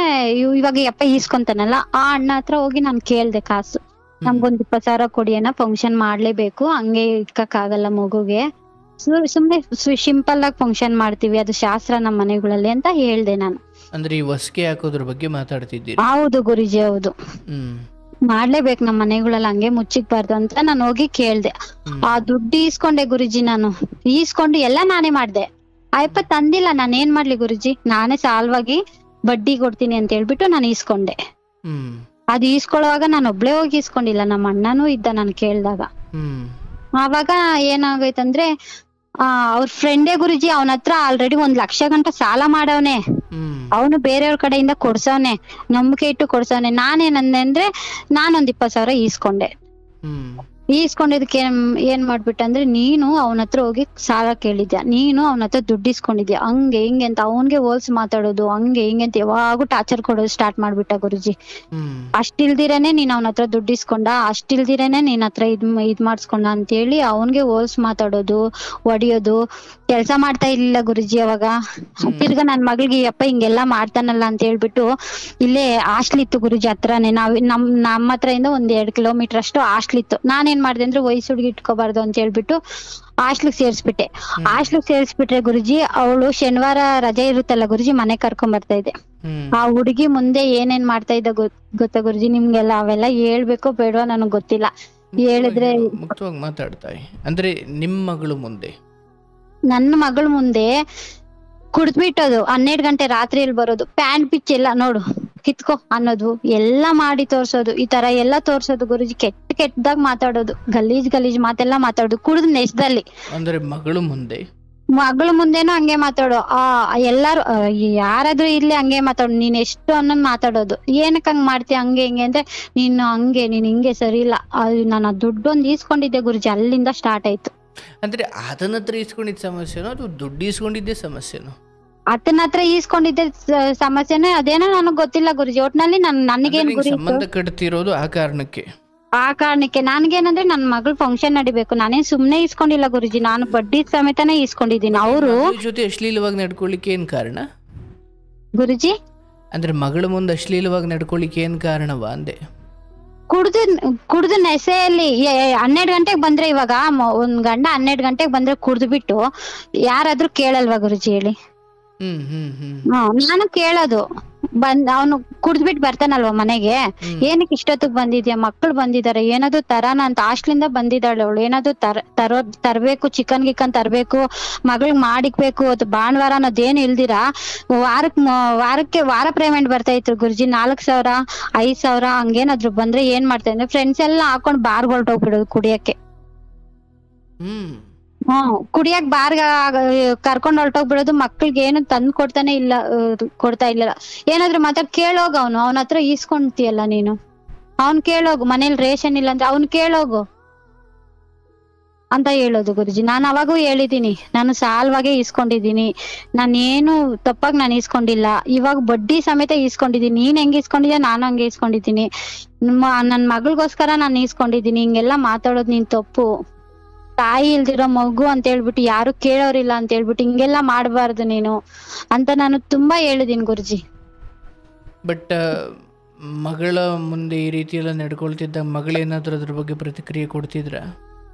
ಇವಾಗ ಯಪ್ಪ ಈಸ್ಕೊಂತಾನಲ್ಲ, ಆ ಅಣ್ಣ ಹತ್ರ ಹೋಗಿ ನಾನ್ ಕೇಳ್ದೆ ಕಾಸು. ನಮ್ಗೊಂದ್ 20,000 ಕೊಡಿ ಅಣ್ಣ, ಫಂಕ್ಷನ್ ಮಾಡ್ಲೇಬೇಕು, ಹಂಗೆ ಇಟ್ಕಕ್ಕಾಗಲ್ಲ ಮಗುಗೆ, ಸುಮ್ನೆ ಸಿಂಪಲ್ ಆಗಿ ಫಂಕ್ಷನ್ ಮಾಡ್ತೀವಿ, ಅದು ಶಾಸ್ತ್ರ ನಮ್ಮ ಮನೆಗಳಲ್ಲಿ ಅಂತ ಹೇಳ್ದೆ ನಾನು. ಅಂದ್ರೆ ಈ ಹೊಸ್ಕೆ ಹಾಕೋದ್ರ ಬಗ್ಗೆ ಮಾತಾಡ್ತಿದ್ದೀರಿ? ಹೌದು ಗುರುಜಿ, ಹೌದು. ಮಾಡ್ಲೇಬೇಕು ನಮ್ಮ ಮನೆಗಳಲ್ಲಿ, ಹಂಗೆ ಮುಚ್ಚಿಕ್ಬಾರ್ದು ಅಂತ ನಾನು ಹೋಗಿ ಕೇಳ್ದೆ. ಆ ದುಡ್ಡು ಈಸ್ಕೊಂಡೆ ಗುರುಜಿ. ನಾನು ಈಸ್ಕೊಂಡು ಎಲ್ಲ ನಾನೇ ಮಾಡ್ದೆ. ಅಯ್ಯಪ್ಪ ತಂದಿಲ್ಲ, ನಾನ್ ಏನ್ ಮಾಡ್ಲಿ ಗುರುಜಿ, ನಾನೇ ಸಾಲವಾಗಿ ಬಡ್ಡಿ ಕೊಡ್ತೀನಿ ಅಂತ ಹೇಳ್ಬಿಟ್ಟು ನಾನು ಈಸ್ಕೊಂಡೆ. ಅದು ಈಸ್ಕೊಳ್ಳುವಾಗ ನಾನು ಒಬ್ಳೆ ಹೋಗಿ ಈಸ್ಕೊಂಡಿಲ್ಲ, ನಮ್ಮ ಅಣ್ಣನೂ ಇದ್ದ ನಾನು ಕೇಳ್ದಾಗ. ಆವಾಗ ಏನಾಗೈತಂದ್ರೆ, ಅವ್ರ ಫ್ರೆಂಡೇ ಗುರುಜಿ, ಅವನ ಹತ್ರ ಆಲ್ರೆಡಿ 1 ಲಕ್ಷ ಗಂಟ ಸಾಲ ಮಾಡವನೆ. ಅವನು ಬೇರೆಯವ್ರ ಕಡೆಯಿಂದ ಕೊಡ್ಸವ್ನೆ, ನಂಬಿಕೆ ಇಟ್ಟು ಕೊಡ್ಸವ್ನೆ. ನಾನೇನಂದೆ ಅಂದ್ರೆ ನಾನೊಂದ್ 20,000 ಈಸ್ಕೊಂಡೆ. ಈಸ್ಕೊಂಡಿದ್ದಕ್ಕೆ ಏನ್ ಮಾಡ್ಬಿಟ್ಟ ಅಂದ್ರೆ, ನೀನು ಅವನ ಹತ್ರ ಹೋಗಿ ಸಾಲ ಕೇಳಿದ್ಯಾ, ನೀನು ಅವನ ಹತ್ರ ದುಡ್ಡು ಇಸ್ಕೊಂಡಿದ್ಯಾ, ಹಂಗೆ ಹಿಂಗೆ ಅಂತ ಅವನ್ಗೆ ಹೋಲ್ಸಿ ಮಾತಾಡೋದು, ಹಂಗೆ ಹಿಂಗೆ ಅಂತ ಯಾವಾಗೂ ಟಾರ್ಚರ್ ಕೊಡೋದು ಸ್ಟಾರ್ಟ್ ಮಾಡ್ಬಿಟ್ಟ ಗುರುಜಿ. ಅಷ್ಟಿಲ್ದಿರೇನೆ ನೀನ್ ಅವನ ಹತ್ರ ದುಡ್ಡು ಇಸ್ಕೊಂಡ, ಅಷ್ಟಿಲ್ದಿರೇನೆ ನಿನ್ ಹತ್ರ ಇದ್ ಮಾಡ್ಸ್ಕೊಂಡ ಅಂತೇಳಿ ಅವನ್ಗೆ ಹೋಲ್ಸ್ ಮಾತಾಡೋದು, ಹೊಡಿಯೋದು. ಕೆಲ್ಸ ಮಾಡ್ತಾ ಇರ್ಲಿಲ್ಲ ಗುರುಜಿ ಅವಾಗ. ತಿರ್ಗಾ ನನ್ ಮಗಳಿಗೆ ಅಪ್ಪ ಹಿಂಗೆಲ್ಲಾ ಮಾಡ್ತಾನಲ್ಲ ಅಂತ ಹೇಳ್ಬಿಟ್ಟು ಇಲ್ಲೇ ಹಾಸ್ಟ್ಲ್ ಇತ್ತು ಗುರುಜಿ ಹತ್ರನೇ. ನಮ್ಮ ಹತ್ರ ಇಂದ 1-2 ಕಿಲೋಮೀಟರ್ ಅಷ್ಟು ಹಾಸ್ಟ್ಲ್ ಇತ್ತು. ನಾನೇನ್ ಮಾಡ್ದೆ ಅಂದ್ರೆ ವಯಸ್ಸು ಹುಡುಗಿ ಇಟ್ಕೋಬಾರ್ದು ಅಂತ ಹೇಳ್ಬಿಟ್ಟು ಹಾಸ್ಟ್ಲಿಗ್ ಸೇರ್ಸ್ಬಿಟ್ಟೆ. ಹಾಸ್ಟ್ಲಿಗ್ ಸೇರ್ಸ್ಬಿಟ್ರೆ ಗುರುಜಿ, ಅವಳು ಶನಿವಾರ ರಜೆ ಇರುತ್ತಲ್ಲ ಗುರುಜಿ, ಮನೆ ಕರ್ಕೊಂಡ್ ಬರ್ತಾ ಇದ್ದೆ. ಆ ಹುಡುಗಿ ಮುಂದೆ ಏನೇನ್ ಮಾಡ್ತಾ ಇದ್ದ ಗೊತ್ತಾ ಗುರುಜಿ ನಿಮ್ಗೆಲ್ಲ? ಅವೆಲ್ಲ ಹೇಳ್ಬೇಕೋ ಬೇಡವಾ ನನಗ್ ಗೊತ್ತಿಲ್ಲ. ಹೇಳಿದ್ರೆ ಮುಕ್ತವಾಗಿ ಮಾತಾಡ್ತಾ. ಅಂದ್ರೆ ನಿಮ್ ಮಗಳು ಮುಂದೆ, ನನ್ನ ಮಗಳ ಮುಂದೆ ಕುಡ್ದ್ಬಿಟ್ಟೋದು, 12 ಗಂಟೆ ರಾತ್ರಿಯಲ್ಲಿ ಬರೋದು, ಪ್ಯಾಂಟ್ ಪಿಚ್ ಎಲ್ಲ ನೋಡು ಕಿತ್ಕೋ ಅನ್ನೋದು, ಎಲ್ಲಾ ಮಾಡಿ ತೋರ್ಸೋದು, ಈ ತರ ಎಲ್ಲಾ ತೋರ್ಸೋದು ಗುರುಜಿ. ಕೆಟ್ಟದಾಗ ಮಾತಾಡೋದು, ಗಲೀಜ್ ಮಾತೆಲ್ಲ ಮಾತಾಡೋದು ಕುಡಿದ್ ನೆಸದಲ್ಲಿ. ಅಂದ್ರೆ ಮಗಳು ಮುಂದೆನೂ ಹಂಗೆ ಮಾತಾಡೋ. ಎಲ್ಲಾರು ಯಾರಾದ್ರೂ ಇರ್ಲಿ ಹಂಗೆ ಮಾತಾಡೋ, ನೀನ್ ಎಷ್ಟು ಅನ್ನೋನ್ ಮಾತಾಡೋದು. ಏನಕ್ ಹಂಗ್ ಮಾಡ್ತೀಯ ಹಂಗೆ ಹಿಂಗೆ ಅಂದ್ರೆ, ನೀನ್ ಹಿಂಗೆ ಸರಿ ಇಲ್ಲ. ನಾನು ದುಡ್ಡೊಂದ್ ಈಸ್ಕೊಂಡಿದ್ದೆ ಗುರುಜಿ, ಅಲ್ಲಿಂದ ಸ್ಟಾರ್ಟ್ ಆಯ್ತು. ಅಂದ್ರೆ ಆತನ ಹತ್ರ ಈಸ್ಕೊಂಡಿದ್ದ ಸಮಸ್ಯೆನೋ ಅಥವಾ ದುಡ್ಡು ಈಸ್ಕೊಂಡಿದ್ದೆ ಸಮಸ್ಯೆನೋ? ಆತನ ಹತ್ರ ಈಸ್ಕೊಂಡಿದ್ದೆ ಸಮಸ್ಯೆನೇ, ಅದೇನೋ ನನಗ್ ಗೊತ್ತಿಲ್ಲ ಗುರುಜಿ. ಒಟ್ನಲ್ಲಿ ನನಗೇನ್ ಗುರಿ ಸಂಬಂಧ ಕಟ್ತಿರೋದು ಆ ಕಾರಣಕ್ಕೆ ನನ್ಗೇನಂದ್ರೆ ನನ್ ಮಗಳ್ ಫಂಕ್ಷನ್ ನಡಿಬೇಕು. ನಾನೇನ್ ಸುಮ್ನೆ ಈಸ್ಕೊಂಡಿಲ್ಲ ಗುರುಜಿ, ನಾನು ಬಡ್ಡಿ ಸಮೇತನೇ ಈಸ್ಕೊಂಡಿದ್ದೀನಿ. ಅವರು ಜೊತೆ ಅಶ್ಲೀಲವಾಗಿ ನಡ್ಕೊಳ್ಳಿಕ್ಕೆ ಏನ್ ಕಾರಣ ಗುರುಜಿ? ಅಂದ್ರೆ ಮಗಳ ಮುಂದೆ ಅಶ್ಲೀಲವಾಗಿ ನಡ್ಕೊಳ್ಳಿಕ್ಕೆ ಏನ್ ಕಾರಣವಾ ಅಂದೆ? ಕುಡ್ದು ನೆಸೆಯಲ್ಲಿ 12 ಗಂಟೆಗೆ ಬಂದ್ರೆ, ಇವಾಗ ಒಂದ್ ಗಂಡ 12 ಗಂಟೆಗೆ ಬಂದ್ರೆ ಕುಡ್ದು ಬಿಟ್ಟು ಯಾರಾದ್ರೂ ಕೇಳಲ್ವಾ ಗುರುಜಿ ಹೇಳಿ? ನಾನು ಕೇಳೋದು, ಅವನು ಕುಡ್ದ್ಬಿಟ್ಟು ಬರ್ತಾನಲ್ವಾ ಮನೆಗೆ, ಏನಕ್ಕೆ ಇಷ್ಟೊತ್ತಿಗೆ ಬಂದಿದ್ಯಾ, ಮಕ್ಳು ಬಂದಿದಾರೆ, ಏನಾದ್ರು ತರಾನ ಅಂತ ಹಾಸ್ಟ್ಲಿಂದ ಬಂದಿದ್ದಾಳೆ ಅವಳು, ಏನಾದ್ರು ತರ್ಬೇಕು, ಚಿಕನ್ ಗಿಕನ್ ತರ್ಬೇಕು, ಮಗಳಿಗೆ ಮಾಡಿಕ್ಬೇಕು, ಅದು ಭಾನುವಾರ ಅನ್ನೋದೇನು ಇಲ್ದಿರಾ ವಾರ ಪೇಮೆಂಟ್ ಬರ್ತಾ ಇತ್ತು ಗುರುಜಿ. 4,000 5,000 ಹಂಗೇನಾದ್ರು ಬಂದ್ರೆ ಏನ್ ಮಾಡ್ತಾ ಇದ್ರೆ ಫ್ರೆಂಡ್ಸ್ ಎಲ್ಲ ಹಾಕೊಂಡ್ ಬಾರ್ ಹೊರಟೋಗ್ಬಿಡೋದು ಕುಡಿಯಕ್ಕೆ. ಕುಡಿಯಕ್ ಬಾರ್ಗ ಕರ್ಕೊಂಡ್ ಹೊರಟೋಗ್ಬಿಡೋದು. ಮಕ್ಳಿಗೆ ಏನು ತಂದ್ ಕೊಡ್ತಾ ಇಲ್ಲ. ಏನಾದ್ರು ಮಾತಾಡ್ ಕೇಳೋಗ, ಅವನ ಹತ್ರ ಈಸ್ಕೊಂತೀಯಲ್ಲ ನೀನು, ಅವ್ನ್ ಕೇಳೋಗು. ಮನೇಲಿ ರೇಷನ್ ಇಲ್ಲ ಅಂದ್ರೆ ಅವ್ನ್ ಕೇಳೋಗು ಅಂತ ಹೇಳೋದು ಗುರುಜಿ. ನಾನು ಅವಾಗೂ ಹೇಳಿದೀನಿ, ನಾನು ಸಾಲವಾಗೆ ಈಸ್ಕೊಂಡಿದೀನಿ, ನಾನೇನು ತಪ್ಪಾಗಿ ನಾನು ಈಸ್ಕೊಂಡಿಲ್ಲ, ಇವಾಗ ಬಡ್ಡಿ ಸಮೇತ ಈಸ್ಕೊಂಡಿದೀನಿ. ನೀನ್ ಹೆಂಗ್ ಈಸ್ಕೊಂಡಿದ್ಯಾ ನಾನು ಹಂಗೆ ಈಸ್ಕೊಂಡಿದೀನಿ, ನನ್ ಮಗಳಿಗೋಸ್ಕರ ನಾನು ಈಸ್ಕೊಂಡಿದೀನಿ. ಹಿಂಗೆಲ್ಲಾ ಮಾತಾಡೋದ್ ನೀನ್ ತಪ್ಪು, ತಾಯಿ ಇಲ್ದಿರೋ ಮಗು ಅಂತ ಹೇಳ್ಬಿಟ್ಟು ಯಾರು ಕೇಳೋರಿಲ್ಲ ಅಂತ ಹೇಳ್ಬಿಟ್ಟು ಹಿಂಗೆಲ್ಲಾ ಮಾಡ್ಬಾರ್ದು ನೀನು ಅಂತ ನಾನು ತುಂಬಾ ಹೇಳಿದೀನಿ ಗುರುಜಿ. ಬಟ್ ಮಗಳ ಮುಂದೆ ಈ ರೀತಿ ಎಲ್ಲ ನಡ್ಕೊಳ್ತಿದ್ದ ಮಗಳೇನಾದ್ರೂ ಅದ್ರ ಬಗ್ಗೆ ಪ್ರತಿಕ್ರಿಯೆ ಕೊಡ್ತಿದ್ರ?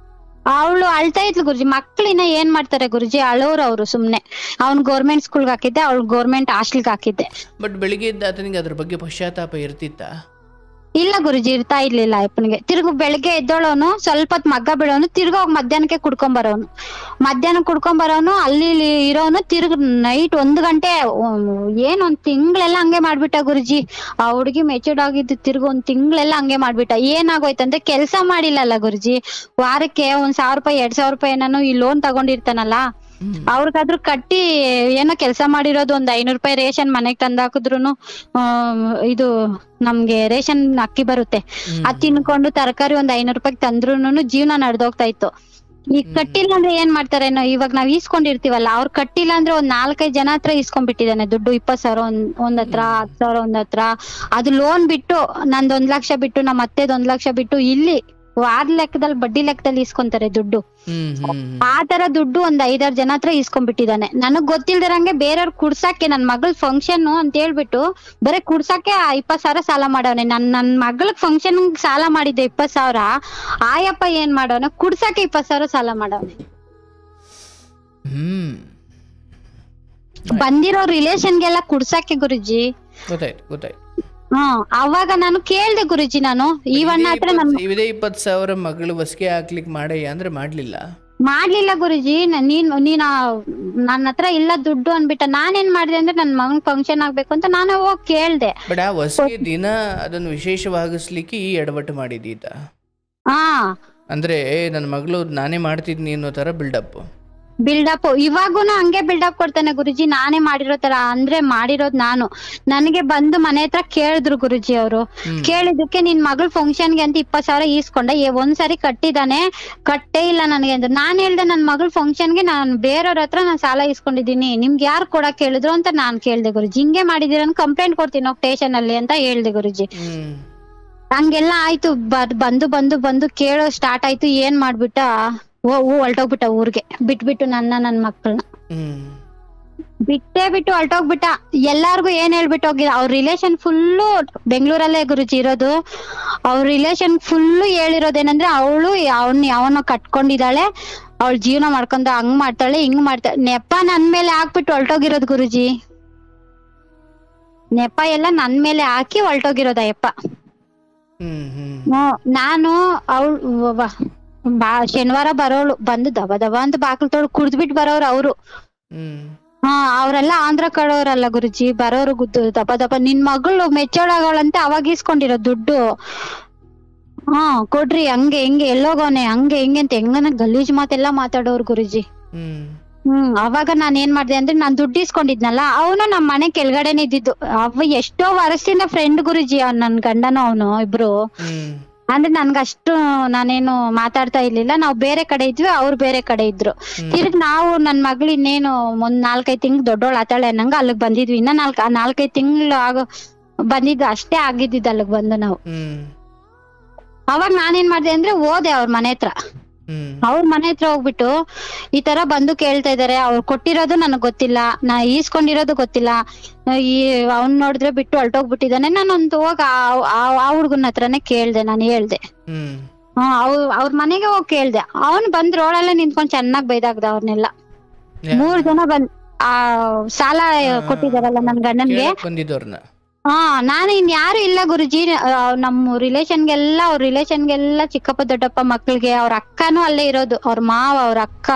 ಅವಳು ಅಳ್ತಾ ಇದ್ಲು ಗುರುಜಿ. ಮಕ್ಳಿನ ಏನ್ ಮಾಡ್ತಾರೆ ಗುರುಜಿ, ಅಳೋರು ಅವ್ರು ಸುಮ್ನೆ. ಅವ್ನು ಗೌರ್ಮೆಂಟ್ ಸ್ಕೂಲ್ಗೆ ಹಾಕಿದ್ದೆ, ಅವ್ಳು ಗೌರ್ಮೆಂಟ್ ಹಾಸ್ಟೆಲ್ಗೆ ಹಾಕಿದ್ದೆ. ಬಟ್ ಬೆಳಿಗ್ಗೆ ಇದ್ದ ಆತನಿಗೆ ಅದ್ರ ಬಗ್ಗೆ ಪಶ್ಚಾತ್ತಾಪ ಇರ್ತಿತ್ತ? ಇಲ್ಲ ಗುರುಜಿ, ಇರ್ತಾ ಇರ್ಲಿಲ್ಲ ಅಪ್ಪನಿಗೆ. ತಿರ್ಗು ಬೆಳಿಗ್ಗೆ ಎದ್ದೋಳವನು, ಸ್ವಲ್ಪ ಹೊತ್ತು ಮಗ್ಗ ಬಿಡೋನು, ತಿರ್ಗ ಹೋಗಿ ಮಧ್ಯಾಹ್ನಕ್ಕೆ ಕುಡ್ಕೊಂಬರೋನು. ಮಧ್ಯಾಹ್ನ ಕುಡ್ಕೊಂಬರೋನು, ಅಲ್ಲಿ ಇರೋನು, ತಿರ್ಗ ನೈಟ್ 1 ಗಂಟೆ. ಒಂದ್ ತಿಂಗಳೆಲ್ಲ ಹಂಗೆ ಮಾಡ್ಬಿಟ್ಟ ಗುರುಜಿ. ಆ ಹುಡುಗಿ ಮೆಚೂರ್ಡ್ ಆಗಿದ್ದು ತಿರ್ಗ 1 ತಿಂಗಳೆಲ್ಲ ಹಂಗೆ ಮಾಡ್ಬಿಟ್ಟ. ಏನಾಗೋಯ್ತಂದ್ರೆ ಕೆಲ್ಸ ಮಾಡಿಲ್ಲಲ್ಲ ಗುರುಜಿ, ವಾರಕ್ಕೆ 1,000 ರೂಪಾಯಿ 2,000 ರೂಪಾಯಿ ಏನಾನು ಈ ಲೋನ್ ತಗೊಂಡಿರ್ತಾನಲ್ಲ, ಅವ್ರಿಗಾದ್ರೂ ಕಟ್ಟಿ ಏನೋ ಕೆಲ್ಸ ಮಾಡಿರೋದು. 500 ರೂಪಾಯಿ ರೇಷನ್ ಮನೆಗ್ ತಂದಾಕಿದ್ರುನು ಇದು ನಮ್ಗೆ ರೇಷನ್ ಅಕ್ಕಿ ಬರುತ್ತೆ, ಅದ್ ತಿನ್ಕೊಂಡು ತರಕಾರಿ 500 ರೂಪಾಯಿ ತಂದ್ರುನು ಜೀವನ ನಡೆದೋಗ್ತಾ ಇತ್ತು. ಈಗ ಕಟ್ಟಿಲ್ಲ ಅಂದ್ರೆ ಏನ್ ಮಾಡ್ತಾರೇನೋ. ಇವಾಗ ನಾವ್ ಈಸ್ಕೊಂಡಿರ್ತೀವಲ್ಲ, ಅವ್ರು ಕಟ್ಟಿಲ್ಲ ಅಂದ್ರೆ 4-5 ಜನ ಹತ್ರ ಈಸ್ಕೊಂಡ್ಬಿಟ್ಟಿದ್ದಾನೆ ದುಡ್ಡು. 20,000 ಒಂದ್ ಹತ್ರ, 10,000 ಒಂದ್ ಹತ್ರ. ಅದು ಲೋನ್ ಬಿಟ್ಟು ನಂದ್ 1 ಲಕ್ಷ ಬಿಟ್ಟು, ನಮ್ಮ ಅತ್ತೆದ್ 1 ಲಕ್ಷ ಬಿಟ್ಟು, ಇಲ್ಲಿ ವಾರ ಲೆಕ್ಕದಲ್ಲಿ ಬಡ್ಡಿ ಲೆಕ್ಕದಲ್ಲಿ ಈಸ್ಕೊಂತಾರೆ ದುಡ್ಡು. ಆ ತರ ದುಡ್ಡು 5-6 ಜನ ಹತ್ರ ಈಸ್ಕೊಂಡ್ಬಿಟ್ಟಿದ್ದಾನೆ. ನನಗ್ ಗೊತ್ತಿಲ್ದಿರಂಗೆ ಬೇರೆಯವ್ರ ಕುಡ್ಸಕ್ಕೆ, ನನ್ ಮಗಳ್ ಫಂಕ್ಷನ್ ಅಂತ ಹೇಳ್ಬಿಟ್ಟು ಬರೀ ಕುಡ್ಸಕ್ಕೆ 20,000 ಸಾಲ ಮಾಡವನೆ. ನನ್ ಮಗಳ್ ಫಂಕ್ಷನ್ ಸಾಲ ಮಾಡಿದ್ದೆ 20,000. ಆಯಪ್ಪ ಏನ್ ಮಾಡವನ, ಕುಡ್ಸಕ್ಕೆ 20,000 ಸಾಲ ಮಾಡವನೆ. ಬಂದಿರೋ ರಿಲೇಷನ್ಗೆಲ್ಲ ಕುಡ್ಸಕ್ಕೆ ಗುರುಜಿ. ಗೊತ್ತಾಯ್ತು. ಅವಾಗ ನಾನು ಕೇಳ್ದೆ ಗುರುಜಿ, ನಾನು ಈವಣ್ಣ ಹತ್ರ 20,000 ಮಗಳು ಬಸ್ಗೆ ಹಾಕ್ಲಿಕ್ಕೆ ಮಾಡಯ್ಯ ಅಂದ್ರೆ ಮಾಡ್ಲಿಲ್ಲ ಗುರುಜಿ. ನೀನ್ ನನ್ನ ಹತ್ರ ಇಲ್ಲ ದುಡ್ಡು ಅನ್ಬಿಟ್ಟ. ನಾನೇನ್ ಮಾಡಿದೆ ಅಂದ್ರೆ ನನ್ ಮಗನ್ ಫಂಕ್ಷನ್ ಆಗ್ಬೇಕು ಅಂತ ನಾನು ಹೋಗಿ ಕೇಳ್ದೆ. ಬಟ್ ಆ ವಸ್ಗೆ ದಿನ ಅದನ್ನು ವಿಶೇಷವಾಗಿಸ್ಲಿಕ್ಕೆ ಈ ಎಡವಟ್ಟು ಮಾಡಿದೀತ. ಅಂದ್ರೆ ನನ್ನ ಮಗಳು ನಾನೇ ಮಾಡ್ತಿದ್ನಿ ಅನ್ನೋ ತರ ಬಿಲ್ಡಪ್. ಬಿಲ್ಡಪ್ ಇವಾಗೂನು ಹಂಗೆ ಬಿಲ್ಡಪ್ ಕೊಡ್ತಾನೆ ಗುರುಜಿ. ನಾನೇ ಮಾಡಿರೋ ತರ ಅಂದ್ರೆ ಮಾಡಿರೋದ್ ನಾನು. ನನಗೆ ಬಂದು ಮನೆ ಹತ್ರ ಕೇಳಿದ್ರು ಗುರುಜಿ ಅವರು. ಕೇಳಿದಕ್ಕೆ ನಿನ್ ಮಗಳ ಫಂಕ್ಷನ್ಗೆ ಅಂತ 20,000 ಈಸ್ಕೊಂಡೆ, ಒಂದ್ಸರಿ ಕಟ್ಟಿದಾನೆ, ಕಟ್ಟೇ ಇಲ್ಲ ನನಗೆ ಅಂದ್ರೆ. ನಾನ್ ಹೇಳ್ದೆ ನನ್ ಮಗಳ ಫಂಕ್ಷನ್ಗೆ ನಾನ್ ಬೇರೆಯವ್ರ ಹತ್ರ ನಾನ್ ಸಾಲ ಈಸ್ಕೊಂಡಿದೀನಿ, ನಿಮ್ಗೆ ಯಾರು ಕೊಡಕ್ ಹೇಳಿದ್ರು ಅಂತ ನಾನ್ ಕೇಳ್ದೆ ಗುರುಜಿ. ಹಿಂಗೆ ಮಾಡಿದೀರ ಕಂಪ್ಲೇಂಟ್ ಕೊಡ್ತೀನಿ ಸ್ಟೇಷನ್ ಅಲ್ಲಿ ಅಂತ ಹೇಳ್ದೆ ಗುರುಜಿ. ಹಂಗೆಲ್ಲ ಆಯ್ತು. ಬಂದು ಬಂದು ಬಂದು ಕೇಳೋ ಸ್ಟಾರ್ಟ್ ಆಯ್ತು. ಏನ್ ಮಾಡ್ಬಿಟ್ಟ, ಹೊಲ್ಟೋಗ್ಬಿಟ್ಟ ಊರ್ಗೆ, ಬಿಟ್ಬಿಟ್ಟು ನನ್ ಮಕ್ಕಳನ್ನ ಬಿಟ್ಟು ಹೊಲ್ಟೋಗ್ಬಿಟ್ಟ. ಎಲ್ಲಾರ್ಗು ಏನ್ ಹೇಳ್ಬಿಟ್ಟು ಹೋಗಿದ, ಅವ್ರ ರಿಲೇಶನ್ ಫುಲ್ಲು ಬೆಂಗ್ಳೂರಲ್ಲೇ ಗುರುಜಿ ಇರೋದು. ಅವ್ರ ರಿಲೇಶನ್ ಫುಲ್ಲು ಹೇಳಿರೋದೇನಂದ್ರೆ ಅವಳು ಅವನ ಕಟ್ಕೊಂಡಿದ್ದಾಳೆ, ಅವಳ ಜೀವನ ಮಾಡ್ಕೊಂಡ ಹಂಗ್ ಮಾಡ್ತಾಳೆ ಹಿಂಗ್ ಮಾಡ್ತಾಳೆ. ನೆಪ ನನ್ ಮೇಲೆ ಹಾಕ್ಬಿಟ್ಟು ಹೊಲ್ಟೋಗಿರೋದು ಗುರುಜಿ. ನೆಪ ಎಲ್ಲ ನನ್ ಮೇಲೆ ಹಾಕಿ ಹೊಲ್ಟೋಗಿರೋದ ಯಪ್ಪ. ನಾನು ಶನಿವಾರ ಬರೋಳು, ಬಂದು ದಬ ದಬ ಅಂತ ಬಾಕ್ಲು ತೊಳ್ ಕುಡ್ದ್ಬಿಟ್ಟು ಬರೋರು ಅವ್ರು. ಅವ್ರೆಲ್ಲ ಆಂಧ್ರ ಕಡೆಯವ್ರಲ್ಲ ಗುರುಜಿ, ಬರೋರು ದಬ ದಬ. ನಿನ್ ಮಗಳು ಮೆಚ್ಚೋಳಾಗವಳಂತೆ, ಅವಾಗ ಇಸ್ಕೊಂಡಿರೋ ದುಡ್ಡು. ಕೊಡ್ರಿ ಹಂಗೆ ಹಿಂಗೆ, ಎಲ್ಲೋಗವನೆ ಹಂಗೆ ಹಿಂಗೆ ಅಂತ ಹೆಂಗನ ಗಲೀಜ್ ಮಾತೆಲ್ಲಾ ಮಾತಾಡೋರು ಗುರುಜಿ. ಅವಾಗ ನಾನ್ ಏನ್ ಮಾಡ್ದೆ ಅಂದ್ರೆ, ನಾನ್ ದುಡ್ಡು ಇಸ್ಕೊಂಡಿದ್ನಲ್ಲ, ಅವನು ನಮ್ ಮನೆ ಕೆಳಗಡೆನೆ ಇದ್ದಿದ್ದು. ಅವ ಎಷ್ಟೋ ವರ್ಷದಿಂದ ಫ್ರೆಂಡ್ ಗುರುಜಿ, ನನ್ ಗಂಡನು ಅವನು ಇಬ್ರು. ಅಂದ್ರೆ ನನ್ಗಷ್ಟು ನಾನೇನು ಮಾತಾಡ್ತಾ ಇರ್ಲಿಲ್ಲ, ನಾವ್ ಬೇರೆ ಕಡೆ ಇದ್ವಿ, ಅವ್ರು ಬೇರೆ ಕಡೆ ಇದ್ರು. ತಿರ್ಗ್ ನಾವು ನನ್ ಮಗ್ಳು ಇನ್ನೇನು ಒಂದ್ 4-5 ತಿಂಗ್ಳು ದೊಡ್ಡೋಳ್ ಆತಾಳೆ ಅನ್ನಂಗ ಅಲ್ಲಿಗ್ ಬಂದಿದ್ವಿ. ಇನ್ನ 4-5 ತಿಂಗ್ಳು ಬಂದಿದ್ದು ಅಷ್ಟೇ ಆಗಿದ್ದಿದ್ದು ಅಲ್ಲಿಗ್ ಬಂದು ನಾವು. ಅವಾಗ ನಾನೇನ್ ಮಾಡ್ದೆ ಅಂದ್ರೆ ಹೋದೆ ಅವ್ರ ಮನೆ ಹತ್ರ. ಅವ್ರ ಮನೆ ಹತ್ರ ಹೋಗ್ಬಿಟ್ಟು ಈ ತರ ಬಂದು ಕೇಳ್ತಾ ಇದಾರೆ, ಅವ್ರು ಕೊಟ್ಟಿರೋದು ನನಗ್ ಗೊತ್ತಿಲ್ಲ, ನಾ ಈಸ್ಕೊಂಡಿರೋದು ಗೊತ್ತಿಲ್ಲ, ಅವ್ನ್ ನೋಡಿದ್ರೆ ಬಿಟ್ಟು ಹೊಲ್ಟೋಗ್ಬಿಟ್ಟಿದಾನೆ. ನಾನೊಂದು ಹೋಗ ಆ ಹುಡ್ಗನ ಹತ್ರನೇ ಕೇಳ್ದೆ, ನಾನು ಹೇಳ್ದೆ. ಅವ್ರ ಮನೆಗೆ ಹೋಗಿ ಕೇಳ್ದೆ. ಅವ್ನ್ ಬಂದ್ ರೋಡಲ್ಲೇ ನಿಂತ್ಕೊಂಡ್ ಚೆನ್ನಾಗ್ ಬೈದಾಗ್ದ ಅವ್ರನ್ನೆಲ್ಲ. 3 ಜನ ಸಾಲ ಕೊಟ್ಟಿದಾರಲ್ಲ ನನ್ ಗಂಡನ್ಗೆ. ನಾನು ಇನ್ಯಾರು ಇಲ್ಲ ಗುರುಜಿ. ನಮ್ಮ ಅವ್ರ ರಿಲೇಶನ್ಗೆಲ್ಲ ಚಿಕ್ಕಪ್ಪ ದೊಡ್ಡಪ್ಪ ಮಕ್ಳಿಗೆ, ಅವ್ರ ಅಕ್ಕನೂ ಅಲ್ಲೇ ಇರೋದು, ಅವ್ರ ಮಾವ, ಅವ್ರ ಅಕ್ಕ,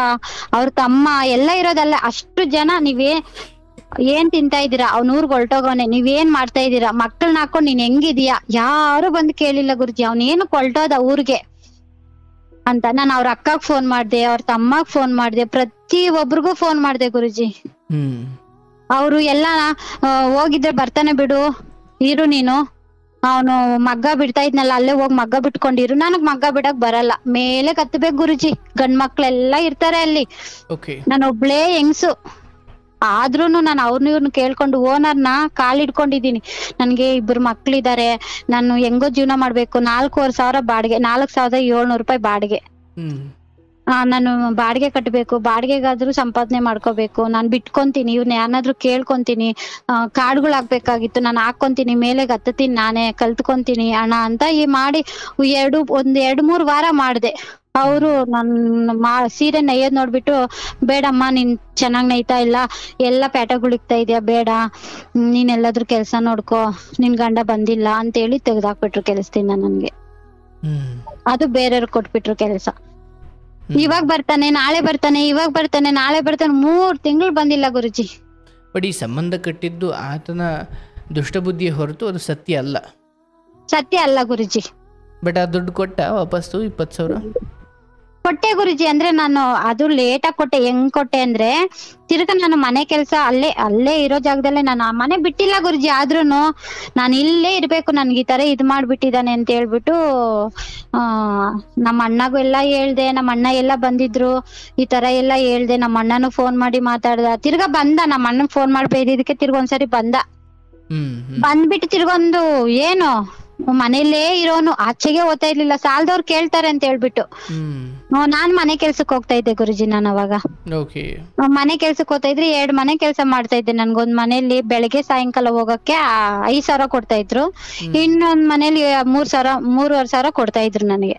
ಅವ್ರ ತಮ್ಮ ಎಲ್ಲ ಇರೋದಲ್ಲ. ಅಷ್ಟು ಜನ ಏನ್ ತಿಂತಾ ಇದೀರಾ, ಅವ್ನ ಊರ್ಗ್ ಹೊಲ್ಟೋಗವನೆ, ನೀವೇನ್ ಮಾಡ್ತಾ ಇದೀರಾ, ಮಕ್ಕಳನ್ನ ಹಾಕೊಂಡ್ ನೀನ್ ಹೆಂಗಿದೀಯಾ, ಯಾರು ಬಂದು ಕೇಳಿಲ್ಲ ಗುರುಜಿ. ಅವ್ನೇನು ಹೊಲ್ಟೋದ ಊರ್ಗೆ ಅಂತ. ನಾನು ಅವ್ರ ಅಕ್ಕಗ್ ಫೋನ್ ಮಾಡ್ದೆ, ಅವ್ರ ತಮ್ಮಗ್ ಫೋನ್ ಮಾಡ್ದೆ, ಪ್ರತಿ ಒಬ್ರಿಗೂ ಫೋನ್ ಮಾಡ್ದೆ ಗುರುಜಿ. ಅವ್ರು ಎಲ್ಲ ಹೋಗಿದ್ರೆ ಬರ್ತಾನೆ ಬಿಡು, ಇರು ನೀನು, ಅವನು ಮಗ್ಗ ಬಿಡ್ತಾ ಇದ್ನಲ್ಲ ಅಲ್ಲೇ ಹೋಗಿ ಮಗ್ಗ ಬಿಟ್ಕೊಂಡಿರು. ನನಗ್ ಮಗ್ಗ ಬಿಡಕ್ ಬರಲ್ಲ, ಮೇಲೆ ಕತ್ತಬೇಕು ಗುರುಜಿ. ಗಂಡ್ ಮಕ್ಳೆಲ್ಲಾ ಇರ್ತಾರೆ ಅಲ್ಲಿ, ನಾನು ಒಬ್ಳೇ ಹೆಂಗ್ಸು. ಆದ್ರೂನು ನಾನು ಅವ್ರನ್ನ ಇವ್ರನ್ನ ಕೇಳ್ಕೊಂಡು ಓನರ್ನ ಕಾಲಿಡ್ಕೊಂಡಿದೀನಿ. ನನ್ಗೆ 2 ಮಕ್ಳಿದಾರೆ, ನಾನು ಹೆಂಗೋ ಜೀವನ ಮಾಡ್ಬೇಕು. 4,500 ಬಾಡಿಗೆ, 4,700 ರೂಪಾಯಿ ಬಾಡಿಗೆ. ನಾನು ಬಾಡಿಗೆ ಕಟ್ಬೇಕು, ಬಾಡಿಗೆಗಾದ್ರೂ ಸಂಪಾದನೆ ಮಾಡ್ಕೋಬೇಕು. ನಾನ್ ಬಿಟ್ಕೊಂತೀನಿ, ಇವ್ನ ಯಾರನ್ನಾದ್ರೂ ಕೇಳ್ಕೊಂತೀನಿ. ಕಾರ್ಡ್ಗಳು ಹಾಕ್ಬೇಕಾಗಿತ್ತು, ನಾನು ಹಾಕೊಂತೀನಿ, ಮೇಲೆ ಹತ್ತತೀನಿ, ನಾನೇ ಕಲ್ತ್ಕೊಂತೀನಿ ಹಣ ಅಂತ ಮಾಡಿ 2-3 ವಾರ ಮಾಡ್ದೆ. ಅವರು ನನ್ನ ಸೀರೆ ನೈಯೋದ್ ನೋಡ್ಬಿಟ್ಟು, ಬೇಡಮ್ಮ ನೀನ್ ಚೆನ್ನಾಗ್ ನೈತಾ ಇಲ್ಲ, ಎಲ್ಲಾ ಪ್ಯಾಟಗಳಿಗ್ತಾ ಇದೆಯಾ, ಬೇಡ, ನೀನ್ ಎಲ್ಲಾದ್ರೂ ಕೆಲ್ಸ ನೋಡ್ಕೋ, ನಿನ್ ಗಂಡ ಬಂದಿಲ್ಲ ಅಂತೇಳಿ ತೆಗ್ದಾಕ್ಬಿಟ್ರು ಕೆಲ್ಸದಿಂದ ನನ್ಗೆ. ಅದು ಬೇರೆಯವ್ರಿಗೆ ಕೊಟ್ಬಿಟ್ರು ಕೆಲ್ಸ. ಇವಾಗ ಬರ್ತಾನೆ, ನಾಳೆ ಬರ್ತಾನೆ, ಇವಾಗ ಬರ್ತಾನೆ, ನಾಳೆ ಬರ್ತಾನೆ, 3 ತಿಂಗಳು ಬಂದಿಲ್ಲ ಗುರುಜಿ. ಬಟ್ ಈ ಸಂಬಂಧ ಕಟ್ಟಿದ್ದು ಆತನ ದುಷ್ಟಬುದ್ಧಿಯ ಹೊರತು ಅದು ಸತ್ಯ ಅಲ್ಲ. ಸತ್ಯ ಅಲ್ಲ ಗುರುಜಿ. ಬಟ್ ಆ ದುಡ್ಡು ಕೊಟ್ಟ ವಾಪಸ್ಸು 20,000 ಕೊಟ್ಟೆ ಗುರುಜಿ. ಅಂದ್ರೆ ನಾನು ಅದು ಲೇಟಾಗಿ ಕೊಟ್ಟೆ. ಹೆಂಗ್ ಕೊಟ್ಟೆ ಅಂದ್ರೆ, ತಿರ್ಗ ನಾನು ಮನೆ ಕೆಲ್ಸ ಅಲ್ಲೇ ಇರೋ ಜಾಗದಲ್ಲೇ ನಾನು ಆ ಮನೆ ಬಿಟ್ಟಿಲ್ಲ ಗುರುಜಿ. ಆದ್ರೂನು ನಾನು ಇಲ್ಲೇ ಇರ್ಬೇಕು, ನನ್ಗೆ ಈ ತರ ಇದ್ ಮಾಡ್ಬಿಟ್ಟಿದಾನೆ ಅಂತ ಹೇಳ್ಬಿಟ್ಟು ನಮ್ಮ ಅಣ್ಣಗೂ ಎಲ್ಲಾ ಹೇಳ್ದೆ. ನಮ್ಮ ಅಣ್ಣ ಎಲ್ಲ ಬಂದಿದ್ರು, ಈ ತರ ಎಲ್ಲ ಹೇಳ್ದೆ. ನಮ್ಮ ಅಣ್ಣನು ಫೋನ್ ಮಾಡಿ ಮಾತಾಡ್ದ. ತಿರ್ಗಾ ಬಂದ, ನಮ್ಮ ಅಣ್ಣಗ್ ಫೋನ್ ಮಾಡಿ ಬೈದಿದ್ದಕ್ಕೆ ತಿರ್ಗ ಒಂದ್ಸರಿ ಬಂದ್ಬಿಟ್ಟು ತಿರ್ಗೊಂದು ಏನು ಮನೇಲೇ ಇರೋನು, ಆಚೆಗೆ ಓದ್ತಾ ಇರ್ಲಿಲ್ಲ. ಸಾಲದವ್ರು ಕೇಳ್ತಾರೆ ಅಂತ ಹೇಳ್ಬಿಟ್ಟು ನಾನ್ ಮನೆ ಕೆಲ್ಸಕ್ ಹೋಗ್ತಾ ಇದ್ದೆ ಗುರುಜಿ. ನಾನು ಅವಾಗ ಮನೆ ಕೆಲ್ಸಕ್ ಹೋಗ್ತಾ ಇದ್ರಿ, 2 ಮನೆ ಕೆಲ್ಸ ಮಾಡ್ತಾ ಇದ್ದೆ. ನನ್ಗೊಂದ್ ಮನೇಲಿ ಬೆಳಗ್ಗೆ ಸಾಯಂಕಾಲ ಹೋಗಕ್ಕೆ 5,000 ಕೊಡ್ತಾ ಇದ್ರು, ಇನ್ನೊಂದ್ ಮನೇಲಿ 3,500 ಕೊಡ್ತಾ ಇದ್ರು ನನಗೆ.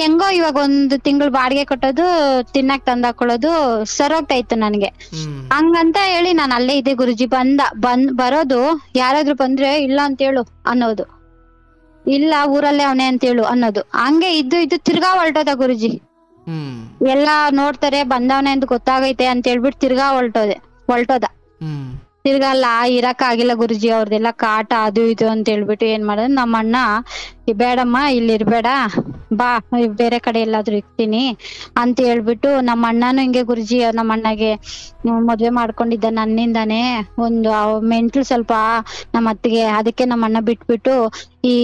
ಹೆಂಗೋ ಇವಾಗ 1 ತಿಂಗಳು ಬಾಡಿಗೆ ಕಟ್ಟೋದು, ತಿನ್ನಕ್ ತಂದಾಕೊಳ್ಳೋದು ಸರೋಗ್ತಾ ಇತ್ತು ನನ್ಗೆ. ಹಂಗಂತ ಹೇಳಿ ನಾನು ಅಲ್ಲೇ ಇದ್ದೆ ಗುರುಜಿ. ಬರೋದು, ಯಾರಾದ್ರೂ ಬಂದ್ರೆ ಇಲ್ಲ ಅಂತ ಹೇಳು ಅನ್ನೋದು, ಇಲ್ಲ ಊರಲ್ಲೇ ಅವನೇ ಅಂತ ಹೇಳು ಅನ್ನೋದು. ಹಂಗೆ ಇದ್ದು ತಿರ್ಗಾ ಹೊಲ್ಟೋದ ಗುರುಜಿ. ಎಲ್ಲಾ ನೋಡ್ತಾರೆ, ಬಂದವನೆ ಅಂತ ಗೊತ್ತಾಗೈತೆ ಅಂತ ಹೇಳ್ಬಿಟ್ಟು ತಿರ್ಗಾ ಹೊಲ್ಟೋದ. ತಿರ್ಗಾ ಅಲ್ಲ ಇರಕ್ ಆಗಿಲ್ಲ ಗುರುಜಿ, ಅವ್ರದೆಲ್ಲ ಕಾಟ ಅದು ಇದು ಅಂತ ಹೇಳ್ಬಿಟ್ಟು ಏನ್ ಮಾಡೋದು, ನಮ್ಮ ಅಣ್ಣ ಬೇಡಮ್ಮ ಇಲ್ಲಿ ಇರ್ಬೇಡ, ಬಾ ಬೇರೆ ಕಡೆ ಎಲ್ಲಾದ್ರೂ ಇರ್ತೀನಿ ಅಂತ ಹೇಳ್ಬಿಟ್ಟು ನಮ್ಮ ಅಣ್ಣನು ಹಿಂಗೆ ಗುರುಜಿ ನಮ್ಮ ಅಣ್ಣಗೆ ಮದ್ವೆ ಮಾಡ್ಕೊಂಡಿದ್ದ ನನ್ನಿಂದಾನೇ. ಒಂದು ಮೆಂಟ್ಲು ಸ್ವಲ್ಪ ನಮ್ಮ ಅತ್ತಿಗೆ, ಅದಕ್ಕೆ ನಮ್ಮ ಅಣ್ಣ ಬಿಟ್ಬಿಟ್ಟು ಈ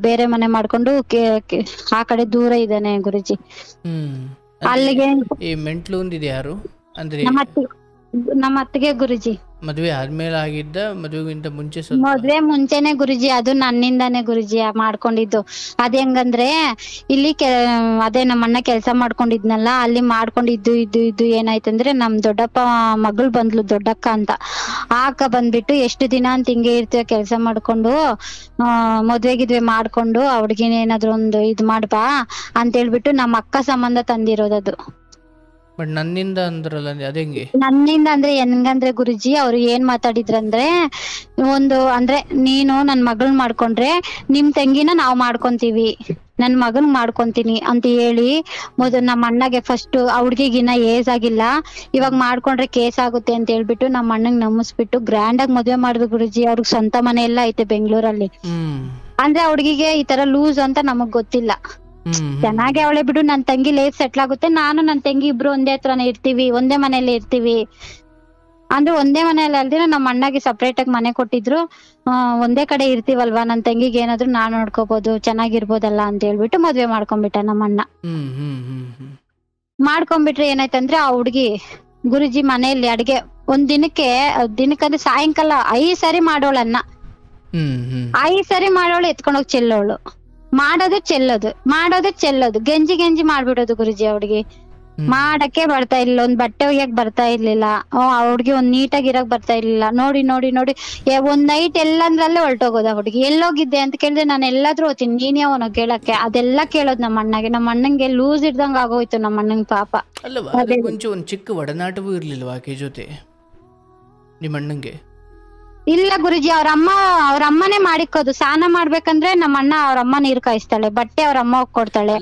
ಬೇರೆ ಮನೆ ಮಾಡ್ಕೊಂಡು ಆ ಕಡೆ ದೂರ ಇದ್ದಾನೆ ಗುರುಜಿ. ಅಲ್ಲಿಗೆ ಈ ಮೆಂಟ್ಲು ಒಂದಿದೆ ಯಾರು ಅಂದ್ರೆ ನಮ್ಮ ಅತ್ತಿಗೆ ಗುರುಜಿ. ಮದ್ವೆ ಆದ್ಮೇಲೆ ಆಗಿದ್ದ ಮದ್ವೆಗಿಂತ ಮುಂಚೆ? ಮದ್ವೆ ಮುಂಚೆನೆ ಗುರುಜಿ, ಅದು ನನ್ನಿಂದಾನೇ ಗುರುಜಿ ಮಾಡ್ಕೊಂಡಿದ್ದು. ಅದ್ ಹೆಂಗಂದ್ರೆ ಇಲ್ಲಿ ಅದೇ ನಮ್ಮ ಅಣ್ಣ ಕೆಲ್ಸ ಮಾಡ್ಕೊಂಡಿದ್ನಲ್ಲ, ಅಲ್ಲಿ ಮಾಡ್ಕೊಂಡಿದ್ದು ಏನಾಯ್ತಂದ್ರೆ ನಮ್ ದೊಡ್ಡಪ್ಪ ಮಗಳು ಬಂದ್ಲು, ದೊಡ್ಡಕ್ಕ ಅಂತ. ಆ ಅಕ್ಕ ಬಂದ್ಬಿಟ್ಟು ಎಷ್ಟು ದಿನ ಅಂತ ಹಿಂಗೆ ಇರ್ತೀವ ಕೆಲ್ಸ ಮಾಡ್ಕೊಂಡು, ಮದ್ವೆ ಮಾಡ್ಕೊಂಡು ಆ ಹುಡ್ಗಿನ ಏನಾದ್ರು ಒಂದು ಇದ್ ಮಾಡ್ಬಾ ಅಂತ ಹೇಳ್ಬಿಟ್ಟು ನಮ್ಮ ಅಕ್ಕ ಸಂಬಂಧ ತಂದಿರೋದದು. ಬಟ್ ನನ್ನಿಂದ ಅಂದ್ರಲ್ಲ, ಅದೇಂಗೆ? ನನ್ನಿಂದ ಅಂದ್ರೆ ಹೆಂಗಂದ್ರೆ ಗುರುಜಿ, ಅವ್ರು ಏನ್ ಮಾತಾಡಿದ್ರಂದ್ರೆ, ಒಂದು ಅಂದ್ರೆ ನೀನು ನನ್ ಮಗಳ್ ಮಾಡ್ಕೊಂಡ್ರೆ ನಿಮ್ ತಂಗಿನ ನಾವ್ ಮಾಡ್ಕೊಂತೀವಿ, ನನ್ ಮಗನ್ ಮಾಡ್ಕೊಂತೀನಿ ಅಂತ ಹೇಳಿ ಮೊದಲು ನಮ್ಮ ಅಣ್ಣಗೆ ಫಸ್ಟ್ ಆ ಹುಡ್ಗಿಗಿನ್ನ ಏಜ್ ಆಗಿಲ್ಲ, ಇವಾಗ ಮಾಡ್ಕೊಂಡ್ರೆ ಕೇಸ್ ಆಗುತ್ತೆ ಅಂತ ಹೇಳ್ಬಿಟ್ಟು ನಮ್ಮ ಅಣ್ಣಂಗ್ ನಂಬಿಸ್ಬಿಟ್ಟು ಗ್ರ್ಯಾಂಡ್ ಆಗಿ ಮದ್ವೆ ಮಾಡಿದ್ರು ಗುರುಜಿ. ಅವ್ರಿಗೆ ಸ್ವಂತ ಮನೆ ಎಲ್ಲ ಐತೆ ಬೆಂಗಳೂರಲ್ಲಿ. ಅಂದ್ರೆ ಆ ಹುಡ್ಗಿಗೆ ಈ ತರ ಲೂಸ್ ಅಂತ ನಮಗ್ ಗೊತ್ತಿಲ್ಲ. ಚೆನ್ನಾಗಿ ಅವಳೆ ಬಿಡು, ನನ್ ತಂಗಿ ಲೈಫ್ ಸೆಟ್ಲ್ ಆಗುತ್ತೆ, ನಾನು ನನ್ ತಂಗಿ ಇಬ್ರು ಒಂದೇ ಹತ್ರನೇ ಇರ್ತೀವಿ, ಒಂದೇ ಮನೇಲಿ ಇರ್ತೀವಿ ಅಂದ್ರೆ ಒಂದೇ ಮನೆಯಲ್ಲಿ ಅಲ್ದಿರ ನಮ್ಮ ಅಣ್ಣಗೆ ಸಪ್ರೇಟ್ ಆಗಿ ಮನೆ ಕೊಟ್ಟಿದ್ರು. ಒಂದೇ ಕಡೆ ಇರ್ತೀವಲ್ವಾ, ನನ್ ತಂಗಿಗೆ ಏನಾದ್ರು ನಾನ್ ನೋಡ್ಕೋಬಹುದು, ಚೆನ್ನಾಗಿರ್ಬೋದಲ್ಲ ಅಂತ ಹೇಳ್ಬಿಟ್ಟು ಮದ್ವೆ ಮಾಡ್ಕೊಂಡ್ಬಿಟ್ಟ ನಮ್ಮ ಅಣ್ಣ. ಮಾಡ್ಕೊಂಡ್ಬಿಟ್ರೆ ಏನಾಯ್ತಂದ್ರೆ ಆ ಹುಡ್ಗಿ ಗುರುಜಿ ಮನೆಯಲ್ಲಿ ಅಡ್ಗೆ ಒಂದ್ ದಿನಕ್ಕಂದ್ರೆ ಸಾಯಂಕಾಲ 5 ಸರಿ ಮಾಡೋಳನ್ನ, 5 ಸರಿ ಮಾಡೋಳು ಎತ್ಕೊಂಡೋಗಿ ಚೆಲ್ಲೋಳು, ಮಾಡೋದು ಚೆಲ್ಲೋದು ಗೆಂಜಿ ಮಾಡ್ಬಿಡೋದು ಗುರುಜಿ. ಹುಡ್ಗಿ ಮಾಡಕ್ಕೆ ಬರ್ತಾ ಇಲ್ಲ, ಒಂದ್ ಬಟ್ಟೆ ಒಗ್ಯಕ್ ಬರ್ತಾ ಇರ್ಲಿಲ್ಲ, ಹುಡ್ಗಿ ಒಂದ್ ನೀಟಾಗಿ ಇರಕ್ ಬರ್ತಾ ಇರ್ಲಿಲ್ಲ. ನೋಡಿ ಒಂದ್ ನೈಟ್ ಎಲ್ಲಂದ್ರಲ್ಲೇ ಹೊರಟೋಗೋದ ಹುಡ್ಗಿ. ಎಲ್ಲೋಗಿದ್ದೆ ಅಂತ ಕೇಳಿದ್ರೆ ನಾನು ಎಲ್ಲಾದ್ರೂ ಹೋಗ್ತೀನಿ, ನೀನ್ ಯಾವನೋ ಕೇಳಕ್ಕೆ, ಅದೆಲ್ಲ ಕೇಳೋದ್ ನಮ್ಮ ಅಣ್ಣಂಗೆ ಲೂಸ್ ಇರ್ದಂಗ ಆಗೋಯ್ತು ನಮ್ಮ ಅಣ್ಣಂಗ್ ಪಾಪ. ಅಲ್ಲವಾ, ಮುಂಚೆ ಒಂದ್ ಚಿಕ್ಕ ಒಡನಾಟವೂ ಇರ್ಲಿಲ್ವಾ ಆಕೆ ಜೊತೆ ನಿಮ್ಮ ಅಣ್ಣಂಗೆ? ಇಲ್ಲ ಗುರುಜಿ, ಅವ್ರ ಅಮ್ಮನೇ ಮಾಡಿಕೋದು. ಸ್ನಾನ ಮಾಡ್ಬೇಕಂದ್ರೆ ನಮ್ಮ ಅಣ್ಣ ಅವ್ರ ಅಮ್ಮ ನೀರ್ ಕಾಯಿಸ್ತಾಳೆ, ಬಟ್ಟೆ ಅವ್ರ ಅಮ್ಮ ಕೊಡ್ತಾಳೆ.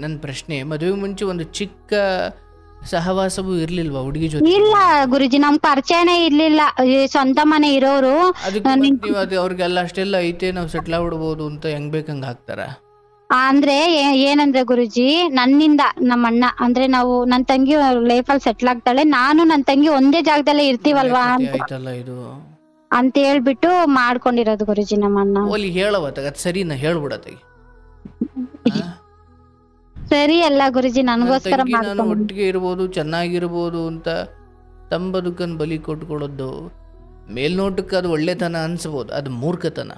ನನ್ ಪ್ರಶ್ನೆ, ಮದುವೆ ಮುಂಚೆ ಒಂದು ಚಿಕ್ಕ ಸಹವಾಸವೂ ಇರ್ಲಿಲ್ವಾ ಹುಡುಗಿ ಜೊತೆ? ಇಲ್ಲ ಗುರುಜಿ, ನಮ್ ಪರಿಚಯನೇ ಇರ್ಲಿಲ್ಲ. ಸ್ವಂತ ಮನೆ ಇರೋರು ಅವ್ರಿಗೆಲ್ಲ ಅಷ್ಟೆಲ್ಲ ಐತೆ, ನಾವ್ ಸೆಟ್ಲ್ ಆಗ್ಬಿಡ್ಬೋದು ಅಂತ ಹೆಂಗ್ ಬೇಕಂಗ ಹಾಕ್ತಾರ. ಅಂದ್ರೆ ಏನಂದ್ರೆ ಗುರುಜಿ, ನನ್ನಿಂದ ನಮ್ಮ ಅಣ್ಣ ಅಂದ್ರೆ ನಾವು ನನ್ ತಂಗಿ ಲೈಫ್ ಅಲ್ಲಿ ಸೆಟ್ಲ್ ಆಗ್ತಾಳೆ, ನಾನು ನನ್ ತಂಗಿ ಒಂದೇ ಜಾಗದಲ್ಲೇ ಇರ್ತೀವಲ್ವಾ ಅಂತ ಹೇಳ್ಬಿಟ್ಟು ಮಾಡ್ಕೊಂಡಿರೋದು ಗುರುಜಿ ನಮ್ಮ ಅಣ್ಣ. ಸರಿನಾ ಹೇಳ್ಬಿಡತ್ತೆ? ಸರಿ ಅಲ್ಲ ಗುರುಜಿ, ನನಗೋಸ್ಕರ ನಾನು ಒಟ್ಟಿಗೆ ಇರ್ಬೋದು, ಚೆನ್ನಾಗಿರ್ಬೋದು ಅಂತ ತಮ್ಮ ಬದುಕನ್ನು ಬಲಿ ಕೊಟ್ಕೊಳ್ಳೋದು ಮೇಲ್ನೋಟಕ್ಕೆ ಅದು ಒಳ್ಳೆತನ ಅನ್ಸ್ಬೋದು, ಅದು ಮೂರ್ಖತನ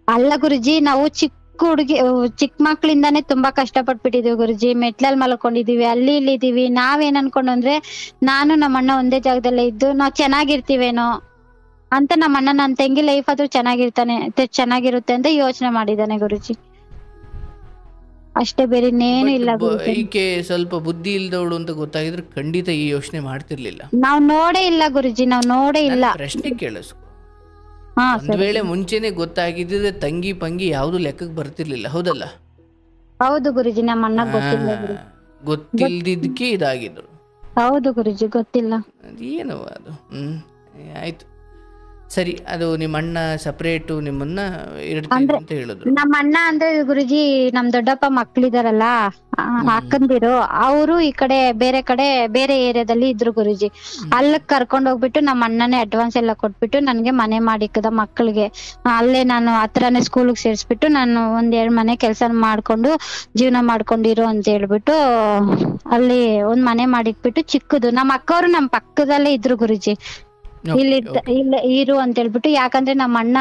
ಅಲ್ಲ ಗುರುಜಿ. ನಾವು ಚಿಕ್ಕ ಮಕ್ಳಿಂದಾನೇ ತುಂಬಾ ಕಷ್ಟ ಪಟ್ಬಿಟ್ಟಿದೀವಿ ಗುರುಜಿ. ಮೆಟ್ಲಲ್ಲಿ ಮಲ್ಕೊಂಡಿದೀವಿ, ಅಲ್ಲಿ ಇಲ್ಲಿ ಇದೀವಿ. ನಾವೇನ್ ಅನ್ಕೊಂಡು ಅಂದ್ರೆ, ನಾನು ನಮ್ಮ ಅಣ್ಣ ಒಂದೇ ಜಾಗದಲ್ಲೇ ಇದ್ದು ನಾವ್ ಚೆನ್ನಾಗಿರ್ತೀವೇನೋ ಅಂತ, ನಮ್ಮ ಅಣ್ಣ ನನ್ ತಂಗಿ ಲೈಫ್ ಆದ್ರೂ ಚೆನ್ನಾಗಿರುತ್ತೆ ಅಂತ ಯೋಚನೆ ಮಾಡಿದಾನೆ ಗುರುಜಿ, ಅಷ್ಟೇ, ಬೇರೆ ಇನ್ನೇನು ಇಲ್ಲ. ಈಕೆ ಸ್ವಲ್ಪ ಬುದ್ಧಿ ಇಲ್ದವಳು ಅಂತ ಗೊತ್ತಾಗಿದ್ರೆ ಖಂಡಿತ ಈ ಯೋಚನೆ ಮಾಡ್ತಿರ್ಲಿಲ್ಲ. ನಾವ್ ನೋಡೇ ಇಲ್ಲ ಗುರುಜಿ, ನಾವ್ ನೋಡೇ ಇಲ್ಲ. ಪ್ರಶ್ನೆ ಕೇಳಿಸ್ಕೊ, ಒಂದ್ ವೇಳೆ ಮುಂಚೆನೆ ಗೊತ್ತಾಗಿದ್ರೆ ತಂಗಿ ಪಂಗಿ ಯಾವ್ದು ಲೆಕ್ಕಕ್ಕೆ ಬರ್ತಿರ್ಲಿಲ್ಲ, ಹೌದಲ್ಲ? ಹೌದು ಗುರುಜಿ, ನಮ್ಮ ಅಣ್ಣ ಗೊತ್ತಿಲ್ದಿದ್ದಕ್ಕೆ ಇದಾಗಿದ್ರು. ಹೌದು ಗುರುಜಿ, ಗೊತ್ತಿಲ್ಲ. ಏನು ಅದು? ಆಯ್ತು ಸರಿ. ಅದು ನಿಮ್ಮ ಅಣ್ಣ ಸಪರೇಟು ನಿಮ್ಮನ್ನ ಇಡ್ತೀನಿ ಅಂತ ಹೇಳಿದ್ರು. ನಮ್ಮ ಅಣ್ಣ ಅಂದ್ರೆ ಗುರುಜಿ, ನಮ್ ದೊಡ್ಡಪ್ಪ ಮಕ್ಳಿದಾರಲ್ಲ ಅಕ್ಕಂದಿರು, ಅವರು ಈ ಕಡೆ ಬೇರೆ ಏರಿಯಾದಲ್ಲಿ ಇದ್ರು ಗುರುಜಿ. ಅಲ್ಲಿಗ್ ಕರ್ಕೊಂಡ್ ಹೋಗ್ಬಿಟ್ಟು ನಮ್ಮ ಅಣ್ಣನೇ ಅಡ್ವಾನ್ಸ್ ಎಲ್ಲ ಕೊಟ್ಬಿಟ್ಟು ನನ್ಗೆ ಮನೆ ಮಾಡಿಕ್ಕದ ಮಕ್ಳಿಗೆ. ಅಲ್ಲೇ ನಾನು ಹತ್ರನೇ ಸ್ಕೂಲ್ಗೆ ಸೇರ್ಸ್ಬಿಟ್ಟು ನಾನು 1-2 ಮನೆ ಕೆಲ್ಸ ಮಾಡ್ಕೊಂಡು ಜೀವನ ಮಾಡ್ಕೊಂಡಿರು ಅಂತ ಹೇಳ್ಬಿಟ್ಟು ಅಲ್ಲಿ ಒಂದ್ ಮನೆ ಮಾಡಿಕ್ಬಿಟ್ಟು ಚಿಕ್ಕದು. ನಮ್ಮ ಅಕ್ಕವ್ರು ನಮ್ ಪಕ್ಕದಲ್ಲೇ ಇದ್ರು ಗುರುಜಿ. ಇಲ್ಲ ಇರು ಅಂತ ಹೇಳ್ಬಿಟ್ಟು, ಯಾಕಂದ್ರೆ ನಮ್ಮ ಅಣ್ಣ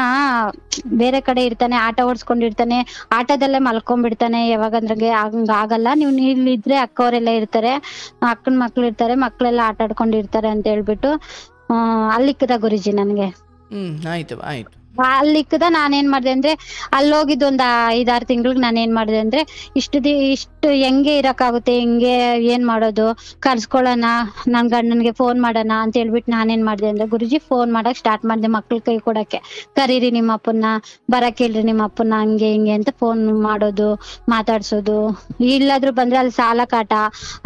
ಬೇರೆ ಕಡೆ ಇರ್ತಾನೆ, ಆಟ ಓಡಿಸ್ಕೊಂಡಿರ್ತಾನೆ, ಆಟದಲ್ಲೇ ಮಲ್ಕೊಂಡ್ಬಿಡ್ತಾನೆ. ಯಾವಾಗಂದ್ರೆ ಹಂಗ ಆಗಲ್ಲ, ನೀವು ಇಲ್ಲಿದ್ರೆ ಅಕ್ಕವರೆಲ್ಲ ಇರ್ತಾರೆ, ಅಕ್ಕನ ಮಕ್ಳು ಇರ್ತಾರೆ, ಮಕ್ಳೆಲ್ಲ ಆಟ ಆಡ್ಕೊಂಡಿರ್ತಾರೆ ಅಂತ ಹೇಳ್ಬಿಟ್ಟು ಅಲ್ಲಿಕ್ಕದ ಗುರುಜಿ ನನ್ಗೆ. ಆಯ್ತು. ಅಲ್ಲಿಕ್ಕದ ನಾನೇನ್ ಮಾಡ್ದೆ ಅಂದ್ರೆ, ಅಲ್ಲಿ ಹೋಗಿದ್ದು ಒಂದ್ 5-6 ತಿಂಗ್ಳಿಗೆ ನಾನೇನ್ ಮಾಡ್ದೆ ಅಂದ್ರೆ, ಇಷ್ಟು ಹೆಂಗೆ ಇರಕ್ಕಾಗುತ್ತೆ, ಹಿಂಗೆ ಏನ್ ಮಾಡೋದು, ಕರ್ಸ್ಕೊಳೋಣ, ನನ್ ಗಂಡನ್ಗೆ ಫೋನ್ ಮಾಡೋಣ ಅಂತ ಹೇಳ್ಬಿಟ್ಟು ನಾನೇನ್ ಮಾಡ್ದೆ ಅಂದ್ರೆ ಗುರುಜಿ, ಫೋನ್ ಮಾಡಕ್ ಸ್ಟಾರ್ಟ್ ಮಾಡ್ದೆ ಮಕ್ಳ ಕೈ ಕೊಡಕ್ಕೆ. ಕರೀರಿ ನಿಮ್ಮ ಅಪ್ಪನ್ನ, ಬರಕ್ ಹೇಳ್ರಿ ನಿಮ್ಮ ಅಪ್ಪನ್ನ, ಹಂಗೆ ಹಿಂಗೆ ಅಂತ ಫೋನ್ ಮಾಡೋದು, ಮಾತಾಡ್ಸೋದು. ಇಲ್ಲಾದ್ರೂ ಬಂದ್ರೆ ಅಲ್ಲಿ ಸಾಲ ಕಾಟ,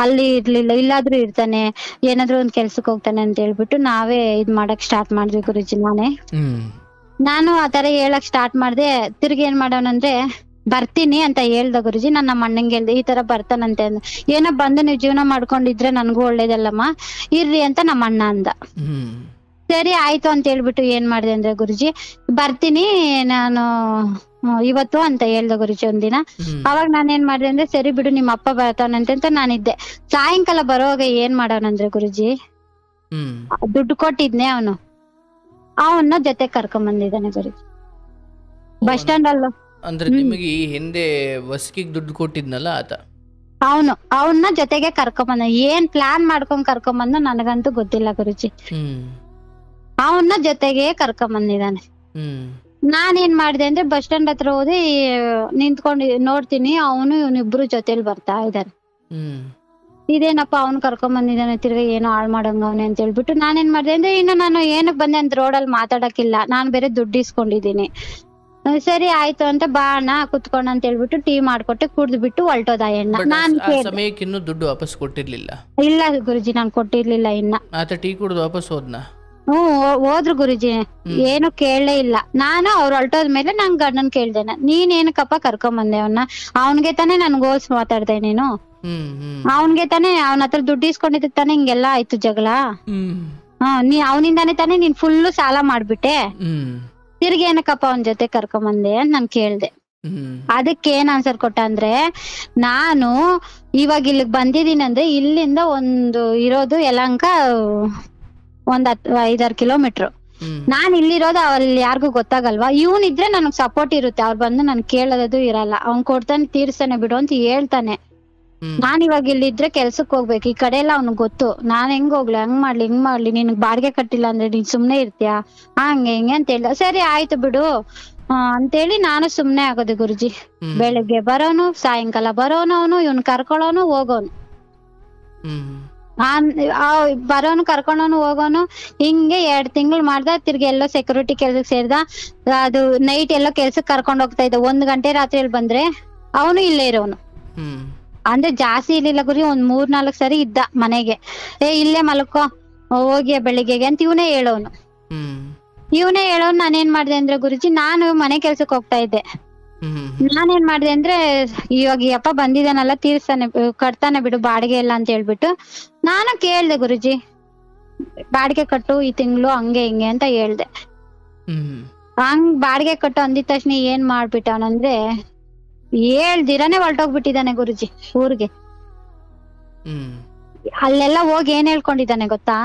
ಅಲ್ಲಿ ಇರ್ಲಿಲ್ಲ, ಇಲ್ಲಾದ್ರೂ ಇರ್ತಾನೆ, ಏನಾದ್ರು ಒಂದ್ ಕೆಲ್ಸಕ್ ಹೋಗ್ತಾನೆ ಅಂತ ಹೇಳ್ಬಿಟ್ಟು ನಾವೇ ಇದ್ ಮಾಡಕ್ ಸ್ಟಾರ್ಟ್ ಮಾಡಿದ್ವಿ ಗುರುಜಿ. ನಾನು ಆತರ ಹೇಳಕ್ ಸ್ಟಾರ್ಟ್ ಮಾಡ್ದೆ. ತಿರ್ಗಿ ಏನ್ ಮಾಡೋಣಂದ್ರೆ, ಬರ್ತೀನಿ ಅಂತ ಹೇಳ್ದ ಗುರುಜಿ. ನಾನು ನಮ್ಮ ಅಣ್ಣಂಗೆ ಹೇಳ್ದೆ ಈ ತರ ಬರ್ತಾನಂತೆ ಅಂದ. ಏನೋ ಬಂದು ನೀವು ಜೀವನ ಮಾಡ್ಕೊಂಡಿದ್ರೆ ನನ್ಗೂ ಒಳ್ಳೇದಲ್ಲಮ್ಮ, ಇರ್ರಿ ಅಂತ ನಮ್ಮ ಅಣ್ಣ ಅಂದ. ಹ್ಮ್ ಸರಿ ಆಯ್ತು ಅಂತ ಹೇಳ್ಬಿಟ್ಟು ಏನ್ ಮಾಡ್ದೆ ಅಂದ್ರೆ ಗುರುಜಿ, ಬರ್ತೀನಿ ನಾನು ಇವತ್ತು ಅಂತ ಹೇಳ್ದ ಗುರುಜಿ ಒಂದಿನ. ಹ್ಮ್ ಅವಾಗ ನಾನ್ ಏನ್ ಮಾಡ್ದೆ ಅಂದ್ರೆ ಸರಿ ಬಿಡು ನಿಮ್ಮ ಅಪ್ಪ ಬರ್ತಾನಂತೆ ಅಂತ ನಾನಿದ್ದೆ. ಸಾಯಂಕಾಲ ಬರೋವಾಗ ಏನ್ ಮಾಡೋನಂದ್ರೆ ಗುರುಜಿ, ಹ್ಮ್ ದುಡ್ಡು ಕೊಟ್ಟಿದ್ನೆ ಅವನ್ನ ಜೊತೆ ಕರ್ಕೊಂಡ್ ಬಂದಿದ್ದಾನೆ ಗುರುಜಿ ಬಸ್ ಸ್ಟ್ಯಾಂಡ್ ಅಲ್ಲೂ. ಅಂದ್ರೆ ನಿಮಗೆ ಈ ಹಿಂದೆ ವಸ್ಕಿಗೆ ದುಡ್ಡು ಕೊಟ್ಟಿದ್ನಲ್ಲ ಆತ. ಅವನ್ನ ಜೊತೆಗೆ ಕರ್ಕೊಂಡ್ ಬಂದ. ಏನ್ ಪ್ಲಾನ್ ಮಾಡ್ಕೊಂಡ್ ಕರ್ಕೊಂಡ್ ಬಂದ ನನಗಂತೂ ಗೊತ್ತಿಲ್ಲ ಗುರುಜಿ. ಹ್ಮ್ ಅವನ್ನ ಜೊತೆಗೆ ಕರ್ಕೊಂಡ್ ಬಂದಿದ್ದಾನೆ. ಹ್ಮ್ ನಾನ್ ಏನ್ ಮಾಡಿದೆ ಅಂದ್ರೆ ಬಸ್ ಸ್ಟ್ಯಾಂಡ್ ಹತ್ರ ಹೋದಿ ನಿಂತ್ಕೊಂಡು ನೋಡ್ತೀನಿ, ಅವನು ಇವನಿಬ್ರು ಜೊತೆಲಿ ಬರ್ತಾ ಇದಾರೆ. ಹ್ಮ್ ಇದೇನಪ್ಪ ಅವ್ನು ಕರ್ಕೊಂಡ್ ಬಂದಿದ್ದಾನೆ, ತಿರ್ಗಾ ಏನೋ ಹಾಳ್ ಮಾಡಂಗ ಅವನೇ ಅಂತ ಹೇಳ್ಬಿಟ್ಟು ನಾನೇನ್ ಮಾಡ್ದೆ ಅಂದ್ರೆ ಇನ್ನು ನಾನು ಏನಕ್ ಬಂದೆ ಅಂತ ರೋಡಲ್ಲಿ ಮಾತಾಡಕ್ಕಿಲ್ಲ, ನಾನ್ ಬೇರೆ ದುಡ್ಡು ಇಸ್ಕೊಂಡಿದೀನಿ. ಸರಿ ಆಯ್ತು ಅಂತ ಬಾ ಅಣ್ಣ ಕುತ್ಕೊಂಡ ಅಂತ ಹೇಳ್ಬಿಟ್ಟು ಟೀ ಮಾಡ್ಕೊಟ್ಟೆ, ಕುಡ್ದು ಬಿಟ್ಟು ಹೊಲ್ಟೋದ ಎಣ್ಣ. ನಾನ್ ಆ ಸಮಯಕ್ಕೆ ಇನ್ನೂ ದುಡ್ಡು ವಾಪಸ್ ಕೊಟ್ಟಿರ್ಲಿಲ್ಲ. ಇಲ್ಲ ಗುರುಜಿ ನಾನ್ ಕೊಟ್ಟಿರ್ಲಿಲ್ಲ ಇನ್ನ. ಆತ ಟೀ ಕುಡ್ದು ವಾಪಸ್ ಹೋದ್ನಾ? ಹೋದ್ರು ಗುರುಜಿ, ಏನು ಕೇಳಲೇ ಇಲ್ಲ. ನಾನು ಅವ್ರು ಹೊಲ್ಟೋದ್ಮೇಲೆ ನನ್ ಗಂಡನ್ ಕೇಳ್ದೇನೆ, ನೀನ್ ಏನಕ್ಕಪ್ಪ ಕರ್ಕೊಂಡ್ ಬಂದೆ ಅವನ್ನ, ಅವನ್ಗೆ ತಾನೇ ನನ್ಗೆ ಹೋಲ್ಸ್ ಮಾತಾಡ್ದೆ ನೀನು, ಅವನ್ಗೆ ತಾನೇ ಅವನ ಹತ್ರ ದುಡ್ಡು ಇಸ್ಕೊಂಡಿದ್ದಕ್ ತಾನೇ ಹಿಂಗೆಲ್ಲ ಆಯ್ತು ಜಗಳ. ಅವನಿಂದಾನೇ ತಾನೇ ನೀನ್ ಫುಲ್ಲು ಸಾಲ ಮಾಡ್ಬಿಟ್ಟೆ, ತಿರ್ಗಿ ಏನಕ್ಕಪ್ಪ ಅವನ್ ಜೊತೆ ಕರ್ಕೊಂಡ್ ಬಂದೆ ಅಂತ ನಾನ್ ಕೇಳ್ದೆ. ಅದಕ್ಕೆ ಏನ್ ಆನ್ಸರ್ ಕೊಟ್ಟ ಅಂದ್ರೆ, ನಾನು ಇವಾಗ ಇಲ್ಲಿಗ್ ಬಂದಿದೀನಿ ಅಂದ್ರೆ ಇಲ್ಲಿಂದ ಒಂದು ಇರೋದು ಯಲಹಂಕ ಒಂದ್ 5-6 ಕಿಲೋಮೀಟರ್. ನಾನ್ ಇಲ್ಲಿರೋದು ಅಲ್ಲಿ ಯಾರಿಗೂ ಗೊತ್ತಾಗಲ್ವಾ, ಇವನಿದ್ರೆ ನನಗ್ ಸಪೋರ್ಟ್ ಇರುತ್ತೆ, ಅವ್ರು ಬಂದು ನನ್ ಕೇಳೋದು ಇರಲ್ಲ, ಅವ್ನ್ ಕೊಡ್ತಾನೆ ತೀರ್ಸ್ತಾನೆ ಬಿಡು ಅಂತ ಹೇಳ್ತಾನೆ. ನಾನ್ ಇವಾಗ ಇಲ್ಲಿದ್ರೆ ಕೆಲ್ಸಕ್ ಹೋಗ್ಬೇಕು, ಈ ಕಡೆ ಎಲ್ಲ ಅವ್ನಿಗ್ ಗೊತ್ತು, ನಾನ್ ಹೆಂಗ್ ಹೋಗ್ಲಿ, ಹಂಗ್ ಮಾಡ್ಲಿ ನಿನಗ್ ಬಾಡಿಗೆ ಕಟ್ಟಿಲ್ಲ ಅಂದ್ರೆ ನೀನ್ ಸುಮ್ನೆ ಇರ್ತೀಯಾ ಹಂಗೆ ಹಿಂಗೆ ಅಂತ ಹೇಳ್ದ. ಸರಿ ಆಯ್ತು ಬಿಡು ಅಂತೇಳಿ ನಾನು ಸುಮ್ನೆ ಆಗೋದು ಗುರುಜಿ. ಬೆಳಗ್ಗೆ ಬರೋನು, ಸಾಯಂಕಾಲ ಬರೋನು, ಅವನು ಇವ್ನ್ ಕರ್ಕೊಳ್ಳೋನು ಹೋಗೋನು, ಬರೋನು ಕರ್ಕೊಂಡೋನು ಹೋಗೋನು. ಹಿಂಗೆ 2 ತಿಂಗಳು ಮಾಡ್ದ. ತಿರ್ಗಿ ಎಲ್ಲೋ ಸೆಕ್ಯೂರಿಟಿ ಕೆಲ್ಸಕ್ ಸೇರ್ದ. ಅದು ನೈಟ್ ಎಲ್ಲೋ ಕೆಲ್ಸಕ್ ಕರ್ಕೊಂಡ್ ಹೋಗ್ತಾ ಇದ್ದ. 1 ಗಂಟೆ ರಾತ್ರಿಯಲ್ಲಿ ಬಂದ್ರೆ ಅವನು ಇಲ್ಲೇ ಇರೋನು. ಅಂದ್ರೆ ಜಾಸ್ತಿ ಇರ್ಲಿಲ್ಲ ಗುರಿ, ಒಂದ್ 3-4 ಸರಿ ಇದ್ದ ಮನೆಗೆ. ಇಲ್ಲೇ ಮಲ್ಕೋ ಹೋಗಿ ಬೆಳಿಗ್ಗೆಗೆ ಅಂತ ಇವನೇ ಹೇಳೋನು. ನಾನೇನ್ ಮಾಡ್ದೆ ಅಂದ್ರೆ ಗುರುಜಿ, ನಾನು ಮನೆ ಕೆಲ್ಸಕ್ ಹೋಗ್ತಾ ಇದ್ದೆ. ನಾನೇನ್ ಮಾಡ್ದೆ ಅಂದ್ರೆ ಇವಾಗ ಈ ಅಪ್ಪ ಬಂದಿದ್ದಾನಲ್ಲ ತೀರ್ಸ್ತಾನೆ, ಕಟ್ತಾನೆ ಬಿಡು ಬಾಡಿಗೆ ಇಲ್ಲ ಅಂತ ಹೇಳ್ಬಿಟ್ಟು ನಾನು ಕೇಳ್ದೆ ಗುರುಜಿ, ಬಾಡಿಗೆ ಕಟ್ಟು ಈ ತಿಂಗಳು ಹಂಗೆ ಹಿಂಗೆ ಅಂತ ಹೇಳ್ದೆ. ಹಂಗ್ ಬಾಡಿಗೆ ಕಟ್ಟು ಅಂದಿದ ತಕ್ಷಣ ಏನ್ ಮಾಡ್ಬಿಟ್ಟವನಂದ್ರೆ ಹೇಳ್ದಿರಾನೆ ಹೊರಟೋಗ್ಬಿಟ್ಟಿದ್ದಾನೆ ಗುರುಜಿ ಊರ್ಗೆ. ಅಲ್ಲೆಲ್ಲ ಹೋಗಿ ಏನ್ ಹೇಳ್ಕೊಂಡಿದ್ದಾನೆ ಗೊತ್ತಾ,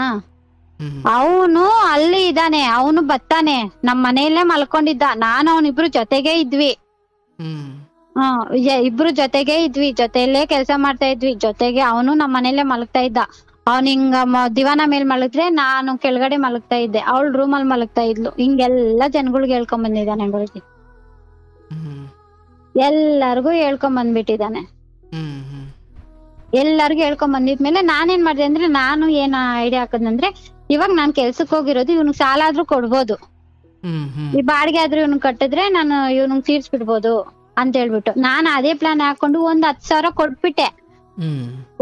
ಅವನು ಅಲ್ಲಿ ಇದ್ದಾನೆ, ಅವನು ಬರ್ತಾನೆ, ನಮ್ ಮನೆಯಲ್ಲೇ ಮಲ್ಕೊಂಡಿದ್ದ, ನಾನು ಅವನಿಬ್ರು ಜೊತೆಗೆ ಇದ್ವಿ. ಇಬ್ರು ಜೊತೆಗೆ ಇದ್ವಿ, ಜೊತೆಯಲ್ಲೇ ಕೆಲ್ಸ ಮಾಡ್ತಾ ಇದ್ವಿ, ಜೊತೆಗೆ ಅವನು ನಮ್ ಮನೇಲೆ ಮಲಗ್ತಾ ಇದ್ದ. ಅವ್ನ ಹಿಂಗ ದಿವಾನ ಮೇಲ್ ಮಲಗಿದ್ರೆ ನಾನು ಕೆಳಗಡೆ ಮಲಗ್ತಾ ಇದ್ದೆ, ಅವಳು ರೂಮಲ್ಲಿ ಮಲಗ್ತಾ ಇದ್ಲು. ಹಿಂಗೆಲ್ಲಾ ಜನಗಳಿಗೆ ಹೇಳ್ಕೊಂಡ್ ಬಂದಿದ್ದಾನೆ ಗುರುಜಿ, ಎಲ್ಲಾರ್ಗು ಹೇಳ್ಕೊಂಡ್ ಬಂದ್ಬಿಟ್ಟಿದ್ದಾನೆ. ಎಲ್ಲಾರ್ಗು ಹೇಳ್ಕೊಂಡ್ ಬಂದಿದ್ಮೇಲೆ ನಾನೇನ್ ಮಾಡ್ದೆ ಅಂದ್ರೆ, ನಾನು ಏನ್ ಐಡಿಯಾ ಹಾಕದಂದ್ರೆ, ಇವಾಗ ನಾನ್ ಕೆಲ್ಸಕ್ ಹೋಗಿರೋದು ಇವ್ನಿಗ್ ಸಾಲ ಆದ್ರೂ ಕೊಡ್ಬೋದು, ಈ ಬಾಡಿಗೆ ಆದ್ರೂ ಇವ್ನ್ ಕಟ್ಟಿದ್ರೆ ನಾನು ಇವ್ನಿಗ್ ತೀರ್ಸ್ಬಿಡ್ಬೋದು ಅಂತ ಹೇಳ್ಬಿಟ್ಟು ನಾನು ಅದೇ ಪ್ಲಾನ್ ಹಾಕೊಂಡು ಒಂದ್ 10,000 ಕೊಟ್ಬಿಟ್ಟೆ.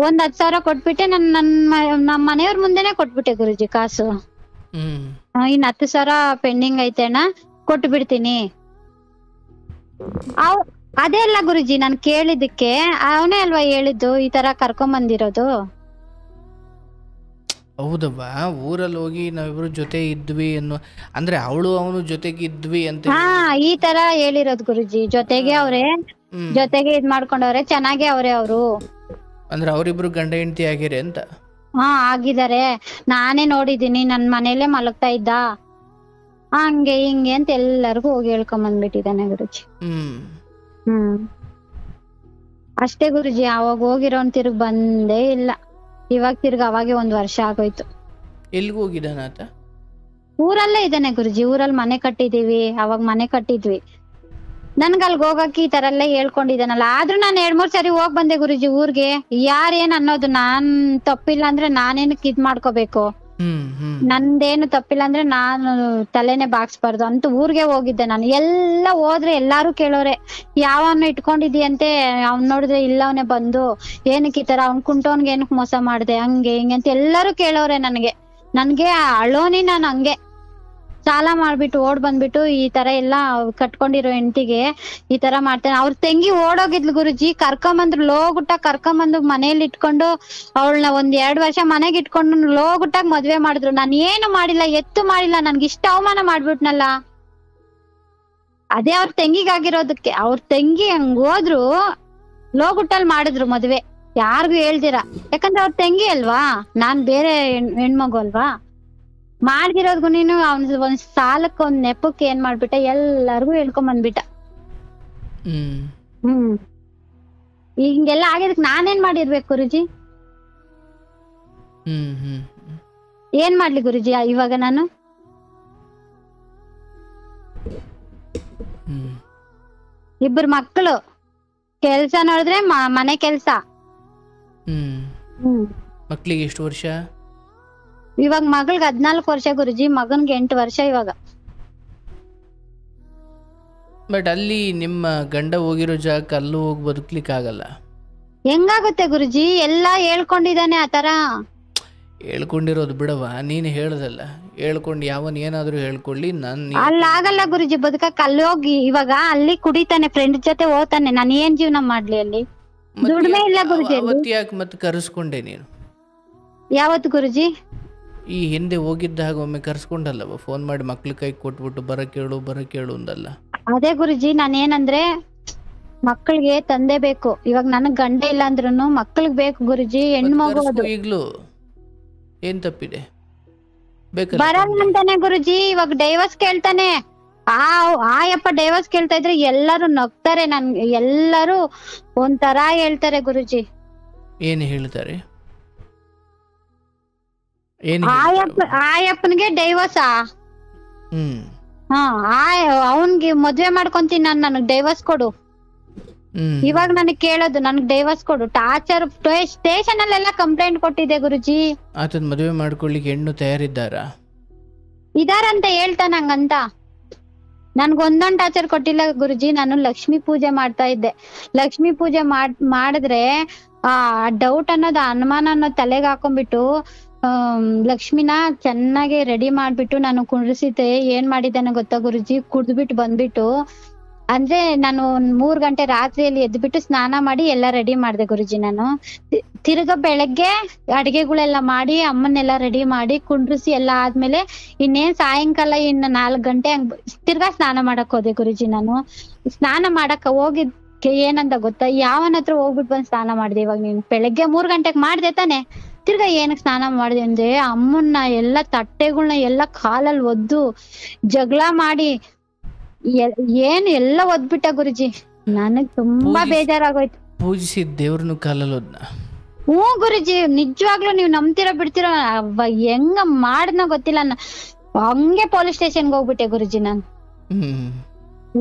ಒಂದ್ 10,000 ಕೊಟ್ಬಿಟ್ಟೆ. ನಮ್ಮ ಮನೆಯವ್ರ ಮುಂದೆನೆ ಕೊಟ್ಬಿಟ್ಟೆ ಗುರುಜಿ ಕಾಸು. ಇನ್ 10,000 ಪೆಂಡಿಂಗ್ ಐತೆ ಅಣ್ಣ, ಕೊಟ್ಟು ಬಿಡ್ತೀನಿ. ಅದೇ ಅಲ್ಲ ಗುರುಜಿ ನಾನ್ ಕೇಳಿದಕ್ಕೆ ಅವನೇ ಅಲ್ವಾ ಹೇಳಿದ್ದು ಈ ತರ ಕರ್ಕೊಂಡ್ ಬಂದಿರೋದು. ಹೌದವ್ವ, ಊರಲ್ಲಿ ಹೋಗಿ ನಾವಿಬ್ರು ಜೊತೆ ಇದ್ವಿ ಅನ್ನೋ ಅಂದ್ರೆ ಅವನು ಜೊತೆಗೆ ಇದ್ವಿ ಅಂತ ಈ ತರ ಹೇಳಿರೋದು ಗುರುಜಿ. ಜೊತೆಗೆ ಅವ್ರೆ, ಜೊತೆಗೆ ಇದ್ ಮಾಡ್ಕೊಂಡವ್ರೆ, ಚೆನ್ನಾಗೆ ಅವ್ರೆ ಅವರು. ಅಂದ್ರೆ ಅವರಿಬ್ರು ಗಂಡ ಹೆಂಡತಿ ಆಗಿರೆ ಅಂತ? ಆಗಿದ್ದಾರೆ, ನಾನೇ ನೋಡಿದೀನಿ, ನನ್ ಮನೇಲೆ ಮಲಗ್ತಾ ಇದ್ದ, ಹಂಗೆ ಹಿಂಗೆ ಅಂತ ಎಲ್ಲರಿಗೂ ಹೋಗಿ ಹೇಳ್ಕೊಂಡ್ ಬಂದ್ಬಿಟ್ಟಿದ್ದಾನೆ ಗುರುಜಿ. ಅಷ್ಟೇ ಗುರುಜಿ. ಅವಾಗ ಹೋಗಿರೋನ್ ತಿರ್ಗ್ ಬಂದೇ ಇಲ್ಲ. ಇವಾಗ ತಿರ್ಗ ಅವಾಗೆ 1 ವರ್ಷ ಆಗೋಯ್ತು. ಎಲ್ಗೂ ಹೋಗಿದ್ದಾನ ಆತ? ಊರಲ್ಲೇ ಇದ್ದಾನೆ ಗುರುಜಿ, ಊರಲ್ಲಿ ಮನೆ ಕಟ್ಟಿದೀವಿ, ಅವಾಗ ಮನೆ ಕಟ್ಟಿದ್ವಿ. ನನ್ಗ ಅಲ್ಗ ಹೋಗಕ್ಕೆ ಈ ತರ ಎಲ್ಲ ಹೇಳ್ಕೊಂಡಿದ್ದಾನಲ್ಲ, ಆದ್ರೂ ನಾನ್ 2-3 ಸರಿ ಹೋಗ್ ಬಂದೆ ಗುರುಜಿ ಊರ್ಗೆ. ಯಾರೇನ್ ಅನ್ನೋದು, ನಾನ್ ತಪ್ಪಿಲ್ಲ ಅಂದ್ರೆ ನಾನೇನಕ್ ಇದ್ ಮಾಡ್ಕೋಬೇಕು, ನಂದೇನು ತಪ್ಪಿಲ್ಲ ಅಂದ್ರೆ ನಾನು ತಲೆನೆ ಬಾಗ್ಸ್ಬಾರ್ದು ಅಂತ ಊರ್ಗೆ ಹೋಗಿದ್ದೆ ನಾನು. ಎಲ್ಲ ಹೋದ್ರೆ ಎಲ್ಲಾರು ಕೇಳೋರೆ, ಯಾವನ್ನ ಇಟ್ಕೊಂಡಿದ್ಯಂತೆ, ಅವ್ನ್ ನೋಡಿದ್ರೆ ಇಲ್ಲವನೇ ಬಂದು ಏನಕ್ಕೆ ಈ ತರ, ಅವ್ನ್ ಕುಂಟೋನ್ಗೆ ಏನಕ್ ಮೋಸ ಮಾಡ್ದೆ, ಹಂಗೆ ಹಿಂಗೆ ಅಂತ ಎಲ್ಲಾರು ಕೇಳೋರೆ ನನ್ಗೆ. ಅಳೋನಿ ನಾನು ಹಂಗೆ ಸಾಲ ಮಾಡ್ಬಿಟ್ಟು ಓಡ್ ಬಂದ್ಬಿಟ್ಟು ಈ ತರ ಎಲ್ಲ ಕಟ್ಕೊಂಡಿರೋ ಹೆಂಡತಿಗೆ ಈ ತರ ಮಾಡ್ತಾನೆ. ಅವ್ರ ತಂಗಿ ಓಡೋಗಿದ್ಲು ಗುರುಜಿ, ಕರ್ಕೊಂಬಂದ್ರು ಲೋಗುಟ್ಟಾಗ ಕರ್ಕೊಂಬಂದು ಮನೇಲಿ ಇಟ್ಕೊಂಡು ಅವಳನ್ನ 1-2 ವರ್ಷ ಮನೆಗೆ ಇಟ್ಕೊಂಡು ಲೋಗುಟ್ಟಾಗ ಮದ್ವೆ ಮಾಡಿದ್ರು. ನಾನು ಏನು ಮಾಡಿಲ್ಲ, ಎತ್ತು ಮಾಡಿಲ್ಲ, ನನ್ಗೆ ಇಷ್ಟ ಅವಮಾನ ಮಾಡ್ಬಿಟ್ನಲ್ಲ. ಅದೇ ಅವ್ರ ತಂಗಿಗಾಗಿರೋದಕ್ಕೆ. ಅವ್ರ ತಂಗಿ ಹಂಗ್ ಹೋದ್ರು, ಲೋಗುಟ್ಟಲ್ ಮಾಡಿದ್ರು ಮದ್ವೆ, ಯಾರಿಗೂ ಹೇಳ್ದಿರ. ಯಾಕಂದ್ರೆ ಅವ್ರ ತಂಗಿ ಅಲ್ವಾ, ನಾನ್ ಬೇರೆ ಹೆಣ್ಮಗು ಅಲ್ವಾ. ಮಾಡ್ದಿರೋದ್ಗು ನೀನು ಒಂದ್ ಸಾಲಕ್ಕೆ ಒಂದ್ ನೆಪಕ್ಕೆ ಏನ್ ಮಾಡ್ಬಿಟ್ಟ, ಎಲ್ಲಾರ್ಗು ಹೇಳ್ಕೊಂಡ್ ಬಂದ್ಬಿಟ್ಟ. ಹಿಂಗೆಲ್ಲ ಆಗಿದಕ್ ನಾನೇನ್ ಮಾಡಿರ್ಬೇಕು ಗುರುಜಿ? ಏನ್ ಮಾಡ್ಲಿ ಗುರುಜಿ ಇವಾಗ ನಾನು? ಇಬ್ಬರು ಮಕ್ಕಳು, ಕೆಲ್ಸ ನೋಡಿದ್ರೆ ಮನೆ ಕೆಲ್ಸ. ಮಕ್ಳಿಗೆ ಎಷ್ಟು ವರ್ಷ? ಇವಾಗ ಮಗಳ್ಗೆ 14 ವರ್ಷ ಗುರುಜಿ, ಮಗನ್ಗೆ 8 ವರ್ಷ ಇವಾಗ. ಬಟ್ ಅಲ್ಲಿ ನಿಮ್ಮ ಗಂಡ ಹೋಗಿರೋ ಜಾಗಕ್ಕೆ ಅಲ್ಲೂ ಹೋಗಿ ಬದುಕ್ಲಿಕ್ಕೆ ಆಗಲ್ಲ. ಹೆಂಗಾಗುತ್ತೆ ಗುರುಜಿ? ಎಲ್ಲಾ ಹೇಳ್ಕೊಂಡಿದಾನೆ ಆತರ. ಹೇಳ್ಕೊಂಡಿರೋದು ಬಿಡವ, ನೀನು ಹೇಳ್ದಲ್ಲ, ಹೇಳ್ಕೊಂಡು ಯಾವನ್ ಏನಾದ್ರು ಹೇಳ್ಕೊಳ್ಳಿ, ಆಗಲ್ಲ ಗುರುಜಿ ಬದುಕಕ್. ಅಲ್ಲಿ ಹೋಗಿ ಇವಾಗ ಅಲ್ಲಿ ಕುಡಿತಾನೆ, ಫ್ರೆಂಡ್ ಜೊತೆ ಹೋಗ್ತಾನೆ, ನಾನು ಏನ್ ಜೀವನ ಮಾಡ್ಲಿ ಅಲ್ಲಿ? ದುಡ್ಮೆ ಇಲ್ಲ ಗುರುಜಿ. ಯಾಕೆ ಮತ್ತೆ ಕರೆಸ್ಕೊಂಡೆ ನೀನು? ಯಾವತ್ತು ಗುರುಜಿ? ಈ ಹಿಂದೆ ಹೋಗಿದ್ದಾಗ ಒಮ್ಮೆ ಕರ್ಸ್ಕೊಂಡಲ್ಲವ, ಫೋನ್ ಮಾಡಿ ಮಕ್ಳ ಕೈ ಕೊಟ್ಬಿಟ್ಟು ಬರಕೇಳು ಅಂದಲ್ಲ. ಅದೇ ಗುರುಜಿ, ನಾನೇನಂದ್ರೆ ಮಕ್ಕಳಿಗೆ ತಂದೆ ಬೇಕು. ಇವಾಗ ನನಗ್ ಗಂಡ ಇಲ್ಲ ಅಂದ್ರೂ ಮಕ್ಕಳಿಗೆ ಬೇಕು ಗುರುಜಿ. ಹೆಣ್ಮಗು ಈಗ್ಲೂ ಏನ್ ತಪ್ಪಿದೆ? ಬರಲ್ಲ ಅಂತಾನೆ ಗುರುಜಿ. ಇವಾಗ ಡೈವರ್ಸ್ ಕೇಳ್ತಾನೆ. ಆಯಪ್ಪ ಡೈವರ್ಸ್ ಕೇಳ್ತಾ ಇದ್ರೆ ಎಲ್ಲಾರು ನಗ್ತಾರೆ, ನನ್ಗೆ ಎಲ್ಲಾರು ಒಂಥರ ಹೇಳ್ತಾರೆ ಗುರುಜಿ. ಏನ್ ಹೇಳ್ತಾರೆ? ಆಯಪ್ಪನಿಗೆ ಡೈವರ್ಸಾ? ಅವನ್ಗೆ ಮದ್ವೆ ಮಾಡ್ಕೊಂತೀನಿ ನಾನು, ನನಗ್ ಡೈವರ್ಸ್ ಕೊಡು. ಇವಾಗ ನನಗ್ ಕೇಳೋದು, ನನಗ್ ಡೈವರ್ಸ್ ಕೊಡು. ಟಾರ್ಚರ್. ಸ್ಟೇಷನ್ ಅಲ್ಲೆಲ್ಲ ಕಂಪ್ಲೇಂಟ್ ಕೊಟ್ಟಿದೆ ಗುರುಜಿ. ಆತನ ಮದ್ವೆ ಮಾಡ್ಕೊಳ್ಳಿಕ್ಕೆ ಹೆಣ್ಣು ತಯಾರಿದ್ದಾರಾ? ಇದಾರಂತ ಹೇಳ್ತಾನ ಹಂಗಂತ. ನನ್ಗೊಂದೊಂದ್ ಟಾರ್ಚರ್ ಕೊಟ್ಟಿಲ್ಲ ಗುರುಜಿ. ನಾನು ಲಕ್ಷ್ಮೀ ಪೂಜೆ ಮಾಡ್ತಾ ಇದ್ದೆ. ಲಕ್ಷ್ಮೀ ಪೂಜೆ ಮಾಡಿದ್ರೆ ಆ ಡೌಟ್ ಅನ್ನೋದು, ಅನುಮಾನ ಅನ್ನೋದು ತಲೆಗೆ ಹಾಕೊಂಡ್ಬಿಟ್ಟು ಲಕ್ಷ್ಮಿನ ಚೆನ್ನಾಗಿ ರೆಡಿ ಮಾಡ್ಬಿಟ್ಟು ನಾನು ಕುಂಡ್ರಿಸಿದ್ದೆ. ಏನ್ ಮಾಡಿದ್ದಾನೆ ಗೊತ್ತಾ ಗುರುಜಿ? ಕುಡ್ದ್ಬಿಟ್ಟು ಬಂದ್ಬಿಟ್ಟು, ಅಂದ್ರೆ ನಾನು 3 ಗಂಟೆ ರಾತ್ರಿಯಲ್ಲಿ ಎದ್ಬಿಟ್ಟು ಸ್ನಾನ ಮಾಡಿ ಎಲ್ಲ ರೆಡಿ ಮಾಡ್ದೆ ಗುರುಜಿ. ನಾನು ತಿರ್ಗಾ ಬೆಳಗ್ಗೆ ಅಡ್ಗೆಗಳೆಲ್ಲ ಮಾಡಿ ಅಮ್ಮನ್ನೆಲ್ಲ ರೆಡಿ ಮಾಡಿ ಕುಂಡ್ರಿಸಿ ಎಲ್ಲ ಆದ್ಮೇಲೆ ಇನ್ನೇನ್ ಸಾಯಂಕಾಲ 4 ಗಂಟೆ ಹಂಗ್ ತಿರ್ಗಾ ಸ್ನಾನ ಮಾಡಕ್ ಹೋದೆ ಗುರುಜಿ. ನಾನು ಸ್ನಾನ ಮಾಡಕ್ ಹೋಗಿದ್ಕೆ ಏನಂತ ಗೊತ್ತಾ, ಯಾವನ ಹತ್ರ ಹೋಗ್ಬಿಟ್ಟು ಬಂದ್ ಸ್ನಾನ ಮಾಡ್ದೆ. ಇವಾಗ ನೀನು ಬೆಳಗ್ಗೆ 3 ಗಂಟೆಗೆ ಮಾಡ್ದೆ ತಾನೆ, ತಿರ್ಗಾ ಏನಕ್ ಸ್ನಾನ ಮಾಡ್ದೆ ಅಂದ್ರೆ ಅಮ್ಮನ್ನ ಎಲ್ಲ ತಟ್ಟೆಗಳ್ನ ಎಲ್ಲ ಕಾಲಲ್ಲಿ ಒದ್ದು ಜಗಳ ಮಾಡಿ ಏನ್ ಎಲ್ಲ ಒದ್ಬಿಟ್ಟ ಗುರುಜಿ. ನನಗ್ ತುಂಬಾ ಬೇಜಾರಾಗೋಯ್ತು. ಪೂಜಿಸಿದ ದೇವ್ರನ್ನು ಕಾಲಲ್ಲಿ ಒದ್ನ? ಹ್ಞೂ ಗುರುಜಿ, ನಿಜವಾಗ್ಲೂ ನೀವ್ ನಂಬ್ತಿರೋ ಬಿಡ್ತಿರೋ, ಹೆಂಗ ಮಾಡ್ದನೋ ಗೊತ್ತಿಲ್ಲ. ಹಂಗೆ ಪೊಲೀಸ್ ಸ್ಟೇಷನ್ಗೆ ಹೋಗ್ಬಿಟ್ಟೆ ಗುರುಜಿ. ನಾನು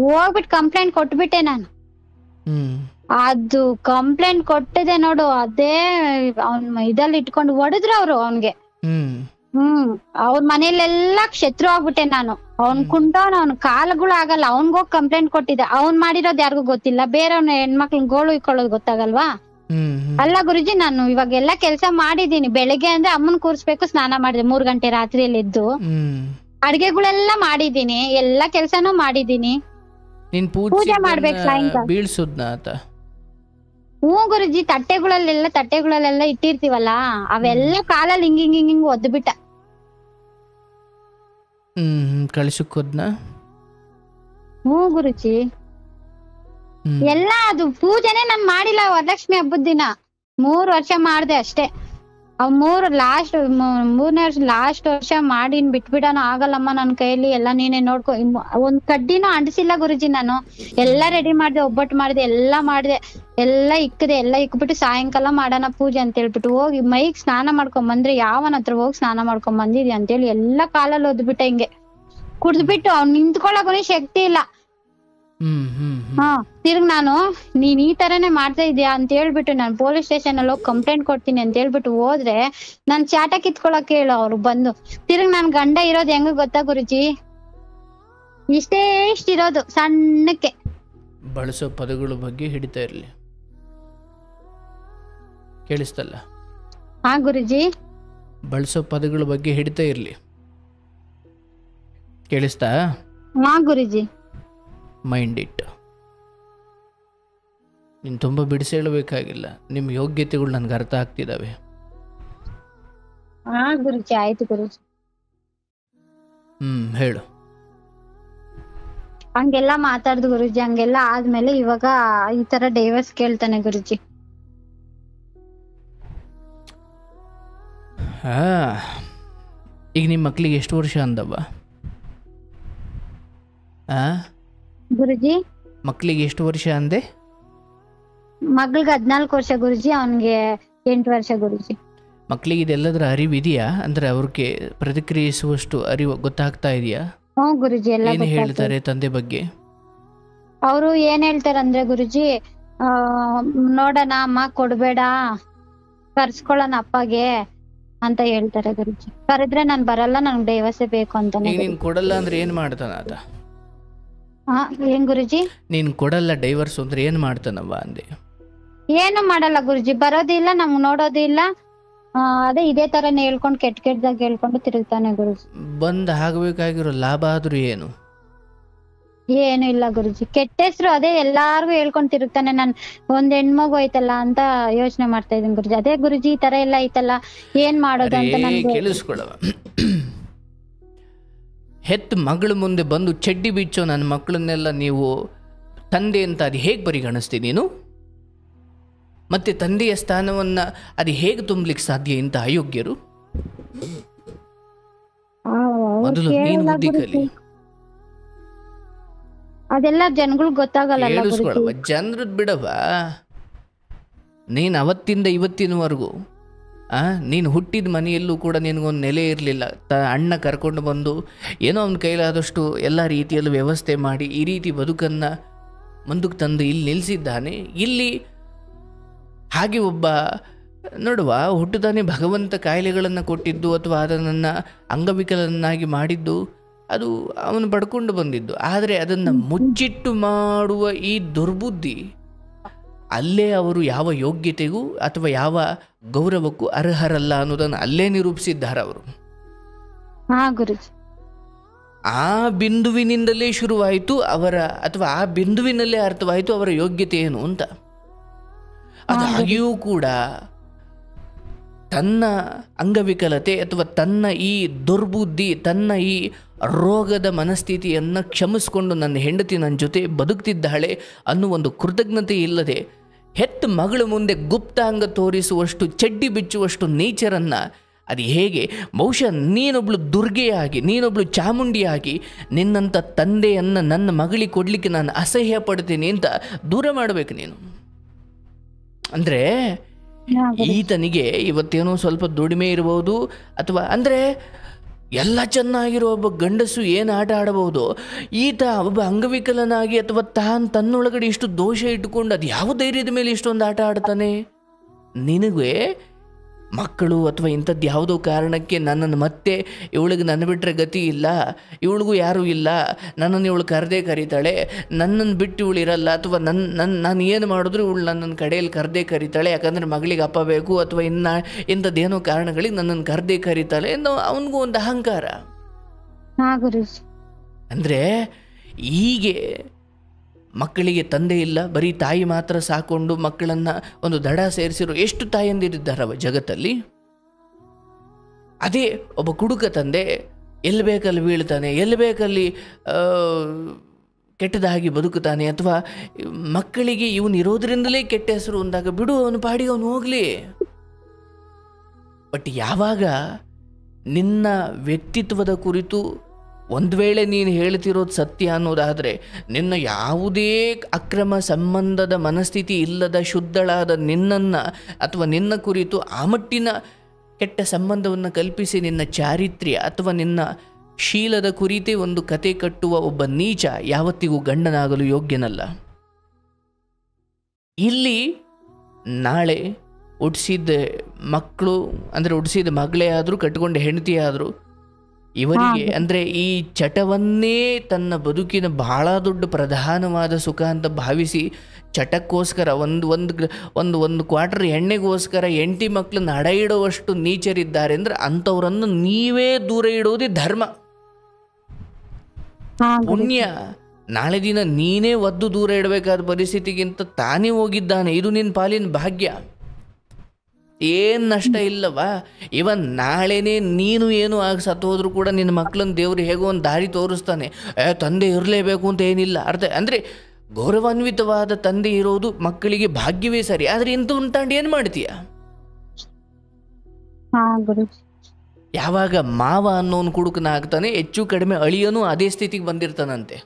ಹೋಗ್ಬಿಟ್ಟು ಕಂಪ್ಲೇಂಟ್ ಕೊಟ್ಬಿಟ್ಟೆ ನಾನು. ಅದು ಕಂಪ್ಲೇಂಟ್ ಕೊಟ್ಟಿದೆ ನೋಡು, ಅದೇ ಅವ್ನ್ ಇದಲ್ಲಿ ಇಟ್ಕೊಂಡು ಹೊಡೆದ್ರು ಅವ್ರು ಅವನ್ಗೆ. ಅವ್ರ ಮನೇಲೆಲ್ಲಾ ಶತ್ರು ಆಗ್ಬಿಟ್ಟೆ ನಾನು. ಅವ್ನ್ ಕುಂಟವನ್, ಅವ್ನ ಕಾಲಗಳು ಆಗಲ್ಲ. ಅವ್ನ್ಗೋಗ್ ಕಂಪ್ಲೇಂಟ್ ಕೊಟ್ಟಿದ್ದೆ. ಅವ್ನ್ ಮಾಡಿರೋದ್ ಯಾರಿಗೂ ಗೊತ್ತಿಲ್ಲ, ಬೇರೆಯವ್ನ ಹೆಣ್ಮಕ್ಳನ್ ಗೋಳು ಇಕ್ಕೊಳ್ಳೋದು ಗೊತ್ತಾಗಲ್ವಾ? ಅಲ್ಲ ಗುರುಜಿ, ನಾನು ಇವಾಗ ಎಲ್ಲಾ ಕೆಲ್ಸ ಮಾಡಿದೀನಿ. ಬೆಳಿಗ್ಗೆ ಅಂದ್ರೆ ಅಮ್ಮನ್ ಕೂರ್ಸ್ಬೇಕು, ಸ್ನಾನ ಮಾಡಿದೆ 3 ಗಂಟೆ ರಾತ್ರಿಯಲ್ಲಿ ಎದ್ದು. ಅಡ್ಗೆಗಳೆಲ್ಲ ಮಾಡಿದೀನಿ, ಎಲ್ಲಾ ಕೆಲ್ಸಾನು ಮಾಡಿದೀನಿ. ಪೂಜೆ ಮಾಡ್ಬೇಕು ಸಾಯಂಕಾಲ. ಬೀಳ್ಸುದ್ನ ಆತ? ಹ್ಞೂ ಗುರುಜಿ, ತಟ್ಟೆಗಳಲ್ಲೆಲ್ಲ ಇಟ್ಟಿರ್ತೀವಲ್ಲ, ಅವೆಲ್ಲ ಕಾಲಲ್ಲಿ ಹಿಂಗ್ ಒದ್ಬಿಟ್ಟ. ಕಳಿಸಕ್ಕೋದ್ನ? ಹ್ಞೂ ಗುರುಜಿ. ಎಲ್ಲ ಅದು ಪೂಜೆನೆ ನಾನ್ ಮಾಡಿಲ್ಲ. ವರಲಕ್ಷ್ಮಿ ಹಬ್ಬದ ದಿನ 3 ವರ್ಷ ಮಾಡ್ದೆ ಅಷ್ಟೇ. ಮೂರನೇ ವರ್ಷ ಲಾಸ್ಟ್ ವರ್ಷ ಮಾಡಿನ್ ಬಿಟ್ಬಿಡೋಣ, ಆಗಲ್ಲಮ್ಮ ನನ್ ಕೈಯಲ್ಲಿ, ಎಲ್ಲ ನೀನೇ ನೋಡ್ಕೊ. ಒಂದ್ ಕಡ್ಡಿನೂ ಅಂಟಿಸಿಲ್ಲ ಗುರುಜಿ. ನಾನು ಎಲ್ಲಾ ರೆಡಿ ಮಾಡ್ದೆ, ಒಬ್ಬಟ್ಟು ಮಾಡ್ದೆ, ಎಲ್ಲಾ ಮಾಡ್ದೆ, ಎಲ್ಲಾ ಇಕ್ಕದೆ, ಎಲ್ಲ ಇಕ್ಬಿಟ್ಟು ಸಾಯಂಕಾಲ ಮಾಡೋಣ ಪೂಜೆ ಅಂತ ಹೇಳ್ಬಿಟ್ಟು ಹೋಗಿ ಮೈಗ್ ಸ್ನಾನ ಮಾಡ್ಕೊಂಡ್ ಬಂದ್ರೆ, ಯಾವನ ಹತ್ರ ಹೋಗಿ ಸ್ನಾನ ಮಾಡ್ಕೊಂಡ್ ಬಂದಿದ್ಯಾ ಅಂತೇಳಿ ಎಲ್ಲಾ ಕಾಲಲ್ಲಿ ಒದ್ಬಿಟ್ಟೆ. ಹಿಂಗೆ ಕುಡ್ದ್ಬಿಟ್ಟು ಅವ್ನ್ ನಿಂತ್ಕೊಳಕ್ಕೂ ಶಕ್ತಿ ಇಲ್ಲ. ತಿರ್ಗ್ ನಾನು ನೀನ್ ಈ ತರನೇ ಮಾಡ್ತಾ ಇದ್ಯಾ ಅಂತ ಹೇಳ್ಬಿಟ್ಟು ನಾನು ಪೊಲೀಸ್ ಸ್ಟೇಷನ್ ಅಲ್ಲಿ ಹೋಗಿ ಕಂಪ್ಲೇಂಟ್ ಕೊಡ್ತೀನಿ ಅಂತ ಹೇಳ್ಬಿಟ್ಟು ಹೋದ್ರೆ, ನಾನ್ ಚಾಟ ಕಿತ್ಕೊಳಕ್ ಹೇಳು ಅವ್ರು ಬಂದು. ತಿರ್ಗ್ ನನ್ ಗಂಡ ಇರೋದ್ ಹೆಂಗ ಗೊತ್ತಾ ಗುರುಜಿ? ಇಷ್ಟಿರೋದು ಸಣ್ಣಕ್ಕೆ. ಬಳಸೋ ಪದಗಳ ಬಗ್ಗೆ ಹಿಡಿತಾ ಇರ್ಲಿ, ಕೇಳಿಸ್ತಲ್ಲ? ಹಾ ಗುರುಜಿ. ಬಳಸೋ ಪದಗಳ ಬಗ್ಗೆ ಹಿಡಿತಾ ಇರ್ಲಿ. ಕೇಳಿಸ್ತಾ? ಹಾ ಗುರುಜಿ. Mind it. ನೀನು ತುಂಬ ಬಿಡಿಸಿ ಹೇಳಬೇಕಾಗಿಲ್ಲ. ನಿಮ್ಮ ಯೋಗ್ಯತೆಗಳು ನನಗೆ ಅರ್ಥ ಆಗ್ತಿದ್ದಾವೆ. ಹಾ ಗುರುಜಿ, ಆಯ್ತು ಗುರುಜಿ. ಹೇಳು. ಹಂಗೆಲ್ಲ ಮಾತಾಡ್ದು ಗುರುಜಿ. ಹಂಗೆಲ್ಲ ಆದ್ಮೇಲೆ ಇವಾಗ ಈ ತರ ಡೈವರ್ಸ್ ಕೇಳ್ತಾನೆ ಗುರುಜಿ. ಈಗ ನಿಮ್ಮ ಮಕ್ಳಿಗೆ ಎಷ್ಟು ವರ್ಷ ಅಂದವ್ವ? ಗುರುಜಿ ಮಕ್ಳಿಗೆ ಎಷ್ಟು ವರ್ಷ ಅಂದೆ? ಮಗ್ಳಿಗೆ 14 ವರ್ಷ ಗುರುಜಿ, ಅವನ್ಗೆ 8 ವರ್ಷ ಗುರುಜಿ. ಮಕ್ಳಿಗೆ ಇದೆಲ್ಲದರ ಅರಿವು ಇದೆಯಾ? ಅಂದ್ರೆ ಅವ್ರಿಗೆ ಪ್ರತಿಕ್ರಿಯಿಸುವಷ್ಟು ಅರಿವು ಗೊತ್ತಾಗ್ತಾ ಇದೆಯಾ? ಹ್ಮ್ ಗುರುಜಿ, ಎಲ್ಲ ಏನು ಹೇಳ್ತಾರೆ ತಂದೆ ಬಗ್ಗೆ? ಅವರು ಏನ್ ಹೇಳ್ತಾರಂದ್ರೆ ಗುರುಜಿ, ನೋಡೋಣ ಅಮ್ಮ, ಕೊಡ್ಬೇಡ, ಕರ್ಸ್ಕೊಳಣ ಅಪ್ಪಗೆ ಅಂತ ಹೇಳ್ತಾರೆ ಗುರುಜಿ. ಕರೆದ್ರೆ ನಾನ್ ಬರಲ್ಲ, ನನ್ಗೆ ಡೈವರ್ಸೇ ಬೇಕು ಅಂತಾನೆ. ನೀನ್ ಕೊಡಲ್ಲ ಅಂದ್ರೆ ಏನ್ ಮಾಡ್ತಾನ ಆತ? ಏನ್ ಗುರುಜಿ? ನೀನ್ ಕೊಡಲ್ಲ ಡೈವರ್ಸ್ ಅಂದ್ರೆ ಏನ್ ಮಾಡ್ತಾನವ್ವ ಅಂದೆ. ಏನು ಮಾಡಲ್ಲ ಗುರುಜಿ, ಬರೋದಿಲ್ಲ, ನಮ್ಗ್ ನೋಡೋದಿಲ್ಲ. ಅದೇ ಇದೇ ತರನೇ ಹೇಳ್ಕೊಂಡು ಕೆಟ್ಟದಾಗ ಹೇಳ್ಕೊಂಡು ತಿರುಗ್ತಾನೆ ಗುರುಜಿ. ಬಂದ್ ಆಗ್ಬೇಕಾಗಿರೋ ಲಾಭ ಆದ್ರೂ ಏನು? ಏನು ಇಲ್ಲ ಗುರುಜಿ, ಕೆಟ್ಟ ಹೆಸರು ಅದೇ ಎಲ್ಲಾರ್ಗು ಹೇಳ್ಕೊಂಡ್ ತಿರುಗ್ತಾನೆ. ನಾನ್ ಒಂದ್ ಹೆಣ್ಮಗು ಐತಲ್ಲ ಅಂತ ಯೋಚನೆ ಮಾಡ್ತಾ ಇದೀನಿ ಗುರುಜಿ. ಅದೇ ಗುರುಜಿ, ಈ ತರ ಎಲ್ಲ ಐತಲ್ಲ, ಏನ್ ಮಾಡೋದು ಅಂತ ನನ್ಗೆ. ಕೇಳಿಸ್ಕೊಳ್ಳವ, ಹೆತ್ ಮಗಳ ಮುಂದೆ ಬಂದು ಚಡ್ಡಿ ಬಿಚ್ಚೋ ನನ್ನ ಮಕ್ಕಳನ್ನೆಲ್ಲ ನೀವು ತಂದೆ ಅಂತ ಅದು ಹೇಗೆ ಪರಿಗಣಿಸ್ತೀನಿ ನೀನು? ಮತ್ತೆ ತಂದೆಯ ಸ್ಥಾನವನ್ನ ಅದು ಹೇಗೆ ತುಂಬಲಿಕ್ಕೆ ಸಾಧ್ಯ? ಇಂಥ ಅಯೋಗ್ಯರು. ಮೊದಲು ನೀನು ಬುದ್ಧಿ ಕಲಿ. ಅದೆಲ್ಲ ಜನಗಳಿಗೆ ಗೊತ್ತಾಗಲ್ಲ. ಕೇಳಿಸ್ಕೊಳ್ಳವ, ಜನರದ್ ಬಿಡವ. ನೀನು ಅವತ್ತಿಂದ ಇವತ್ತಿನವರೆಗೂ ನೀನು ಹುಟ್ಟಿದ ಮನೆಯಲ್ಲೂ ಕೂಡ ನಿನಗೊಂದು ನೆಲೆ ಇರಲಿಲ್ಲ. ಅಣ್ಣ ಕರ್ಕೊಂಡು ಬಂದು ಏನೋ ಅವನ ಕೈಲಾದಷ್ಟು ಎಲ್ಲ ರೀತಿಯಲ್ಲೂ ವ್ಯವಸ್ಥೆ ಮಾಡಿ ಈ ರೀತಿ ಬದುಕನ್ನು ಮುಂದಕ್ಕೆ ತಂದು ಇಲ್ಲಿ ನಿಲ್ಲಿಸಿದ್ದಾನೆ. ಇಲ್ಲಿ ಹಾಗೆ ಒಬ್ಬ ನೋಡುವ, ಹುಟ್ಟುತ್ತಾನೆ ಭಗವಂತ ಕಾಯಿಲೆಗಳನ್ನು ಕೊಟ್ಟಿದ್ದು ಅಥವಾ ಅದನ್ನು ಅಂಗವಿಕಲನಾಗಿ ಮಾಡಿದ್ದು ಅದು ಅವನು ಪಡ್ಕೊಂಡು ಬಂದಿದ್ದು. ಆದರೆ ಅದನ್ನು ಮುಚ್ಚಿಟ್ಟು ಮಾಡುವ ಈ ದುರ್ಬುದ್ಧಿ, ಅಲ್ಲೇ ಅವರು ಯಾವ ಯೋಗ್ಯತೆಗೂ ಅಥವಾ ಯಾವ ಗೌರವಕ್ಕೂ ಅರ್ಹರಲ್ಲ ಅನ್ನೋದನ್ನು ಅಲ್ಲೇ ನಿರೂಪಿಸಿದ್ದಾರೆ ಅವರು. ಆ ಬಿಂದುವಿನಿಂದಲೇ ಶುರುವಾಯಿತು ಅವರ, ಅಥವಾ ಆ ಬಿಂದುವಿನಲ್ಲೇ ಅರ್ಥವಾಯಿತು ಅವರ ಯೋಗ್ಯತೆ ಏನು ಅಂತ. ಅದಾಗಿಯೂ ಕೂಡ ತನ್ನ ಅಂಗವಿಕಲತೆ ಅಥವಾ ತನ್ನ ಈ ದುರ್ಬುದ್ಧಿ, ತನ್ನ ಈ ರೋಗದ ಮನಸ್ಥಿತಿಯನ್ನು ಕ್ಷಮಿಸ್ಕೊಂಡು ನನ್ನ ಹೆಂಡತಿ ನನ್ನ ಜೊತೆ ಬದುಕ್ತಿದ್ದಾಳೆ ಅನ್ನೋ ಒಂದು ಕೃತಜ್ಞತೆ ಇಲ್ಲದೆ ಹೆತ್ತ ಮಗಳ ಮುಂದೆ ಗುಪ್ತಾಂಗ ತೋರಿಸುವಷ್ಟು, ಚಡ್ಡಿ ಬಿಚ್ಚುವಷ್ಟು ನೇಚರನ್ನು ಅದು ಹೇಗೆ? ಬಹುಶಃ ನೀನೊಬ್ಳು ದುರ್ಗೆಯಾಗಿ, ನೀನೊಬ್ಳು ಚಾಮುಂಡಿಯಾಗಿ ನಿನ್ನಂಥ ತಂದೆಯನ್ನು ನನ್ನ ಮಗಳಿಗೆ ಕೊಡಲಿಕ್ಕೆ ನಾನು ಅಸಹ್ಯ ಪಡ್ತೀನಿ ಅಂತ ದೂರ ಮಾಡಬೇಕು ನೀನು. ಅಂದರೆ ಈತನಿಗೆ ಇವತ್ತೇನೋ ಸ್ವಲ್ಪ ದುಡಿಮೆ ಇರಬಹುದು, ಅಥವಾ ಅಂದರೆ ಎಲ್ಲ ಚೆನ್ನಾಗಿರೋ ಒಬ್ಬ ಗಂಡಸು ಏನು ಆಟ ಆಡಬಹುದು, ಈತ ಒಬ್ಬ ಅಂಗವಿಕಲನಾಗಿ ಅಥವಾ ತನ್ನೊಳಗಡೆ ಇಷ್ಟು ದೋಷ ಇಟ್ಟುಕೊಂಡು ಅದು ಯಾವ ಧೈರ್ಯದ ಮೇಲೆ ಇಷ್ಟೊಂದು ಆಟ ಆಡ್ತಾನೆ? ನಿನಗೆ ಮಕ್ಕಳು ಅಥವಾ ಇಂಥದ್ದು ಯಾವುದೋ ಕಾರಣಕ್ಕೆ ನನ್ನನ್ನು ಮತ್ತೆ ಇವಳಿಗೆ ನನ್ನ ಬಿಟ್ಟರೆ ಗತಿ ಇಲ್ಲ, ಇವಳಿಗೂ ಯಾರೂ ಇಲ್ಲ, ನನ್ನನ್ನು ಇವಳು ಕರೆದೇ ಕರೀತಾಳೆ, ನನ್ನನ್ನು ಬಿಟ್ಟು ಇವಳು ಇರಲ್ಲ, ಅಥವಾ ನಾನು ಏನು ಮಾಡಿದ್ರು ಇವಳು ನನ್ನನ್ನು ಕಡೆಯಲ್ಲಿ ಕರೆದೇ ಕರೀತಾಳೆ, ಯಾಕಂದರೆ ಮಗಳಿಗೆ ಅಪ್ಪ ಬೇಕು, ಅಥವಾ ಇಂಥದ್ದೇನೋ ಕಾರಣಗಳಿಗೆ ನನ್ನನ್ನು ಕರೆದೇ ಕರೀತಾಳೆ ಅನ್ನೋ ಅವನಿಗೂ ಒಂದು ಅಹಂಕಾರ. ಅಂದರೆ ಹೀಗೆ ಮಕ್ಕಳಿಗೆ ತಂದೆ ಇಲ್ಲ, ಬರೀ ತಾಯಿ ಮಾತ್ರ ಸಾಕೊಂಡು ಮಕ್ಕಳನ್ನು ಒಂದು ದಡ ಸೇರಿಸಿರೋ ಎಷ್ಟು ತಾಯಂದಿರಿದ್ದಾರವ ಜಗತ್ತಲ್ಲಿ. ಅದೇ ಒಬ್ಬ ಕುಡುಕ ತಂದೆ ಎಲ್ಲಿ ಬೇಕಲ್ಲಿ ಬೀಳ್ತಾನೆ, ಎಲ್ಲಿ ಬೇಕಲ್ಲಿ ಕೆಟ್ಟದಾಗಿ ಬದುಕುತ್ತಾನೆ, ಅಥವಾ ಮಕ್ಕಳಿಗೆ ಇವನು ಇರೋದ್ರಿಂದಲೇ ಕೆಟ್ಟ ಹೆಸರು ಅಂದಾಗ ಬಿಡು, ಅವನು ಪಾಡಿಗೆ ಅವನು ಹೋಗಲಿ. ಬಟ್ ಯಾವಾಗ ನಿನ್ನ ವ್ಯಕ್ತಿತ್ವದ ಕುರಿತು ಒಂದು ವೇಳೆ ನೀನು ಹೇಳ್ತಿರೋದು ಸತ್ಯ ಅನ್ನೋದಾದರೆ, ನಿನ್ನ ಯಾವುದೇ ಅಕ್ರಮ ಸಂಬಂಧದ ಮನಸ್ಥಿತಿ ಇಲ್ಲದ ಶುದ್ಧಳಾದ ನಿನ್ನನ್ನು ಅಥವಾ ನಿನ್ನ ಕುರಿತು ಆ ಮಟ್ಟಿನ ಕೆಟ್ಟ ಸಂಬಂಧವನ್ನು ಕಲ್ಪಿಸಿ ನಿನ್ನ ಚಾರಿತ್ರ್ಯ ಅಥವಾ ನಿನ್ನ ಶೀಲದ ಕುರಿತೇ ಒಂದು ಕತೆ ಕಟ್ಟುವ ಒಬ್ಬ ನೀಚ ಯಾವತ್ತಿಗೂ ಗಂಡನಾಗಲು ಯೋಗ್ಯನಲ್ಲ. ಇಲ್ಲಿ ನಾಳೆ ಹುಟ್ಟಿಸಿದ ಮಕ್ಕಳು, ಅಂದರೆ ಹುಟ್ಟಿಸಿದ ಮಗಳೇ ಆದರೂ, ಕಟ್ಟಿಕೊಂಡ ಹೆಂಡತಿ ಆದರೂ, ಇವರಿಗೆ ಅಂದರೆ ಈ ಚಟವನ್ನೇ ತನ್ನ ಬದುಕಿನ ಬಹಳ ದೊಡ್ಡ ಪ್ರಧಾನವಾದ ಸುಖ ಅಂತ ಭಾವಿಸಿ ಚಟಕ್ಕೋಸ್ಕರ ಒಂದು ಕ್ವಾರ್ಟರ್ ಎಣ್ಣೆಗೋಸ್ಕರ ಹೆಂಡತಿ ಮಕ್ಕಳನ್ನ ಅಡ ಇಡುವಷ್ಟು ನೀಚರಿದ್ದಾರೆ ಅಂದರೆ ಅಂಥವ್ರನ್ನು ನೀವೇ ದೂರ ಇಡೋದೇ ಧರ್ಮ. ಹಾ ಗುರುಜಿ. ಪುಣ್ಯ ನಾಳೆ ದಿನ ನೀನೇ ಒದ್ದು ದೂರ ಇಡಬೇಕಾದ ಪರಿಸ್ಥಿತಿಗಿಂತ ತಾನೇ ಹೋಗಿದ್ದಾನೆ. ಇದು ನಿನ್ನ ಪಾಲಿನ ಭಾಗ್ಯ. ಏನು ನಷ್ಟ ಇಲ್ಲವಾ? ಇವನ್ ನಾಳೆನೇ ನೀನು ಏನು ಆಗಿ ಸತ್ತೋದ್ರೂ ಕೂಡ ನಿನ್ನ ಮಕ್ಕಳನ್ನ ದೇವ್ರು ಹೇಗೋ ಒಂದು ದಾರಿ ತೋರಿಸ್ತಾನೆ. ತಂದೆ ಇರಲೇಬೇಕು ಅಂತ ಏನಿಲ್ಲ. ಅಂದರೆ ಗೌರವಾನ್ವಿತವಾದ ತಂದೆ ಇರೋದು ಮಕ್ಕಳಿಗೆ ಭಾಗ್ಯವೇ ಸರಿ. ಆದರೆ ಇಂಥ ಉಂಟಾಂಡು ಏನು ಮಾಡ್ತೀಯ? ಹಾ ಗುರುಜಿ. ಯಾವಾಗ ಮಾವ ಅನ್ನೋನು ಕುಡುಕನ ಆಗ್ತಾನೆ, ಹೆಚ್ಚು ಕಡಿಮೆ ಅಳಿಯನು ಅದೇ ಸ್ಥಿತಿಗೆ ಬಂದಿರ್ತಾನಂತೆ.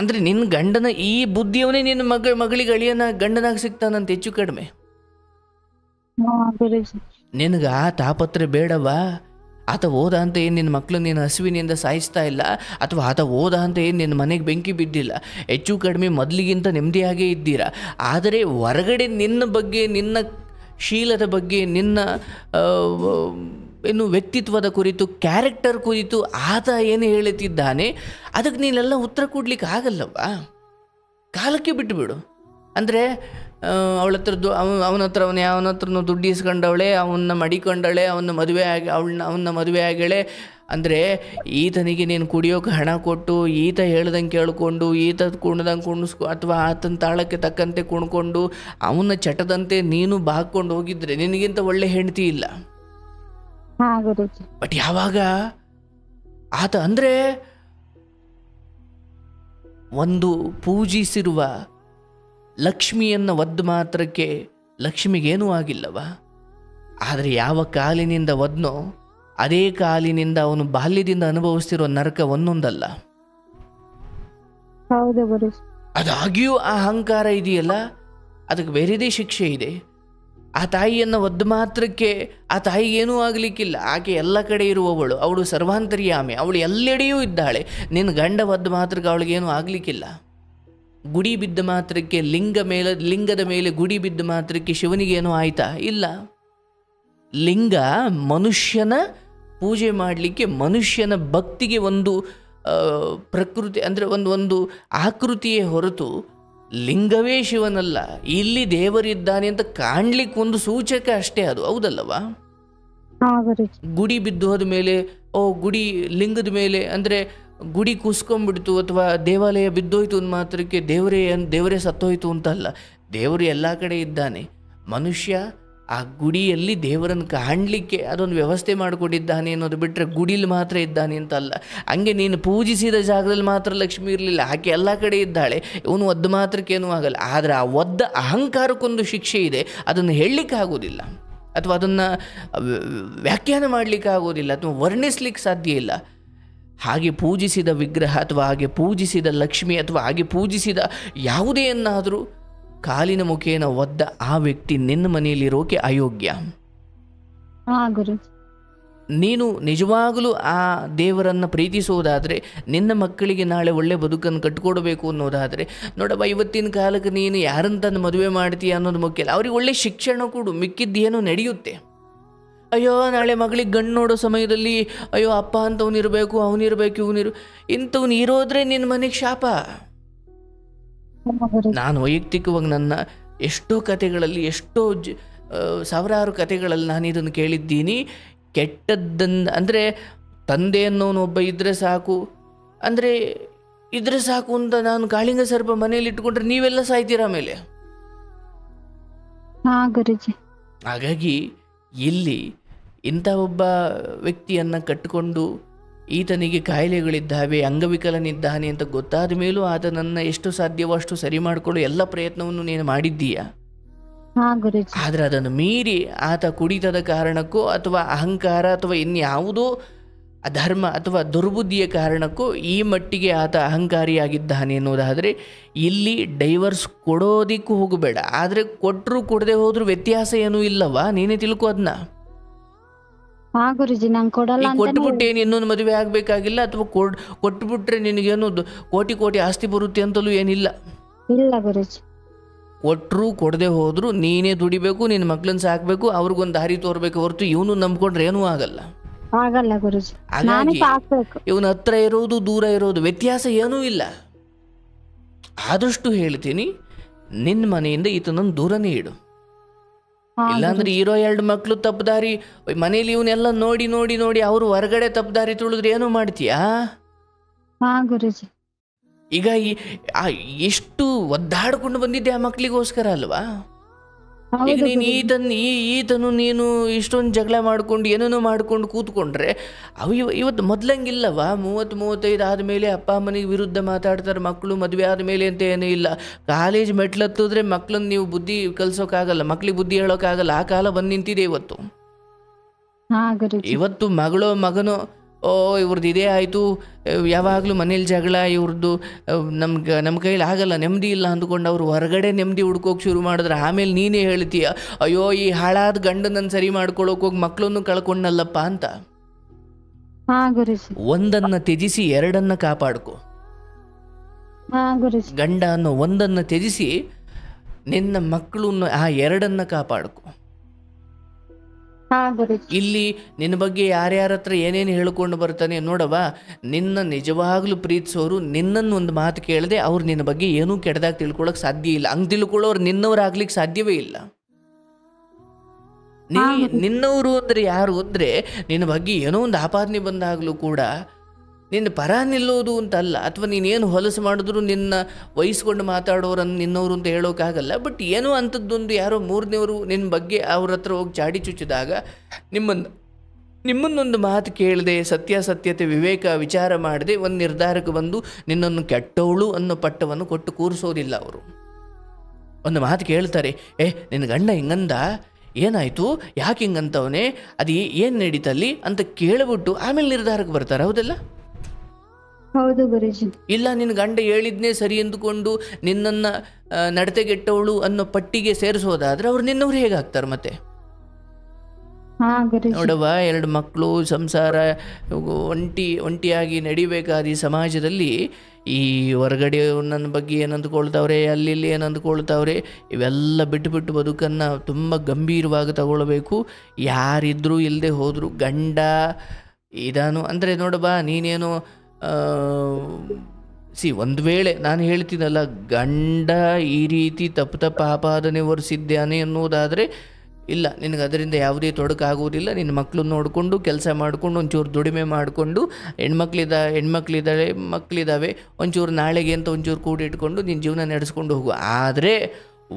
ಅಂದರೆ ನಿನ್ನ ಗಂಡನ ಈ ಬುದ್ಧಿಯವನೇ ನಿನ್ನ ಮಗಳಿಗೆ ಅಳಿಯನ ಗಂಡನಾಗಿ ಸಿಗ್ತಾನಂತೆ ಹೆಚ್ಚು ಕಡಿಮೆ. ಹಾ ಗುರುಜಿ. ನಿನಗೆ ಆ ತಾಪತ್ರೆ ಬೇಡವಾ? ಆತ ಓದ ಅಂತ ಏನು ನಿನ್ನ ಮಕ್ಕಳು ನಿನ್ನ ಹಸುವಿನಿಂದ ಸಾಯಿಸ್ತಾ ಇಲ್ಲ, ಅಥವಾ ಆತ ಓದ ಅಂತ ಏನು ನಿನ್ನ ಮನೆಗೆ ಬೆಂಕಿ ಬಿದ್ದಿಲ್ಲ. ಹೆಚ್ಚು ಕಡಿಮೆ ಮೊದಲಿಗಿಂತ ನೆಮ್ಮದಿಯಾಗೇ ಇದ್ದೀರಾ. ಆದರೆ ಹೊರಗಡೆ ನಿನ್ನ ಬಗ್ಗೆ, ನಿನ್ನ ಶೀಲದ ಬಗ್ಗೆ, ನಿನ್ನ ಏನು ವ್ಯಕ್ತಿತ್ವದ ಕುರಿತು, ಕ್ಯಾರೆಕ್ಟರ್ ಕುರಿತು ಆತ ಏನು ಹೇಳುತ್ತಿದ್ದಾನೆ, ಅದಕ್ಕೆ ನೀನೆಲ್ಲ ಉತ್ತರ ಕೊಡ್ಲಿಕ್ಕೆ ಆಗಲ್ಲವಾ? ಕಾಲಕ್ಕೆ ಬಿಟ್ಟುಬಿಡು. ಅಂದರೆ ಅವಳ ಹತ್ರ ಅವನ ಹತ್ರನೂ ದುಡ್ಡು ಇಸ್ಕೊಂಡವಳೆ, ಅವನ್ನ ಮಡಿಕೊಂಡಳೆ, ಅವನ್ನ ಮದುವೆ ಆಗ್ಯಾಳೆ. ಅಂದರೆ ಈತನಿಗೆ ನೀನು ಕುಡಿಯೋಕೆ ಹಣ ಕೊಟ್ಟು, ಈತ ಹೇಳ್ದಂಗೆ ಕೇಳಿಕೊಂಡು, ಈತ ಕುಣ್ದಂಗೆ ಕುಣಿಸ್ಕೊ, ಅಥವಾ ಆತನ ತಾಳಕ್ಕೆ ತಕ್ಕಂತೆ ಕುಣ್ಕೊಂಡು, ಅವನ ಚಟದಂತೆ ನೀನು ಬಾಗ್ಕೊಂಡು ಹೋಗಿದ್ರೆ ನಿನಗಿಂತ ಒಳ್ಳೆ ಹೆಂಡತಿ ಇಲ್ಲ. ಬಟ್ ಯಾವಾಗ ಆತ ಅಂದರೆ ಒಂದು ಪೂಜಿಸಿರುವ ಲಕ್ಷ್ಮಿಯನ್ನು ಒದ್ದು ಮಾತ್ರಕ್ಕೆ ಲಕ್ಷ್ಮಿಗೇನೂ ಆಗಿಲ್ಲವಾ? ಆದರೆ ಯಾವ ಕಾಲಿನಿಂದ ಒದ್ನೋ ಅದೇ ಕಾಲಿನಿಂದ ಅವನು ಬಾಲ್ಯದಿಂದ ಅನುಭವಿಸ್ತಿರೋ ನರಕ ಒಂದೊಂದಲ್ಲ. ಅದಾಗಿಯೂ ಆ ಅಹಂಕಾರ ಇದೆಯಲ್ಲ, ಅದಕ್ಕೆ ಬೇರೆದೇ ಶಿಕ್ಷೆ ಇದೆ. ಆ ತಾಯಿಯನ್ನು ಒದ್ದು ಮಾತ್ರಕ್ಕೆ ಆ ತಾಯಿಗೇನೂ ಆಗಲಿಕ್ಕಿಲ್ಲ. ಆಕೆ ಎಲ್ಲ ಕಡೆ ಇರುವವಳು, ಅವಳು ಸರ್ವಾಂತರ್ಯಾಮಿ, ಅವಳು ಎಲ್ಲೆಡೆಯೂ ಇದ್ದಾಳೆ. ನಿನ್ನ ಗಂಡ ಒದ್ದು ಮಾತ್ರಕ್ಕೆ ಅವಳಿಗೇನೂ ಆಗಲಿಕ್ಕಿಲ್ಲ. ಗುಡಿ ಬಿದ್ದ ಮಾತ್ರಕ್ಕೆ ಲಿಂಗದ ಮೇಲೆ ಗುಡಿ ಬಿದ್ದ ಮಾತ್ರಕ್ಕೆ ಶಿವನಿಗೇನೂ ಆಯ್ತಾ? ಇಲ್ಲ. ಲಿಂಗ ಮನುಷ್ಯನ ಪೂಜೆ ಮಾಡಲಿಕ್ಕೆ, ಮನುಷ್ಯನ ಭಕ್ತಿಗೆ ಒಂದು ಪ್ರಕೃತಿ, ಅಂದರೆ ಒಂದು ಆಕೃತಿಯೇ ಹೊರತು ಲಿಂಗವೇ ಶಿವನಲ್ಲ. ಇಲ್ಲಿ ದೇವರಿದ್ದಾನೆ ಅಂತ ಕಾಣ್ಲಿಕ್ಕೆ ಒಂದು ಸೂಚಕ ಅಷ್ಟೇ ಅದು, ಹೌದಲ್ಲವಾ? ಗುಡಿ ಬಿದ್ದು ಹೋದ ಮೇಲೆ ಗುಡಿ ಲಿಂಗದ ಮೇಲೆ, ಅಂದರೆ ಗುಡಿ ಕುಸ್ಕೊಂಡ್ಬಿಡ್ತು ಅಥವಾ ದೇವಾಲಯ ಬಿದ್ದೋಯ್ತು ಅಂದ ಮಾತ್ರಕ್ಕೆ ದೇವರೇ ಸತ್ತೋಯ್ತು ಅಂತಲ್ಲ. ದೇವರು ಎಲ್ಲ ಕಡೆ ಇದ್ದಾನೆ. ಮನುಷ್ಯ ಆ ಗುಡಿಯಲ್ಲಿ ದೇವರನ್ನು ಕಾಣಲಿಕ್ಕೆ ಅದೊಂದು ವ್ಯವಸ್ಥೆ ಮಾಡಿಕೊಂಡಿದ್ದಾನೆ ಅನ್ನೋದು ಬಿಟ್ಟರೆ ಗುಡಿಲಿ ಮಾತ್ರ ಇದ್ದಾನೆ ಅಂತಲ್ಲ. ಹಂಗೆ ನೀನು ಪೂಜಿಸಿದ ಜಾಗದಲ್ಲಿ ಮಾತ್ರ ಲಕ್ಷ್ಮಿ ಇರಲಿಲ್ಲ, ಆಕೆ ಎಲ್ಲ ಕಡೆ ಇದ್ದಾಳೆ. ಇವನು ಒದ್ದು ಮಾತ್ರಕ್ಕೇನೂ ಆಗಲ್ಲ. ಆದರೆ ಆ ಒದ್ದ ಅಹಂಕಾರಕ್ಕೊಂದು ಶಿಕ್ಷೆ ಇದೆ. ಅದನ್ನು ಹೇಳಲಿಕ್ಕಾಗೋದಿಲ್ಲ, ಅಥವಾ ಅದನ್ನು ವ್ಯಾಖ್ಯಾನ ಮಾಡಲಿಕ್ಕಾಗೋದಿಲ್ಲ, ಅಥವಾ ವರ್ಣಿಸ್ಲಿಕ್ಕೆ ಸಾಧ್ಯ ಇಲ್ಲ. ಹಾಗೆ ಪೂಜಿಸಿದ ವಿಗ್ರಹ, ಅಥವಾ ಹಾಗೆ ಪೂಜಿಸಿದ ಲಕ್ಷ್ಮಿ, ಅಥವಾ ಹಾಗೆ ಪೂಜಿಸಿದ ಯಾವುದೇನಾದರೂ ಕಾಲಿನ ಮುಖೇನ ಒದ್ದ ಆ ವ್ಯಕ್ತಿ ನಿನ್ನ ಮನೆಯಲ್ಲಿರೋಕೆ ಅಯೋಗ್ಯ. ನೀನು ನಿಜವಾಗಲೂ ಆ ದೇವರನ್ನು ಪ್ರೀತಿಸೋದಾದರೆ, ನಿನ್ನ ಮಕ್ಕಳಿಗೆ ನಾಳೆ ಒಳ್ಳೆ ಬದುಕನ್ನು ಕಟ್ಕೊಡ್ಬೇಕು ಅನ್ನೋದಾದರೆ, ನೋಡಪ್ಪ, ಇವತ್ತಿನ ಕಾಲಕ್ಕೆ ನೀನು ಯಾರಂತಂದು ಮದುವೆ ಮಾಡ್ತೀಯ ಅನ್ನೋದು ಮುಖ್ಯ ಅಲ್ಲ. ಅವ್ರಿಗೆ ಒಳ್ಳೆ ಶಿಕ್ಷಣ ಕೊಡು, ಮಿಕ್ಕಿದ್ದೇನೋ ನಡೆಯುತ್ತೆ. ಅಯ್ಯೋ, ನಾಳೆ ಮಗಳಿಗೆ ಗಂಡು ನೋಡೋ ಸಮಯದಲ್ಲಿ ಅಯ್ಯೋ ಅಪ್ಪ ಅಂತವನಿರಬೇಕು, ಇವನಿರು ಇಂಥವ್ನು ಇರೋದ್ರೆ ನಿನ್ನ ಮನೆಗೆ ಶಾಪ. ನಾನು ವೈಯಕ್ತಿಕವಾಗಿ ನನ್ನ ಎಷ್ಟೋ ಕಥೆಗಳಲ್ಲಿ, ಸಾವಿರಾರು ಕಥೆಗಳಲ್ಲಿ ನಾನು ಇದನ್ನು ಕೇಳಿದ್ದೀನಿ. ಅಂದರೆ ತಂದೆ ಅನ್ನೋನು ಒಬ್ಬ ಇದ್ರೆ ಸಾಕು ಅಂತ ನಾನು ಕಾಳಿಂಗ ಸರ್ಪ ಮನೇಲಿ ಇಟ್ಕೊಂಡ್ರೆ ನೀವೆಲ್ಲ ಸಾಯ್ತೀರ ಆಮೇಲೆ. ಹಾಗಾಗಿ ಇಲ್ಲಿ ಇಂಥ ಒಬ್ಬ ವ್ಯಕ್ತಿಯನ್ನು ಕಟ್ಟಿಕೊಂಡು ಈತನಿಗೆ ಕಾಯಿಲೆಗಳಿದ್ದಾವೆ, ಅಂಗವಿಕಲನಿದ್ದಾನೆ ಅಂತ ಗೊತ್ತಾದ ಮೇಲೂ ಆತನನ್ನು ಎಷ್ಟು ಸಾಧ್ಯವೋ ಅಷ್ಟು ಸರಿ ಮಾಡಿಕೊಳ್ಳೋ ಎಲ್ಲ ಪ್ರಯತ್ನವನ್ನು ನೀನು ಮಾಡಿದ್ದೀಯ. ಆದರೆ ಅದನ್ನು ಮೀರಿ ಆತ ಕುಡಿತದ ಕಾರಣಕ್ಕೋ ಅಥವಾ ಅಹಂಕಾರ ಅಥವಾ ಇನ್ಯಾವುದೋ ಅಧರ್ಮ ಅಥವಾ ದುರ್ಬುದ್ಧಿಯ ಕಾರಣಕ್ಕೋ ಈ ಮಟ್ಟಿಗೆ ಆತ ಅಹಂಕಾರಿಯಾಗಿದ್ದಾನೆ ಅನ್ನೋದಾದರೆ ಇಲ್ಲಿ ಡೈವರ್ಸ್ ಕೊಡೋದಿಕ್ಕೂ ಹೋಗಬೇಡ. ಆದರೆ ಕೊಟ್ಟರು ಕೊಡದೆ ಹೋದ್ರೂ ವ್ಯತ್ಯಾಸ ಏನೂ ಇಲ್ಲವಾ? ನೀನೇ ತಿಳ್ಕೊ ಅದನ್ನ. ಕೊಟ್ಟುಬಿಟ್ಟೆ ಇನ್ನೊಂದು ಮದುವೆ ಆಗಬೇಕಾಗಿಲ್ಲ, ಅಥವಾ ಕೊಟ್ಟುಬಿಟ್ರೆ ನಿನಗೇನು ಕೋಟಿ ಆಸ್ತಿ ಬರುತ್ತೆ ಅಂತಲೂ ಏನಿಲ್ಲ. ಕೊಟ್ಟರು ಕೊಡದೆ ಹೋದ್ರು ನೀನೇ ದುಡಿಬೇಕು, ನಿನ್ನ ಮಕ್ಕಳನ್ನ ಸಾಕಬೇಕು, ಅವ್ರಿಗೊಂದು ದಾರಿ ತೋರ್ಬೇಕು ಹೊರತು ಇವನು ನಂಬ್ಕೊಂಡ್ರೆ ಏನೂ ಆಗಲ್ಲ. ಹಾಗಾಗಿ ಇವನ ಹತ್ರ ಇರೋದು ದೂರ ಇರೋದು ವ್ಯತ್ಯಾಸ ಏನೂ ಇಲ್ಲ. ಆದಷ್ಟು ಹೇಳ್ತೀನಿ, ನಿನ್ನ ಮನೆಯಿಂದ ಈತನನ್ನು ದೂರನೇ ಇಡು. ಹಾ ಇಲ್ಲಾಂದ್ರೆ ಗುರುಜಿ. ಇರೋ 2 ಮಕ್ಳು ತಪ್ಪದಾರಿ ಮನೇಲಿ ಇವನ್ನೆಲ್ಲ ನೋಡಿ ನೋಡಿ ನೋಡಿ ಅವರು ಹೊರಗಡೆ ತಪ್ಪದಾರಿ ತುಳಿದ್ರೆ ಏನು ಮಾಡ್ತೀಯಾ? ಹಾ ಗುರುಜಿ. ಈಗ ಆ ಎಷ್ಟು ಒದ್ದಾಡ್ಕೊಂಡು ಬಂದಿದ್ದೆ ಆ ಮಕ್ಳಿಗೋಸ್ಕರ ಅಲ್ವಾ? ಈಗ ಹೌದು ನೀನು ಗುರುಜಿ. ಈತನು ನೀನು ಇಷ್ಟೊಂದು ಜಗಳ ಮಾಡ್ಕೊಂಡು ಏನೇನೋ ಮಾಡ್ಕೊಂಡು ಕೂತ್ಕೊಂಡ್ರೆ ಅವು ಇವತ್ತು ಮೊದ್ಲಂಗಿಲ್ಲವಾ? 30-35 ಆದಮೇಲೆ ಅಪ್ಪ ಅಮ್ಮನಿಗೆ ವಿರುದ್ಧ ಮಾತಾಡ್ತಾರೆ ಮಕ್ಕಳು, ಮದುವೆ ಆದಮೇಲೆ ಅಂತ ಏನೂ ಇಲ್ಲ. ಕಾಲೇಜ್ ಮೆಟ್ಲತ್ತಿದ್ರೆ ಮಕ್ಳನ್ನ ನೀವು ಬುದ್ಧಿ ಕಲಿಸೋಕ್ಕಾಗಲ್ಲ, ಮಕ್ಳಿಗೆ ಬುದ್ಧಿ ಹೇಳೋಕ್ಕಾಗಲ್ಲ. ಆ ಕಾಲ ಬಂದು ನಿಂತಿದೆ ಇವತ್ತು. ಹಾ ಗುರುಜಿ. ಇವತ್ತು ಮಗಳೋ ಮಗನೋ ಇವ್ರದ್ದು ಇದೇ ಆಯಿತು, ಯಾವಾಗಲೂ ಮನೇಲಿ ಜಗಳ, ಇವ್ರದ್ದು ನಮ್ಮ ಕೈಲಿ ಆಗಲ್ಲ, ನೆಮ್ಮದಿ ಇಲ್ಲ ಅಂದ್ಕೊಂಡು ಅವ್ರು ಹೊರಗಡೆ ನೆಮ್ಮದಿ ಹುಡ್ಕೋಕೆ ಶುರು ಮಾಡಿದ್ರೆ ಆಮೇಲೆ ನೀನೇ ಹೇಳ್ತೀಯ, ಅಯ್ಯೋ ಈ ಹಾಳಾದ ಗಂಡನನ್ನು ಸರಿ ಮಾಡ್ಕೊಳ್ಳೋಕೆ ಹೋಗಿ ಮಕ್ಕಳನ್ನು ಕಳ್ಕೊಂಡಲ್ಲಪ್ಪ ಅಂತ. ಹಾ ಗುರುಜಿ. ಒಂದನ್ನು ತ್ಯಜಿಸಿ 2 ಕಾಪಾಡ್ಕೊ. ಹಾ ಗುರುಜಿ. ಗಂಡ ಅನ್ನೋ ಒಂದನ್ನು ತ್ಯಜಿಸಿ ನಿನ್ನ ಮಕ್ಕಳನ್ನು ಆ 2 ಕಾಪಾಡ್ಕೊ. ಹಾ ಗುರುಜಿ. ಇಲ್ಲಿ ನಿನ್ನ ಬಗ್ಗೆ ಯಾರ್ಯಾರ ಹತ್ರ ಏನೇನು ಹೇಳ್ಕೊಂಡು ಬರ್ತಾನೆ ನೋಡವ, ನಿನ್ನ ನಿಜವಾಗ್ಲೂ ಪ್ರೀತಿಸೋರು ನಿನ್ನನ್ನು ಒಂದು ಮಾತು ಕೇಳದೆ ಅವ್ರು ನಿನ್ನ ಬಗ್ಗೆ ಏನೂ ಕೆಟ್ಟದಾಗಿ ತಿಳ್ಕೊಳಕ್ಕೆ ಸಾಧ್ಯ ಇಲ್ಲ. ಹಂಗೆ ತಿಳ್ಕೊಳ್ಳೋರು ನಿನ್ನವ್ರಾಗ್ಲಿಕ್ಕೆ ಸಾಧ್ಯವೇ ಇಲ್ಲ. ನಿನ್ನವರು ಅಂದರೆ ಯಾರು ಅಂದರೆ ನಿನ್ನ ಬಗ್ಗೆ ಏನೋ ಒಂದು ಆಪಾದನೆ ಬಂದಾಗಲೂ ಕೂಡ ನಿನ್ನ ಪರ ನಿಲ್ಲೋದು ಅಂತಲ್ಲ, ಅಥವಾ ನೀನೇನು ಹೊಲಸು ಮಾಡಿದ್ರು ನಿನ್ನ ವಹಿಸ್ಕೊಂಡು ಮಾತಾಡೋರನ್ನು ನಿನ್ನವರು ಅಂತ ಹೇಳೋಕ್ಕಾಗಲ್ಲ. ಬಟ್ ಏನೋ ಅಂಥದ್ದೊಂದು ಯಾರೋ 3ನೇವರು ನಿನ್ನ ಬಗ್ಗೆ ಅವ್ರ ಹತ್ರ ಹೋಗಿ ಚಾಡಿ ಚುಚ್ಚಿದಾಗ ನಿಮ್ಮನ್ನೊಂದು ಮಾತು ಕೇಳದೆ, ಸತ್ಯಾಸತ್ಯತೆ ವಿವೇಕ ವಿಚಾರ ಮಾಡದೆ ಒಂದು ನಿರ್ಧಾರಕ್ಕೆ ಬಂದು ನಿನ್ನನ್ನು ಕೆಟ್ಟವಳು ಅನ್ನೋ ಪಟ್ಟವನ್ನು ಕೊಟ್ಟು ಕೂರಿಸೋದಿಲ್ಲ ಅವರು. ಒಂದು ಮಾತು ಕೇಳ್ತಾರೆ, ನಿನ್ನ ಗಂಡ ಹಿಂಗಂದ, ಏನಾಯಿತು, ಯಾಕೆ ಹಿಂಗಂತವನೇ, ಅದು ಏನು ನಡೀತಲ್ಲಿ ಅಂತ ಕೇಳಿಬಿಟ್ಟು ಆಮೇಲೆ ನಿರ್ಧಾರಕ್ಕೆ ಬರ್ತಾರೆ. ಹೌದಲ್ಲ? ಹೌದು ಗುರುಜಿ. ಇಲ್ಲ ನಿನ್ನ ಗಂಡ ಹೇಳಿದ್ನೇ ಸರಿ ಎಂದುಕೊಂಡು ನಿನ್ನನ್ನು ನಡತೆಗೆಟ್ಟವಳು ಅನ್ನೋ ಪಟ್ಟಿಗೆ ಸೇರಿಸೋದಾದ್ರೆ ಅವ್ರು ನಿನ್ನವ್ರು ಹೇಗಾಗ್ತಾರೆ ಮತ್ತೆ? ನೋಡವ್ವ, 2 ಮಕ್ಕಳು, ಸಂಸಾರ, ಒಂಟಿಯಾಗಿ ನಡಿಬೇಕಾದ ಈ ಸಮಾಜದಲ್ಲಿ ಈ ಹೊರಗಡೆ ನನ್ನ ಬಗ್ಗೆ ಏನು ಅಂದ್ಕೊಳ್ತಾವ್ರೆ, ಅಲ್ಲಿ ಏನು ಅಂದ್ಕೊಳ್ತಾವ್ರೆ, ಇವೆಲ್ಲ ಬಿಟ್ಟು ಬದುಕನ್ನು ತುಂಬ ಗಂಭೀರವಾಗಿ ತಗೊಳ್ಬೇಕು. ಯಾರಿದ್ರೂ ಇಲ್ಲದೆ ಹೋದರು ಗಂಡ ಇದಾನು ಅಂದರೆ ನೋಡವ್ವ, ನೀನೇನು ಒಂದು ವೇಳೆ ನಾನು ಹೇಳ್ತೀನಲ್ಲ, ಗಂಡ ಈ ರೀತಿ ತಪ್ಪು ಆಪಾದನೆ ಹೊರಿಸಿದ್ದಾನೆ ಅನ್ನೋದಾದರೆ ಇಲ್ಲ, ನಿನಗೆ ಅದರಿಂದ ಯಾವುದೇ ತೊಡಕಾಗುವುದಿಲ್ಲ. ನಿನ್ನ ಮಕ್ಕಳು ನೋಡಿಕೊಂಡು ಕೆಲಸ ಮಾಡಿಕೊಂಡು ಒಂಚೂರು ದುಡಿಮೆ ಮಾಡಿಕೊಂಡು ಮಕ್ಕಳಿದ್ದಾವೆ ಒಂಚೂರು ನಾಳೆಗೆ ಅಂತ ಒಂಚೂರು ಕೂಡಿಟ್ಕೊಂಡು ನಿನ್ನ ಜೀವನ ನಡೆಸ್ಕೊಂಡು ಹೋಗು. ಆದರೆ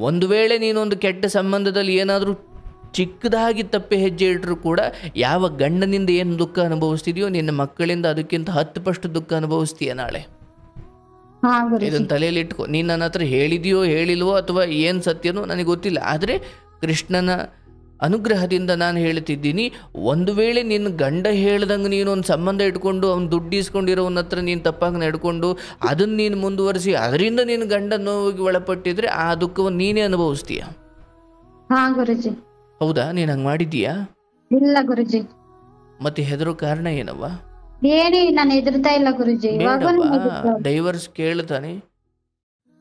ಒಂದು ವೇಳೆ ನೀನೊಂದು ಕೆಟ್ಟ ಸಂಬಂಧದಲ್ಲಿ ಏನಾದರೂ ಚಿಕ್ಕದಾಗಿ ತಪ್ಪೆ ಹೆಜ್ಜೆ ಇಟ್ಟರೂ ಕೂಡ ಯಾವ ಗಂಡನಿಂದ ಏನು ದುಃಖ ಅನುಭವಿಸ್ತಿದೆಯೋ ನಿನ್ನ ಮಕ್ಕಳಿಂದ ಅದಕ್ಕಿಂತ 10 ಪಟ್ಟು ದುಃಖ ಅನುಭವಿಸ್ತೀಯ ನಾಳೆ. ಇದನ್ನು ತಲೆಯಲ್ಲಿ ಇಟ್ಕೊ. ನೀನು ನನ್ನ ಹತ್ರ ಹೇಳಿದೆಯೋ ಹೇಳಿಲ್ವೋ ಅಥವಾ ಏನು ಸತ್ಯನೋ ನನಗೆ ಗೊತ್ತಿಲ್ಲ, ಆದರೆ ಕೃಷ್ಣನ ಅನುಗ್ರಹದಿಂದ ನಾನು ಹೇಳ್ತಿದ್ದೀನಿ, ಒಂದು ವೇಳೆ ನಿನ್ನ ಗಂಡ ಹೇಳ್ದಂಗೆ ನೀನೊಂದು ಸಂಬಂಧ ಇಟ್ಕೊಂಡು ಅವ್ನು ದುಡ್ಡು ಇಸ್ಕೊಂಡಿರೋವನ್ನ ಹತ್ರ ನೀನು ತಪ್ಪಾಗಿ ನಡ್ಕೊಂಡು ಅದನ್ನು ನೀನು ಮುಂದುವರಿಸಿ ಅದರಿಂದ ನಿನ್ನ ಗಂಡ ನೋವಿಗೆ ಒಳಪಟ್ಟಿದ್ರೆ ಆ ದುಃಖವನ್ನು ನೀನೇ ಅನುಭವಿಸ್ತೀಯ. ಹೌದಾ? ನೀನು ಹಂಗೆ ಮಾಡಿದ್ದೀಯಾ? ಇಲ್ಲ ಗುರುಜಿ. ಮತ್ತೆ ಹೆದರೋ ಕಾರಣ ಏನವ್ವ? ನಾನು ಹೆದರ್ತಾ ಇಲ್ಲ ಗುರುಜಿ. ಡೈವರ್ಸ್ ಕೇಳ್ತಾನೆ,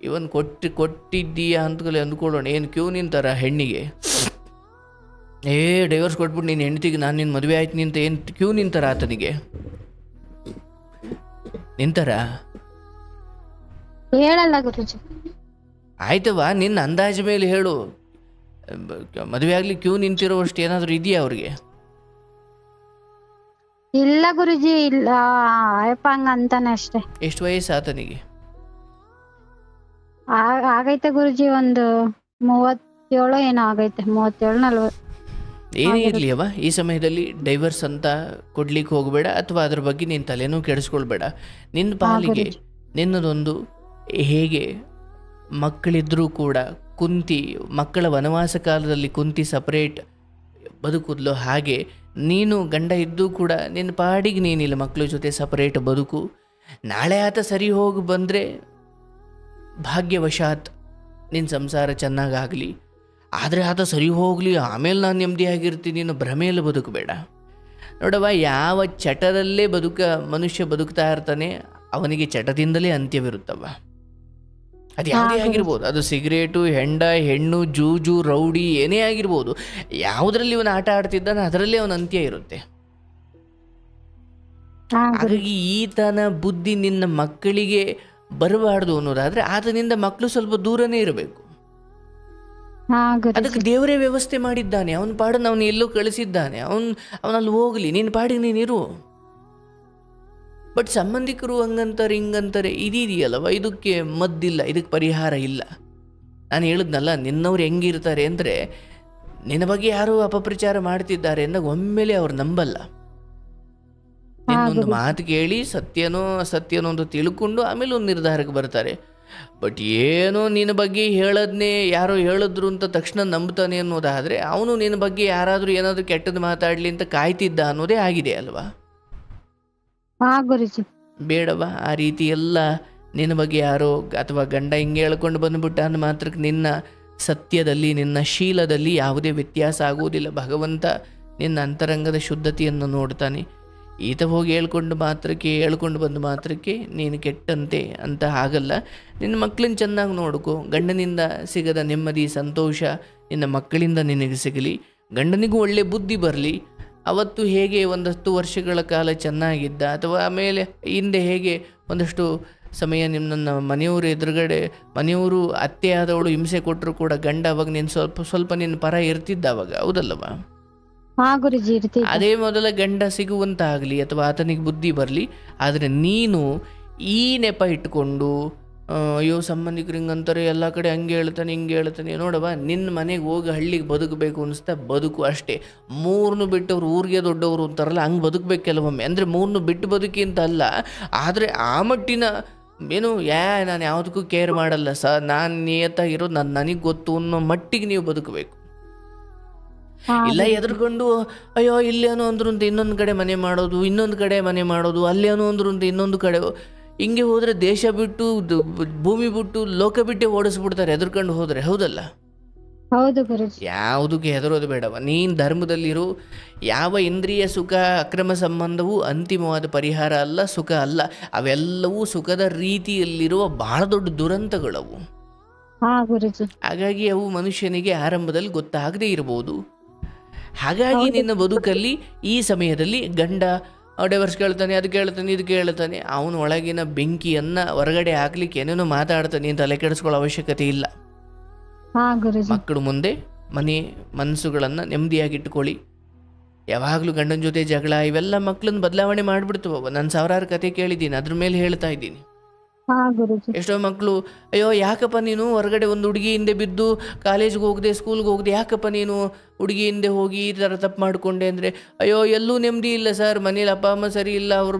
ಇವನ್ ಕೊಟ್ಟಿದ್ದೀಯಾ ಅಂತಲೇ ಅಂದ್ಕೊಳ್ಳೋಣ. ಏನು ಕ್ಯೂ ನಿಂತಾರ ಹೆಣ್ಣಿಗೆ? ಡೈವರ್ಸ್ ಕೊಟ್ಬಿಟ್ಟು ನೀನು ಹೆಂಡತಿಗೆ ನಾನು ನಿನ್ನ ಮದುವೆ ಆಯ್ತು ನಿಂತ ಏನು ಕ್ಯೂ ನಿಂತಾರ ಆತನಿಗೆ? ನಿಂತಾರ? ಹೇಳಲ್ಲ ಗುರುಜಿ. ಆಯ್ತವ, ನಿನ್ನ ಅಂದಾಜು ಮೇಲೆ ಹೇಳು. ಮದುವೆ ಆಗ್ಲಿ ಕ್ಯೂ ನಿಂತಿರೋ ಅಷ್ಟು ಏನಾದರೂ ಇದೆಯಾ ಅವ್ರಿಗೆ? ಇಲ್ಲ ಗುರುಜಿ, ಇಲ್ಲ ಅಂತಾನೆ ಅಷ್ಟೇ. ಎಷ್ಟು ವಯಸ್ಸು ಆತನಿಗೆ? ಆಗೈತೆ ಗುರುಜಿ, ಒಂದು 37 ಏನೋ ಆಗೈತೆ, 37-40. ಏನೇ ಇರಲಿ ಅವ, ಈ ಸಮಯದಲ್ಲಿ ಡೈವರ್ಸ್ ಅಂತ ಕೊಡ್ಲಿಕ್ಕೆ ಹೋಗಬೇಡ, ಅಥವಾ ಅದ್ರ ಬಗ್ಗೆ ನೀನು ತಲೆನೂ ಕೆಡಿಸ್ಕೊಳ್ಬೇಡ. ನಿನ್ನ ಪಾಲಿಗೆ ನಿನ್ನದೊಂದು ಹೇಗೆ ಮಕ್ಕಳಿದ್ರೂ ಕೂಡ ಕುಂತಿ ಮಕ್ಕಳ ವನವಾಸ ಕಾಲದಲ್ಲಿ ಕುಂತಿ ಸಪ್ರೇಟ್ ಬದುಕುದ್ಲು, ಹಾಗೆ ನೀನು ಗಂಡ ಇದ್ದೂ ಕೂಡ ನಿನ್ನ ಪಾಡಿಗೆ ನೀನಿಲ್ಲ ಮಕ್ಕಳ ಜೊತೆ ಸಪರೇಟ್ ಬದುಕು. ನಾಳೆ ಆತ ಸರಿ ಹೋಗಿ ಬಂದರೆ ಭಾಗ್ಯವಶಾತ್ ನಿನ್ನ ಸಂಸಾರ ಚೆನ್ನಾಗಾಗಲಿ, ಆದರೆ ಆತ ಸರಿ ಹೋಗಲಿ ಆಮೇಲೆ ನಾನು ನೆಮ್ಮದಿಯಾಗಿರ್ತೀನಿ ಅನ್ನೋ ಭ್ರಮೆಯಲ್ಲಿ ಬದುಕಬೇಡ. ನೋಡವ್ವ, ಯಾವ ಚಟದಲ್ಲೇ ಮನುಷ್ಯ ಬದುಕ್ತಾ ಇರ್ತಾನೆ ಅವನಿಗೆ ಚಟದಿಂದಲೇ ಅಂತ್ಯವಿರುತ್ತವ. ಅದು ಯಾವುದೇ ಆಗಿರ್ಬೋದು, ಅದು ಸಿಗರೇಟು, ಹೆಣ್ಣು, ಜೂಜು, ರೌಡಿ ಏನೇ ಆಗಿರ್ಬೋದು, ಯಾವುದರಲ್ಲಿ ಇವನು ಆಟ ಆಡ್ತಿದ್ದಾನೆ ಅದರಲ್ಲೇ ಅವನ ಅಂತ್ಯ ಇರುತ್ತೆ. ಹಾಗಾಗಿ ಈತನ ಬುದ್ಧಿ ನಿನ್ನ ಮಕ್ಕಳಿಗೆ ಬರಬಾರ್ದು ಅನ್ನೋದಾದರೆ ಆತನಿಂದ ಮಕ್ಕಳು ಸ್ವಲ್ಪ ದೂರನೇ ಇರಬೇಕು. ಹಾ ಗುರುಜಿ. ಅದಕ್ಕೆ ದೇವರೇ ವ್ಯವಸ್ಥೆ ಮಾಡಿದ್ದಾನೆ. ಅವನ ಪಾಡನ್ನು ಅವನು ಎಲ್ಲೋ ಕಳಿಸಿದ್ದಾನೆ. ಅವನಲ್ಲಿ ಹೋಗಲಿ, ನಿನ್ನ ಪಾಡಿಗೆ ನೀನಿರು. ಬಟ್ ಸಂಬಂಧಿಕರು ಹಂಗಂತಾರೆ ಹಿಂಗಂತಾರೆ ಇದೆಯಲ್ಲವ, ಇದಕ್ಕೆ ಮದ್ದಿಲ್ಲ, ಇದಕ್ಕೆ ಪರಿಹಾರ ಇಲ್ಲ. ನಾನು ಹೇಳಿದ್ನಲ್ಲ, ನಿನ್ನವ್ರು ಹೆಂಗಿರ್ತಾರೆ ಅಂದರೆ, ನಿನ್ನ ಬಗ್ಗೆ ಯಾರು ಅಪಪ್ರಚಾರ ಮಾಡ್ತಿದ್ದಾರೆ ಅಂದಾಗ ಒಮ್ಮೆಲೆ ಅವ್ರು ನಂಬಲ್ಲ. ನಿನ್ನೊಂದು ಮಾತು ಕೇಳಿ ಸತ್ಯನೋ ಅಸತ್ಯನೋ ಅಂತ ತಿಳ್ಕೊಂಡು ಆಮೇಲೆ ಒಂದು ನಿರ್ಧಾರಕ್ಕೆ ಬರ್ತಾರೆ. ಬಟ್ ಏನೋ ನಿನ್ನ ಬಗ್ಗೆ ಹೇಳದ್ನೇ ಯಾರೋ ಹೇಳಿದ್ರು ಅಂತ ತಕ್ಷಣ ನಂಬ್ತಾನೆ ಅನ್ನೋದಾದರೆ, ಅವನು ನಿನ್ನ ಬಗ್ಗೆ ಯಾರಾದರೂ ಏನಾದರೂ ಕೆಟ್ಟದ್ದು ಮಾತಾಡಲಿ ಅಂತ ಕಾಯ್ತಿದ್ದ ಅನ್ನೋದೇ ಆಗಿದೆ ಅಲ್ವಾ? ಹಾ ಗುರುಜಿ. ಬೇಡವಾ ಆ ರೀತಿ ಎಲ್ಲ. ನಿನ್ನ ಬಗ್ಗೆ ಯಾರೋ ಅಥವಾ ಗಂಡ ಹಿಂಗೆ ಹೇಳ್ಕೊಂಡು ಬಂದುಬಿಟ್ಟ ಅಂದ ಮಾತ್ರಕ್ಕೆ ನಿನ್ನ ಸತ್ಯದಲ್ಲಿ, ನಿನ್ನ ಶೀಲದಲ್ಲಿ ಯಾವುದೇ ವ್ಯತ್ಯಾಸ ಆಗುವುದಿಲ್ಲ. ಭಗವಂತ ನಿನ್ನ ಅಂತರಂಗದ ಶುದ್ಧತೆಯನ್ನು ನೋಡ್ತಾನೆ. ಈತ ಹೋಗಿ ಹೇಳ್ಕೊಂಡು ಬಂದ ಮಾತ್ರಕ್ಕೆ ನೀನು ಕೆಟ್ಟಂತೆ ಅಂತ ಆಗಲ್ಲ. ನಿನ್ನ ಮಕ್ಕಳನ್ನ ಚೆನ್ನಾಗಿ ನೋಡ್ಕೊ. ಗಂಡನಿಂದ ಸಿಗದ ನೆಮ್ಮದಿ ಸಂತೋಷ ನಿನ್ನ ಮಕ್ಕಳಿಂದ ನಿನಗೆ ಸಿಗಲಿ. ಗಂಡನಿಗೂ ಒಳ್ಳೆ ಬುದ್ಧಿ ಬರಲಿ. ಅವತ್ತು ಹೇಗೆ ಒಂದಷ್ಟು ವರ್ಷಗಳ ಕಾಲ ಚೆನ್ನಾಗಿದ್ದ, ಅಥವಾ ಆಮೇಲೆ ಹಿಂದೆ ಹೇಗೆ ಒಂದಷ್ಟು ಸಮಯ ನಿಮ್ಮನ್ನ ಮನೆಯವರು ಎದುರುಗಡೆ, ಮನೆಯವರು ಅತ್ತೆ ಆದವಳು ಹಿಂಸೆ ಕೊಟ್ಟರು ಕೂಡ ಗಂಡ ಅವಾಗ ನೀನು ಸ್ವಲ್ಪ ನಿನ್ನ ಪರ ಇರ್ತಿದ್ದ ಅವಾಗ, ಹೌದಲ್ಲವ? ಹಾ ಗುರುಜಿ, ಇರ್ತಿದ್ದ. ಅದೇ ಮೊದಲ ಗಂಡ ಸಿಗುವಂತಾಗಲಿ ಅಥವಾ ಆತನಿಗೆ ಬುದ್ಧಿ ಬರಲಿ. ಆದರೆ ನೀನು ಈ ನೆಪ ಇಟ್ಕೊಂಡು ಅಯ್ಯೋ ಸಂಬಂಧಿಕರು ಹಿಂಗಂತಾರೆ, ಎಲ್ಲ ಕಡೆ ಹಂಗೆ ಹೇಳ್ತಾನೆ ಹಿಂಗೆ ಹೇಳ್ತಾನೆ, ನೋಡವ ನಿನ್ನ ಮನೆಗೆ ಹೋಗಿ ಹಳ್ಳಿಗೆ ಬದುಕಬೇಕು ಅನಿಸ್ತಾ ಬದುಕು ಅಷ್ಟೇ. ಮೂರನ್ನು ಬಿಟ್ಟವ್ರು ಊರಿಗೆ ದೊಡ್ಡವರು ಅಂತಾರಲ್ಲ, ಹಂಗೆ ಬದುಕಬೇಕು ಕೆಲವೊಮ್ಮೆ. ಅಂದರೆ ಮೂರನ್ನು ಬಿಟ್ಟು ಬದುಕಿ ಅಂತ ಅಲ್ಲ, ಆದರೆ ಆ ಮಟ್ಟಿನ ಏನು ನಾನು ಯಾವುದಕ್ಕೂ ಕೇರ್ ಮಾಡಲ್ಲ ನಾನು ನಿಯತ್ತಾಗಿರೋದು ನನಗೆ ಗೊತ್ತು ಅನ್ನೋ ಮಟ್ಟಿಗೆ ನೀವು ಬದುಕಬೇಕು. ಇಲ್ಲ ಎದುರ್ಕೊಂಡು ಅಯ್ಯೋ ಇಲ್ಲೇನೋ ಅಂದ್ರು ಅಂತ ಇನ್ನೊಂದು ಕಡೆ ಮನೆ ಮಾಡೋದು, ಇನ್ನೊಂದು ಕಡೆ ಮನೆ ಮಾಡೋದು, ಅಲ್ಲೇನೋ ಅಂದ್ರು ಅಂತ ಇನ್ನೊಂದು ಕಡೆ. ಹಿಂಗೆ ಹೋದರೆ ದೇಶ ಬಿಟ್ಟು ಭೂಮಿ ಬಿಟ್ಟು ಲೋಕ ಬಿಟ್ಟೆ ಓಡಿಸ್ಬಿಡ್ತಾರೆ ಎದುರ್ಕೊಂಡು ಹೋದರೆ, ಹೌದಲ್ಲ? ಹೌದು ಗುರುಜಿ. ಯಾವುದಕ್ಕೆ ಹೆದರೋದು ಬೇಡವ. ನೀನು ಧರ್ಮದಲ್ಲಿರು. ಯಾವ ಇಂದ್ರಿಯ ಸುಖ ಅಕ್ರಮ ಸಂಬಂಧವು ಅಂತಿಮವಾದ ಪರಿಹಾರ ಅಲ್ಲ, ಸುಖ ಅಲ್ಲ. ಅವೆಲ್ಲವೂ ಸುಖದ ರೀತಿಯಲ್ಲಿರುವ ಬಹಳ ದೊಡ್ಡ ದುರಂತಗಳವು. ಹಾಗಾಗಿ ಅವು ಮನುಷ್ಯನಿಗೆ ಆರಂಭದಲ್ಲಿ ಗೊತ್ತಾಗದೇ ಇರಬಹುದು. ಹಾಗಾಗಿ ನಿನ್ನ ಬದುಕಲ್ಲಿ ಈ ಸಮಯದಲ್ಲಿ ಗಂಡ ಡೈವರ್ಸ್ ಕೇಳ್ತಾನೆ, ಅದು ಕೇಳ್ತಾನೆ, ಇದು ಕೇಳ್ತಾನೆ, ಅವನ ಒಳಗಿನ ಬೆಂಕಿಯನ್ನು ಹೊರಗಡೆ ಹಾಕ್ಲಿಕ್ಕೆ ಏನೇನೋ ಮಾತಾಡ್ತಾನೆ ಅಂತ ತಲೆ ಕೆಡಿಸ್ಕೊಳ್ಳೋ ಅವಶ್ಯಕತೆ ಇಲ್ಲ. ಮಕ್ಕಳು ಮುಂದೆ ಮನಸ್ಸುಗಳನ್ನು ನೆಮ್ಮದಿಯಾಗಿಟ್ಟುಕೊಳ್ಳಿ. ಯಾವಾಗಲೂ ಗಂಡನ ಜೊತೆ ಜಗಳ ಇವೆಲ್ಲ ಮಕ್ಕಳನ್ನ ಬದಲಾವಣೆ ಮಾಡಿಬಿಡ್ತವ. ನಾನು ಸಾವಿರಾರು ಕತೆ ಕೇಳಿದ್ದೀನಿ, ಅದ್ರ ಮೇಲೆ ಹೇಳ್ತಾ ಇದ್ದೀನಿ. ಎಷ್ಟೋ ಮಕ್ಕಳು ಅಯ್ಯೋ ಯಾಕಪ್ಪ ನೀನು ಹೊರಗಡೆ ಒಂದು ಹುಡುಗಿ ಹಿಂದೆ ಬಿದ್ದು ಕಾಲೇಜ್ಗೆ ಹೋಗದೆ ಸ್ಕೂಲ್ಗೆ ಹೋಗದೆ, ಯಾಕಪ್ಪ ನೀನು ಹುಡುಗಿ ಹಿಂದೆ ಹೋಗಿ ಈ ಥರ ತಪ್ಪು ಮಾಡಿಕೊಂಡೆ ಅಂದರೆ, ಅಯ್ಯೋ ಎಲ್ಲೂ ನೆಮ್ಮದಿ ಇಲ್ಲ ಸರ್, ಮನೇಲಿ ಅಪ್ಪ ಅಮ್ಮ ಸರಿ ಇಲ್ಲ,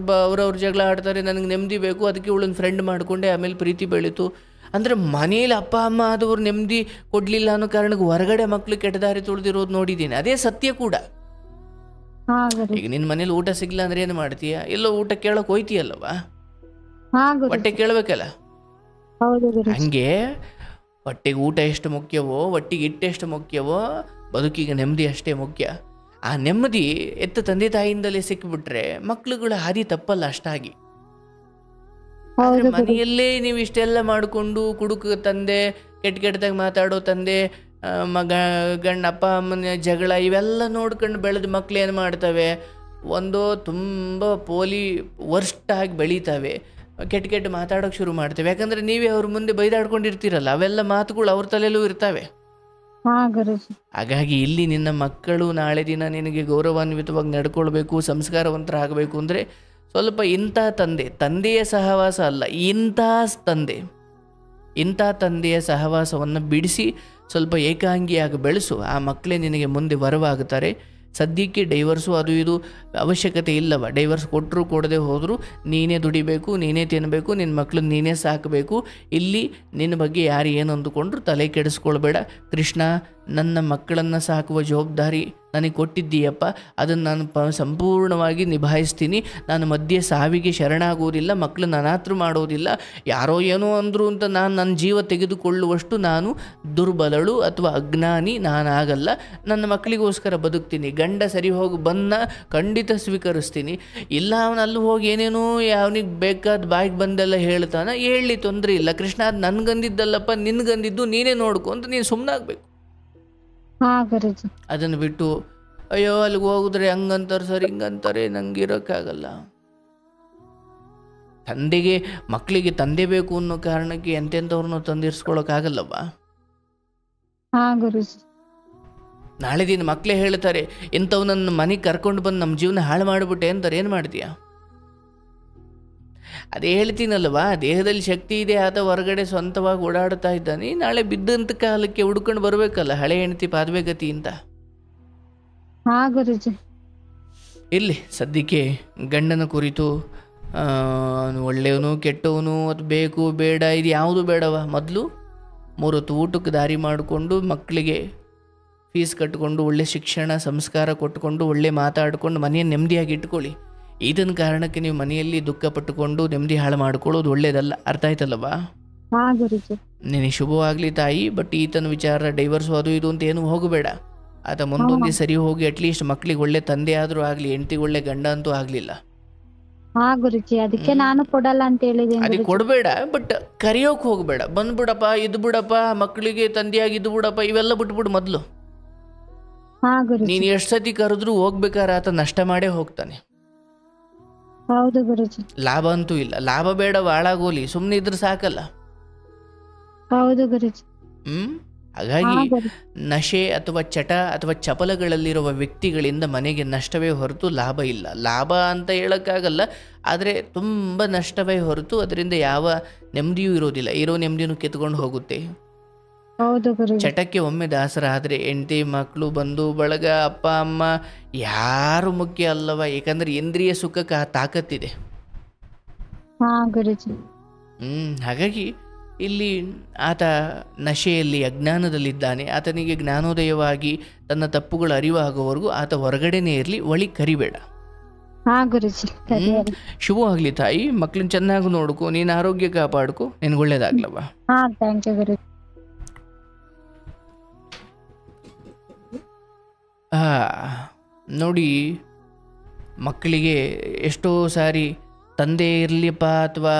ಅವ್ರವ್ರ ಜಗಳ ಆಡ್ತಾರೆ, ನನಗೆ ನೆಮ್ಮದಿ ಬೇಕು, ಅದಕ್ಕೆ ಇವಳನ್ನ ಫ್ರೆಂಡ್ ಮಾಡಿಕೊಂಡೆ, ಆಮೇಲೆ ಪ್ರೀತಿ ಬೆಳೀತು. ಅಂದರೆ ಮನೇಲಿ ಅಪ್ಪ ಅಮ್ಮ ಆದವ್ರು ನೆಮ್ಮದಿ ಕೊಡಲಿಲ್ಲ ಅನ್ನೋ ಕಾರಣಕ್ಕೆ ಹೊರಗಡೆ ಮಕ್ಕಳು ಕೆಟ್ಟ ದಾರಿ ತುಳಿದಿರೋದು ನೋಡಿದ್ದೀನಿ. ಅದೇ ಸತ್ಯ ಕೂಡ. ಈಗ ನಿನ್ನ ಮನೇಲಿ ಊಟ ಸಿಗ್ಲ ಅಂದ್ರೆ ಏನು ಮಾಡ್ತೀಯ? ಎಲ್ಲೋ ಊಟ ಕೇಳೋಕೆ ಹೋಯ್ತೀಯಲ್ಲವಾ, ಹೊಟ್ಟೆ ಕೇಳಬೇಕಲ್ಲ. ಹಂಗೆ ಹೊಟ್ಟೆಗೆ ಊಟ ಎಷ್ಟು ಮುಖ್ಯವೋ, ಹೊಟ್ಟೆಗೆ ಹಿಟ್ಟೆಷ್ಟು ಮುಖ್ಯವೋ, ಬದುಕಿಗೆ ನೆಮ್ಮದಿ ಅಷ್ಟೇ ಮುಖ್ಯ. ಆ ನೆಮ್ಮದಿ ತಂದೆ ತಾಯಿಯಿಂದಲೇ ಸಿಕ್ಕಿಬಿಟ್ರೆ ಮಕ್ಳುಗಳ ಹಾದಿ ತಪ್ಪಲ್ಲ ಅಷ್ಟಾಗಿ. ಮನೆಯಲ್ಲೇ ನೀವು ಇಷ್ಟೆಲ್ಲ ಮಾಡಿಕೊಂಡು ಕುಡುಕ ತಂದೆ, ಕೆಟ್ಟದಾಗ ಮಾತಾಡೋ ತಂದೆ, ಗಂಡ ಅಪ್ಪ ಅಮ್ಮನ ಜಗಳ ಇವೆಲ್ಲ ನೋಡ್ಕೊಂಡು ಬೆಳೆದ ಮಕ್ಳು ಏನು ಮಾಡ್ತವೆ, ಒಂದು ತುಂಬ ವರ್ಸ್ಟಾಗಿ ಬೆಳೀತವೆ, ಕೆಟ್ಟ ಮಾತಾಡೋಕೆ ಶುರು ಮಾಡ್ತೇವೆ. ಯಾಕಂದರೆ ನೀವೇ ಅವ್ರ ಮುಂದೆ ಬೈದಾಡ್ಕೊಂಡಿರ್ತೀರಲ್ಲ, ಅವೆಲ್ಲ ಮಾತುಗಳು ಅವ್ರ ತಲೆಯಲ್ಲೂ ಇರ್ತವೆ. ಹಾಗಾಗಿ ಇಲ್ಲಿ ನಿನ್ನ ಮಕ್ಕಳು ನಾಳೆ ದಿನ ನಿನಗೆ ಗೌರವಾನ್ವಿತವಾಗಿ ನಡ್ಕೊಳ್ಬೇಕು, ಸಂಸ್ಕಾರವಂತರಾಗಬೇಕು ಅಂದರೆ ಸ್ವಲ್ಪ ಇಂಥ ತಂದೆಯ ಸಹವಾಸ ಅಲ್ಲ, ಇಂಥ ತಂದೆಯ ಸಹವಾಸವನ್ನು ಬಿಡಿಸಿ ಸ್ವಲ್ಪ ಏಕಾಂಗಿಯಾಗಿ ಬೆಳೆಸು. ಆ ಮಕ್ಕಳೇ ನಿನಗೆ ಮುಂದೆ ವರವಾಗುತ್ತಾರೆ. ಸದ್ಯಕ್ಕೆ ಡೈವರ್ಸು ಅದು ಇದು ಅವಶ್ಯಕತೆ ಇಲ್ಲವ. ಡೈವರ್ಸ್ ಕೊಟ್ಟರು ಕೊಡದೆ ಹೋದರೂ ನೀನೇ ದುಡಿಬೇಕು, ನೀನೇ ತಿನ್ನಬೇಕು, ನಿನ್ನ ಮಕ್ಕಳನ್ನ ನೀನೇ ಸಾಕಬೇಕು. ಇಲ್ಲಿ ನಿನ್ನ ಬಗ್ಗೆ ಯಾರು ಏನು ಅಂದುಕೊಂಡ್ರು ತಲೆ ಕೆಡಿಸ್ಕೊಳ್ಬೇಡ. ಕೃಷ್ಣ, ನನ್ನ ಮಕ್ಕಳನ್ನು ಸಾಕುವ ಜವಾಬ್ದಾರಿ ನನಗೆ ಕೊಟ್ಟಿದ್ದೀಯಪ್ಪ, ಅದನ್ನು ನಾನು ಸಂಪೂರ್ಣವಾಗಿ ನಿಭಾಯಿಸ್ತೀನಿ. ನಾನು ಮಧ್ಯೆ ಸಾವಿಗೆ ಶರಣಾಗುವುದಿಲ್ಲ, ಮಕ್ಕಳನ್ನ ಅನಾಥರು ಮಾಡೋದಿಲ್ಲ. ಯಾರೋ ಏನೋ ಅಂದರು ಅಂತ ನಾನು ನನ್ನ ಜೀವ ತೆಗೆದುಕೊಳ್ಳುವಷ್ಟು ನಾನು ದುರ್ಬಲಳು ಅಥವಾ ಅಜ್ಞಾನಿ ನಾನಾಗಲ್ಲ. ನನ್ನ ಮಕ್ಕಳಿಗೋಸ್ಕರ ಬದುಕ್ತೀನಿ. ಗಂಡ ಸರಿ ಹೋಗಿ ಬಂದ ಖಂಡಿತ ಸ್ವೀಕರಿಸ್ತೀನಿ. ಇಲ್ಲ ಅವನಲ್ಲಿ ಹೋಗಿ ಏನೇನೋ ಅವನಿಗೆ ಬೇಕಾದ ಬಾಯಿಗೆ ಬಂದೆಲ್ಲ ಹೇಳ್ತಾನೆ, ಹೇಳಿ ತೊಂದರೆ ಇಲ್ಲ. ಕೃಷ್ಣ, ಅದು ನನ್ಗಂದಿದ್ದಲ್ಲಪ್ಪ, ನಿನ್ಗಂದಿದ್ದು ನೀನೇ ನೋಡ್ಕೊ ಅಂತ ನೀನು ಸುಮ್ಮನಾಗಬೇಕು. ಅದನ್ನು ಬಿಟ್ಟು ಅಯ್ಯೋ ಅಲ್ಲಿಗೆ ಹೋಗಿದ್ರೆ ಹಂಗಂತಾರೆ ಸರ್, ಹಿಂಗಂತಾರೆ, ನಂಗೆ ಇರೋಕ್ಕಾಗಲ್ಲ. ಮಕ್ಕಳಿಗೆ ತಂದೆ ಬೇಕು ಅನ್ನೋ ಕಾರಣಕ್ಕೆ ಎಂತೆಂಥವ್ರನ್ನೋ ತಂದಿರಿಸ್ಕೊಳಕ್ಕಾಗಲ್ಲವ್ವ. ಹಾ ಗುರುಜಿ. ನಾಳೆ ದಿನ ಮಕ್ಕಳೇ ಹೇಳ್ತಾರೆ, ಇಂಥವ್ ನನ್ನ ಮನೆಗೆ ಕರ್ಕೊಂಡು ಬಂದು ನಮ್ಮ ಜೀವನ ಹಾಳು ಮಾಡಿಬಿಟ್ಟೆ ಅಂತಾರೆ. ಏನು ಮಾಡ್ತೀಯ? ಅದೇ ಹೇಳ್ತೀನಲ್ವಾ, ದೇಹದಲ್ಲಿ ಶಕ್ತಿ ಇದೆ, ಆತ ಹೊರಗಡೆ ಸ್ವಂತವಾಗಿ ಓಡಾಡ್ತಾ ಇದ್ದಾನೆ. ನಾಳೆ ಬಿದ್ದಂತ ಕಾಲಕ್ಕೆ ಹುಡ್ಕೊಂಡು ಬರಬೇಕಲ್ಲ ಹಳೆ ಹೆಂಡತಿ ಪಾದಬೇಗತಿ ಅಂತ. ಹಾ ಗುರುಜಿ. ಇರಲಿ, ಸದ್ಯಕ್ಕೆ ಗಂಡನ ಕುರಿತು ಒಳ್ಳೆಯವನು ಕೆಟ್ಟವನು ಅದು ಬೇಕು ಬೇಡ ಇದು ಯಾವುದು ಬೇಡವ. ಮೊದಲು 3 ಹೊತ್ತು ಊಟಕ್ಕೆ ದಾರಿ ಮಾಡಿಕೊಂಡು, ಮಕ್ಕಳಿಗೆ ಫೀಸ್ ಕಟ್ಟಿಕೊಂಡು, ಒಳ್ಳೆ ಶಿಕ್ಷಣ ಸಂಸ್ಕಾರ ಕೊಟ್ಟುಕೊಂಡು, ಒಳ್ಳೆ ಮಾತಾಡಿಕೊಂಡು ಮನೆಯನ್ನು ನೆಮ್ಮದಿಯಾಗಿ ಇಟ್ಕೊಳ್ಳಿ. ಇದನ್ನ ಕಾರಣಕ್ಕೆ ನೀವು ಮನೆಯಲ್ಲಿ ದುಃಖ ಪಟ್ಟುಕೊಂಡು ನೆಮ್ಮದಿ ಹಾಳು ಮಾಡ್ಕೊಳ್ಳೋದು ಒಳ್ಳೇದಲ್ಲ. ಅರ್ಥ ಆಯ್ತಲ್ಲವಾ? ಹಾ ಗುರುಜಿ. ನಿನಗೆ ಶುಭವಾಗಲಿ ತಾಯಿ. ಬಟ್ ಈತನ ವಿಚಾರ ಡೈವರ್ಸು ಅದು ಇದು ಅಂತ ಏನು ಹೋಗಬೇಡ. ಆತ ಮುಂದೊಂದೇ ಸರಿ ಹೋಗಿ ಅಟ್ಲೀಸ್ಟ್ ಮಕ್ಕಳಿಗೆ ಒಳ್ಳೆ ತಂದೆ ಆದರೂ ಆಗಲಿ, ಹೆಂಡತಿಗೆ ಒಳ್ಳೆ ಗಂಡ ಅಂತೂ ಆಗಲಿಲ್ಲ. ಹಾ ಗುರುಜಿ, ಅದಕ್ಕೆ ನಾನು ಕೊಡಲ್ಲ ಅಂತ ಹೇಳಿದ್ದೀನಿ. ಅದಕ್ಕೆ ಕೊಡಬೇಡ, ಬಟ್ ಕರಿಯೋಕೆ ಹೋಗಬೇಡ. ಬಂದ್ಬಿಡಪ್ಪ, ಇದು ಬಿಡಪ್ಪ, ಮಕ್ಕಳಿಗೆ ತಂದೆಯಾಗಿ ಇದು ಬಿಡಪ್ಪ, ಇವೆಲ್ಲ ಬಿಟ್ಬಿಡು ಮೊದಲು. ಹಾ ಗುರುಜಿ. ನೀನು ಎಷ್ಟು ಸತಿ ಕರೆದ್ರೂ ಹೋಗ್ಬೇಕಾದ್ರೆ ಆತ ನಷ್ಟ ಮಾಡೇ ಹೋಗ್ತಾನೆ. ಹೌದು ಗುರುಜಿ. ಲಾಭ ಅಂತೂ ಇಲ್ಲ. ಲಾಭ ಬೇಡ, ಹಾಳಾಗೋಲಿ, ಸುಮ್ಮನೆ ಇದ್ರೆ ಸಾಕಲ್ಲ. ಹೌದು ಗುರುಜಿ. ಹಾಗಾಗಿ ನಶೆ ಅಥವಾ ಚಟ ಅಥವಾ ಚಪಲಗಳಲ್ಲಿರುವ ವ್ಯಕ್ತಿಗಳಿಂದ ಮನೆಗೆ ನಷ್ಟವೇ ಹೊರತು ಲಾಭ ಇಲ್ಲ. ಲಾಭ ಅಂತ ಹೇಳೋಕ್ಕಾಗಲ್ಲ, ಆದರೆ ತುಂಬ ನಷ್ಟವೇ ಹೊರತು ಅದರಿಂದ ಯಾವ ನೆಮ್ಮದಿಯೂ ಇರೋದಿಲ್ಲ. ಇರೋ ನೆಮ್ಮದಿನೂ ಕಿತ್ಕೊಂಡು ಹೋಗುತ್ತೆ. ಹೌದು ಗುರುಜಿ. ಚಟಕ್ಕೆ ಒಮ್ಮೆ ದಾಸರಾದರೆ ಹೆಂಡತಿ ಮಕ್ಕಳು ಬಂಧು ಬಳಗ ಅಪ್ಪ ಅಮ್ಮ ಯಾರು ಮುಖ್ಯ ಅಲ್ಲವ. ಏಕೆಂದರೆ ಇಂದ್ರಿಯ ಸುಖಕ್ಕೆ ಆ ತಾಕತ್ತಿದೆ. ಹಾ ಗುರುಜಿ. ಹಾಗಾಗಿ ಇಲ್ಲಿ ಆತ ನಶೆಯಲ್ಲಿ ಅಜ್ಞಾನದಲ್ಲಿದ್ದಾನೆ. ಆತನಿಗೆ ಜ್ಞಾನೋದಯವಾಗಿ ತನ್ನ ತಪ್ಪುಗಳ ಅರಿವಾಗುವವರೆಗೂ ಆತ ಹೊರಗಡೆನೇ ಇರಲಿ, ಒಳಗೆ ಕರಿಬೇಡ. ಹಾ ಗುರುಜಿ. ಶುಭವಾಗಲಿ ತಾಯಿ. ಮಕ್ಕಳನ್ನ ಚೆನ್ನಾಗಿ ನೋಡ್ಕೊ, ನೀನು ಆರೋಗ್ಯ ಕಾಪಾಡ್ಕೊ, ನಿನ್ಗೆ ಒಳ್ಳೇದಾಗ್ಲವ. ಹಾ ಥ್ಯಾಂಕ್ ಯು ಗುರುಜಿ. ನೋಡಿ, ಮಕ್ಕಳಿಗೆ ಎಷ್ಟೋ ಸಾರಿ ತಂದೆ ಇರಲಿಪ್ಪ ಅಥವಾ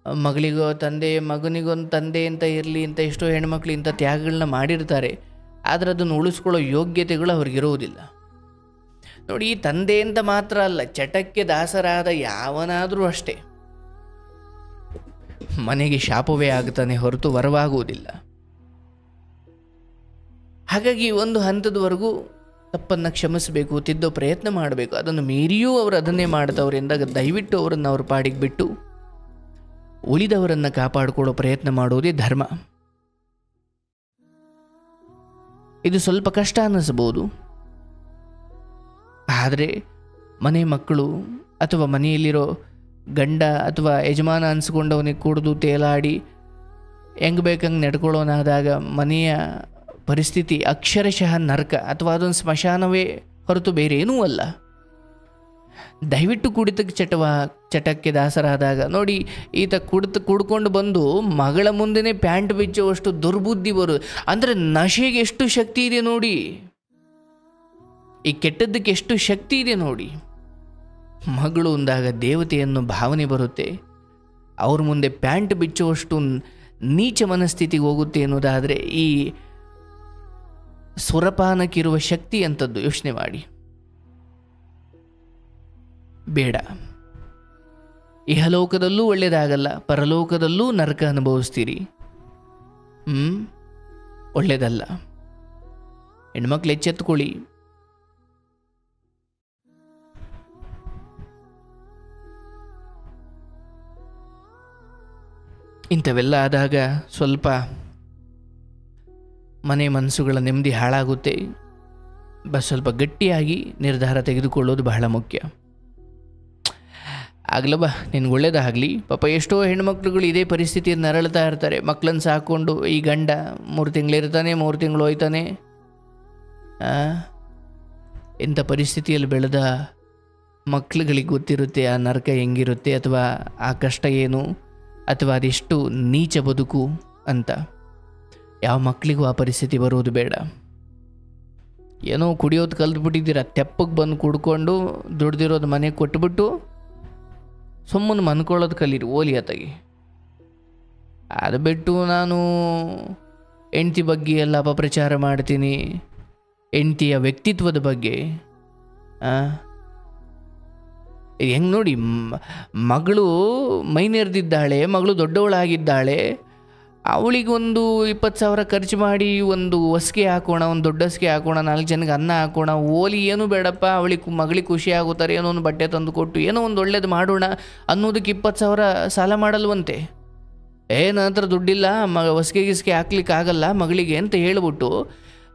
ಮಗಳಿಗೋ ತಂದೆ, ಮಗನಿಗೊಂದು ತಂದೆ ಅಂತ ಇರಲಿ ಅಂತ ಎಷ್ಟೋ ಹೆಣ್ಮಕ್ಳು ಇಂಥ ತ್ಯಾಗಗಳನ್ನ ಮಾಡಿರ್ತಾರೆ. ಆದರೆ ಅದನ್ನು ಉಳಿಸ್ಕೊಳ್ಳೋ ಯೋಗ್ಯತೆಗಳು ಅವ್ರಿಗಿರೋದಿಲ್ಲ. ನೋಡಿ, ತಂದೆ ಅಂತ ಮಾತ್ರ ಅಲ್ಲ, ಚಟಕ್ಕೆ ದಾಸರಾದ ಯಾವನಾದರೂ ಅಷ್ಟೇ ಮನೆಗೆ ಶಾಪವೇ ಆಗ್ತಾನೆ ಹೊರತು ವರವಾಗುವುದಿಲ್ಲ. ಹಾಗಾಗಿ ಒಂದು ಹಂತದವರೆಗೂ ತಪ್ಪನ್ನು ಕ್ಷಮಿಸಬೇಕು, ತಿದ್ದೋ ಪ್ರಯತ್ನ ಮಾಡಬೇಕು. ಅದನ್ನು ಮೀರಿಯೂ ಅವರು ಅದನ್ನೇ ಮಾಡ್ತವ್ರೆ ಎಂದಾಗ ದಯವಿಟ್ಟು ಅವರನ್ನು ಅವ್ರ ಪಾಡಿಗೆ ಬಿಟ್ಟು ಉಳಿದವರನ್ನು ಕಾಪಾಡಿಕೊಳ್ಳೋ ಪ್ರಯತ್ನ ಮಾಡೋದೇ ಧರ್ಮ. ಇದು ಸ್ವಲ್ಪ ಕಷ್ಟ ಅನ್ನಿಸ್ಬೋದು, ಆದರೆ ಮನೆ ಮಕ್ಕಳು ಅಥವಾ ಮನೆಯಲ್ಲಿರೋ ಗಂಡ ಅಥವಾ ಯಜಮಾನ ಅನ್ಸ್ಕೊಂಡವನಿಗೆ ಕುಡಿದು ತೇಲಾಡಿ ಹೆಂಗೆ ಬೇಕಂಗೆ ನಡ್ಕೊಳ್ಳೋನಾದಾಗ ಮನೆಯ ಪರಿಸ್ಥಿತಿ ಅಕ್ಷರಶಃ ನರಕ ಅಥವಾ ಅದೊಂದು ಸ್ಮಶಾನವೇ ಹೊರತು ಬೇರೆ ಏನೂ ಅಲ್ಲ. ದಯವಿಟ್ಟು ಚಟಕ್ಕೆ ದಾಸರಾದಾಗ ನೋಡಿ, ಈತ ಕುಡ್ಕೊಂಡು ಬಂದು ಮಗಳ ಮುಂದೆನೇ ಪ್ಯಾಂಟ್ ಬಿಚ್ಚುವಷ್ಟು ದುರ್ಬುದ್ಧಿ ಬರೋದು. ಅಂದರೆ ನಶೆಗೆ ಎಷ್ಟು ಶಕ್ತಿ ಇದೆ ನೋಡಿ, ಈ ಕೆಟ್ಟದ್ದಕ್ಕೆ ಎಷ್ಟು ಶಕ್ತಿ ಇದೆ ನೋಡಿ. ಮಗಳು ಅಂದಾಗ ದೇವತೆಯನ್ನು ಭಾವನೆ ಬರುತ್ತೆ, ಅವ್ರ ಮುಂದೆ ಪ್ಯಾಂಟ್ ಬಿಚ್ಚುವಷ್ಟು ನೀಚ ಮನಸ್ಥಿತಿಗೆ ಹೋಗುತ್ತೆ ಅನ್ನೋದಾದರೆ ಈ ಸುರಪಾನಕ್ಕಿರುವ ಶಕ್ತಿ ಅಂಥದ್ದು ಯೋಚನೆ ಮಾಡಿ. ಬೇಡ. ಇಹಲೋಕದಲ್ಲೂ ಒಳ್ಳೆಯದಾಗಲ್ಲ, ಪರಲೋಕದಲ್ಲೂ ನರಕ ಅನುಭವಿಸ್ತೀರಿ. ಒಳ್ಳೆಯದಲ್ಲ. ಹೆಣ್ಮಕ್ಳು ಎಚ್ಚೆತ್ತುಕೊಳ್ಳಿ. ಇಂಥವೆಲ್ಲ ಆದಾಗ ಸ್ವಲ್ಪ ಮನೆ ಮನಸ್ಸುಗಳ ನೆಮ್ಮದಿ ಹಾಳಾಗುತ್ತೆ. ಸ್ವಲ್ಪ ಗಟ್ಟಿಯಾಗಿ ನಿರ್ಧಾರ ತೆಗೆದುಕೊಳ್ಳೋದು ಬಹಳ ಮುಖ್ಯ. ಆಗ್ಲಬ್ಬ, ನಿನ್ಗೆ ಒಳ್ಳೇದಾಗಲಿ. ಪಾಪ ಎಷ್ಟೋ ಹೆಣ್ಮಕ್ಳುಗಳು ಇದೇ ಪರಿಸ್ಥಿತಿಯನ್ನು ನರಳ್ತಾ ಇರ್ತಾರೆ. ಮಕ್ಕಳನ್ನು ಸಾಕೊಂಡು ಈ ಗಂಡ 3 ತಿಂಗಳಿರ್ತಾನೆ, 3 ತಿಂಗಳು ಹೋಯ್ತಾನೆ. ಇಂಥ ಪರಿಸ್ಥಿತಿಯಲ್ಲಿ ಬೆಳೆದ ಮಕ್ಳುಗಳಿಗೆ ಗೊತ್ತಿರುತ್ತೆ ಆ ನರಕ ಹೆಂಗಿರುತ್ತೆ, ಅಥವಾ ಆ ಕಷ್ಟ ಏನು, ಅಥವಾ ಅದೆಷ್ಟು ನೀಚ ಬದುಕು ಅಂತ. ಯಾವ ಮಕ್ಕಳಿಗೂ ಆ ಪರಿಸ್ಥಿತಿ ಬರೋದು ಬೇಡ. ಏನೋ ಕುಡಿಯೋದು ಕಲ್ತ್ಬಿಟ್ಟಿದ್ದೀರ, ತೆಪ್ಪಗೆ ಬಂದು ಕುಡ್ಕೊಂಡು ದುಡ್ದಿರೋದು ಮನೆಗೆ ಕೊಟ್ಬಿಟ್ಟು ಸುಮ್ಮನೆ ಮನ್ಕೊಳ್ಳೋದು ಕಲೀರಿ, ಓಲಿ ಅತ್ತಾಗಿ. ಅದು ಬಿಟ್ಟು ನಾನು ಹೆಂಡ್ತಿ ಬಗ್ಗೆ ಎಲ್ಲ ಅಪಪ್ರಚಾರ ಮಾಡ್ತೀನಿ, ಹೆಂಡ್ತಿಯ ವ್ಯಕ್ತಿತ್ವದ ಬಗ್ಗೆ ಹೆಂಗೆ ನೋಡಿ, ಮಗಳು ಮೈನೆರೆದಿದ್ದಾಳೆ, ಮಗಳು ದೊಡ್ಡವಳಾಗಿದ್ದಾಳೆ, ಅವಳಿಗೊಂದು 20,000 ಖರ್ಚು ಮಾಡಿ ಒಂದು ಹೊಸ್ಗೆ ಹಾಕೋಣ, ಒಂದು ದೊಡ್ಡ ಹೊಸ್ಗೆ ಹಾಕೋಣ, 4 ಜನಕ್ಕೆ ಅನ್ನ ಹಾಕೋಣ, ಓಲಿ ಏನೂ ಬೇಡಪ್ಪ, ಮಗಳಿಗೆ ಖುಷಿ ಆಗುತ್ತಾರೆ, ಏನೋ ಒಂದು ಬಟ್ಟೆ ತಂದು ಕೊಟ್ಟು ಏನೋ ಒಂದು ಒಳ್ಳೇದು ಮಾಡೋಣ ಅನ್ನೋದಕ್ಕೆ 20,000 ಸಾಲ ಮಾಡಲ್ವಂತೆ. ನನ್ನ ಹತ್ರ ದುಡ್ಡಿಲ್ಲ, ಹೊಸ್ಗೆ ಗಿಸ್ಗೆ ಹಾಕ್ಲಿಕ್ಕೆ ಆಗಲ್ಲ ಮಗಳಿಗೆ ಅಂತ ಹೇಳ್ಬಿಟ್ಟು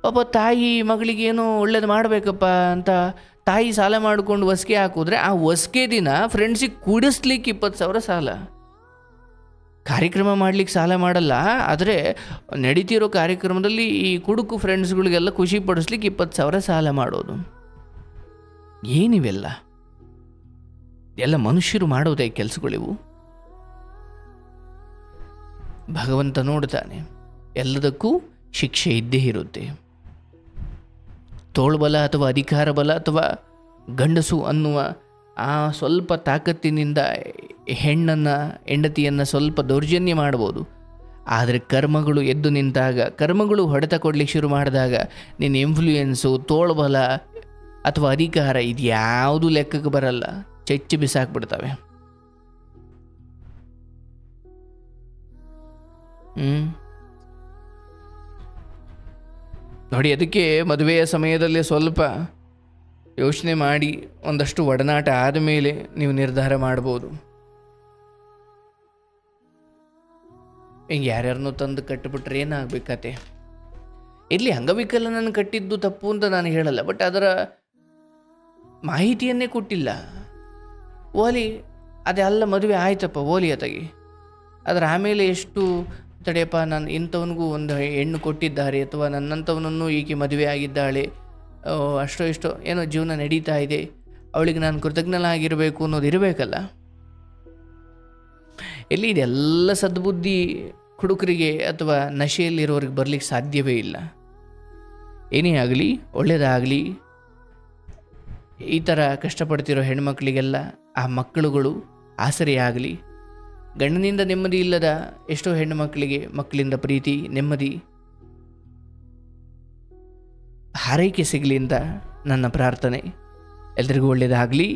ಪಾಪ ತಾಯಿ ಮಗಳಿಗೆ ಏನೋ ಒಳ್ಳೇದು ಮಾಡಬೇಕಪ್ಪ ಅಂತ ತಾಯಿ ಸಾಲ ಮಾಡಿಕೊಂಡು ಹೊಸ್ಗೆ ಹಾಕಿದ್ರೆ ಆ ಹೊಸ್ಗೆ ದಿನ ಫ್ರೆಂಡ್ಸಿಗೆ ಕುಡಿಸ್ಲಿಕ್ಕೆ 20,000 ಸಾಲ. ಕಾರ್ಯಕ್ರಮ ಮಾಡ್ಲಿಕ್ಕೆ ಸಾಲ ಮಾಡಲ್ಲ, ಆದರೆ ನಡೀತಿರೋ ಕಾರ್ಯಕ್ರಮದಲ್ಲಿ ಈ ಕುಡುಕು ಫ್ರೆಂಡ್ಸ್ಗಳಿಗೆಲ್ಲ ಖುಷಿ ಪಡಿಸ್ಲಿಕ್ಕೆ 20,000 ಸಾಲ ಮಾಡೋದು. ಏನಿವೆಲ್ಲ ಎಲ್ಲ ಮನುಷ್ಯರು ಮಾಡೋದೇ ಕೆಲಸಗಳಿವು. ಭಗವಂತ ನೋಡ್ತಾನೆ, ಎಲ್ಲದಕ್ಕೂ ಶಿಕ್ಷೆ ಇದ್ದೇ ಇರುತ್ತೆ. ತೋಳ್ಬಲ ಅಥವಾ ಅಧಿಕಾರ ಬಲ ಅಥವಾ ಗಂಡಸು ಅನ್ನುವ ಆ ಸ್ವಲ್ಪ ತಾಕತ್ತಿನಿಂದ ಹೆಂಡತಿಯನ್ನು ಸ್ವಲ್ಪ ದೌರ್ಜನ್ಯ ಮಾಡ್ಬೋದು. ಆದರೆ ಕರ್ಮಗಳು ಎದ್ದು ನಿಂತಾಗ, ಕರ್ಮಗಳು ಹೊಡೆತ ಕೊಡ್ಲಿಕ್ಕೆ ಶುರು ಮಾಡಿದಾಗ ನಿನ್ನ ಇನ್ಫ್ಲೂಯೆನ್ಸು, ತೋಳ್ಬಲ ಅಥವಾ ಅಧಿಕಾರ ಇದು ಯಾವುದು ಲೆಕ್ಕಕ್ಕೆ ಬರಲ್ಲ, ಚೆಚ್ಚಿ ಬಿಸಾಕ್ಬಿಡ್ತವೆ. ನೋಡಿ, ಅದಕ್ಕೆ ಮದುವೆಯ ಸಮಯದಲ್ಲಿ ಸ್ವಲ್ಪ ಯೋಚನೆ ಮಾಡಿ ಒಂದಷ್ಟು ಒಡನಾಟ ಆದಮೇಲೆ ನೀವು ನಿರ್ಧಾರ ಮಾಡ್ಬೋದು. ಹಿಂಗೆ ಯಾರ್ಯಾರನ್ನೂ ತಂದು ಕಟ್ಟಿಬಿಟ್ರೆ ಏನಾಗಬೇಕತೆ? ಇಲ್ಲಿ ಅಂಗವಿಕಲನನ್ನು ಕಟ್ಟಿದ್ದು ತಪ್ಪು ಅಂತ ನಾನು ಹೇಳಲ್ಲ, ಬಟ್ ಅದರ ಮಾಹಿತಿಯನ್ನೇ ಕೊಟ್ಟಿಲ್ಲ. ಓಲಿ ಅದೆಲ್ಲ ಮದುವೆ ಆಯ್ತಪ್ಪ, ಓಲಿ ಅತಗಿ, ಅದರ ಆಮೇಲೆ ಎಷ್ಟು ತಡೆಯಪ್ಪ, ನಾನು ಇಂಥವನಿಗೂ ಒಂದು ಹೆಣ್ಣು ಕೊಟ್ಟಿದ್ದಾರೆ ಅಥವಾ ನನ್ನಂಥವನನ್ನು ಈಕೆ ಮದುವೆ ಆಗಿದ್ದಾಳೆ, ಅಷ್ಟೋ ಇಷ್ಟೋ ಏನೋ ಜೀವನ ನಡೀತಾ ಇದೆ, ಅವಳಿಗೆ ನಾನು ಕೃತಜ್ಞನಾಗಿರಬೇಕು ಅನ್ನೋದು ಇರಬೇಕಲ್ಲ. ಎಲ್ಲಿ ಇದೆಲ್ಲ ಸದ್ಬುದ್ಧಿ ಹುಡುಗರಿಗೆ ಅಥವಾ ನಶೆಯಲ್ಲಿರೋರಿಗೆ ಬರಲಿಕ್ಕೆ ಸಾಧ್ಯವೇ ಇಲ್ಲ. ಏನೇ ಆಗಲಿ, ಒಳ್ಳೆಯದಾಗಲಿ, ಈ ಥರ ಕಷ್ಟಪಡ್ತಿರೋ ಹೆಣ್ಮಕ್ಳಿಗೆಲ್ಲ ಆ ಮಕ್ಕಳುಗಳು ಆಸರೆಯಾಗಲಿ. ಗಂಡನಿಂದ ನೆಮ್ಮದಿ ಇಲ್ಲದ ಎಷ್ಟೋ ಹೆಣ್ಣು ಮಕ್ಕಳಿಗೆ ಮಕ್ಕಳಿಂದ ಪ್ರೀತಿ, ನೆಮ್ಮದಿ, ಹಾರೈಕೆ ಸಿಗಲಿ ಅಂತ ನನ್ನ ಪ್ರಾರ್ಥನೆ. ಎಲ್ರಿಗೂ ಒಳ್ಳೆಯದಾಗಲಿ.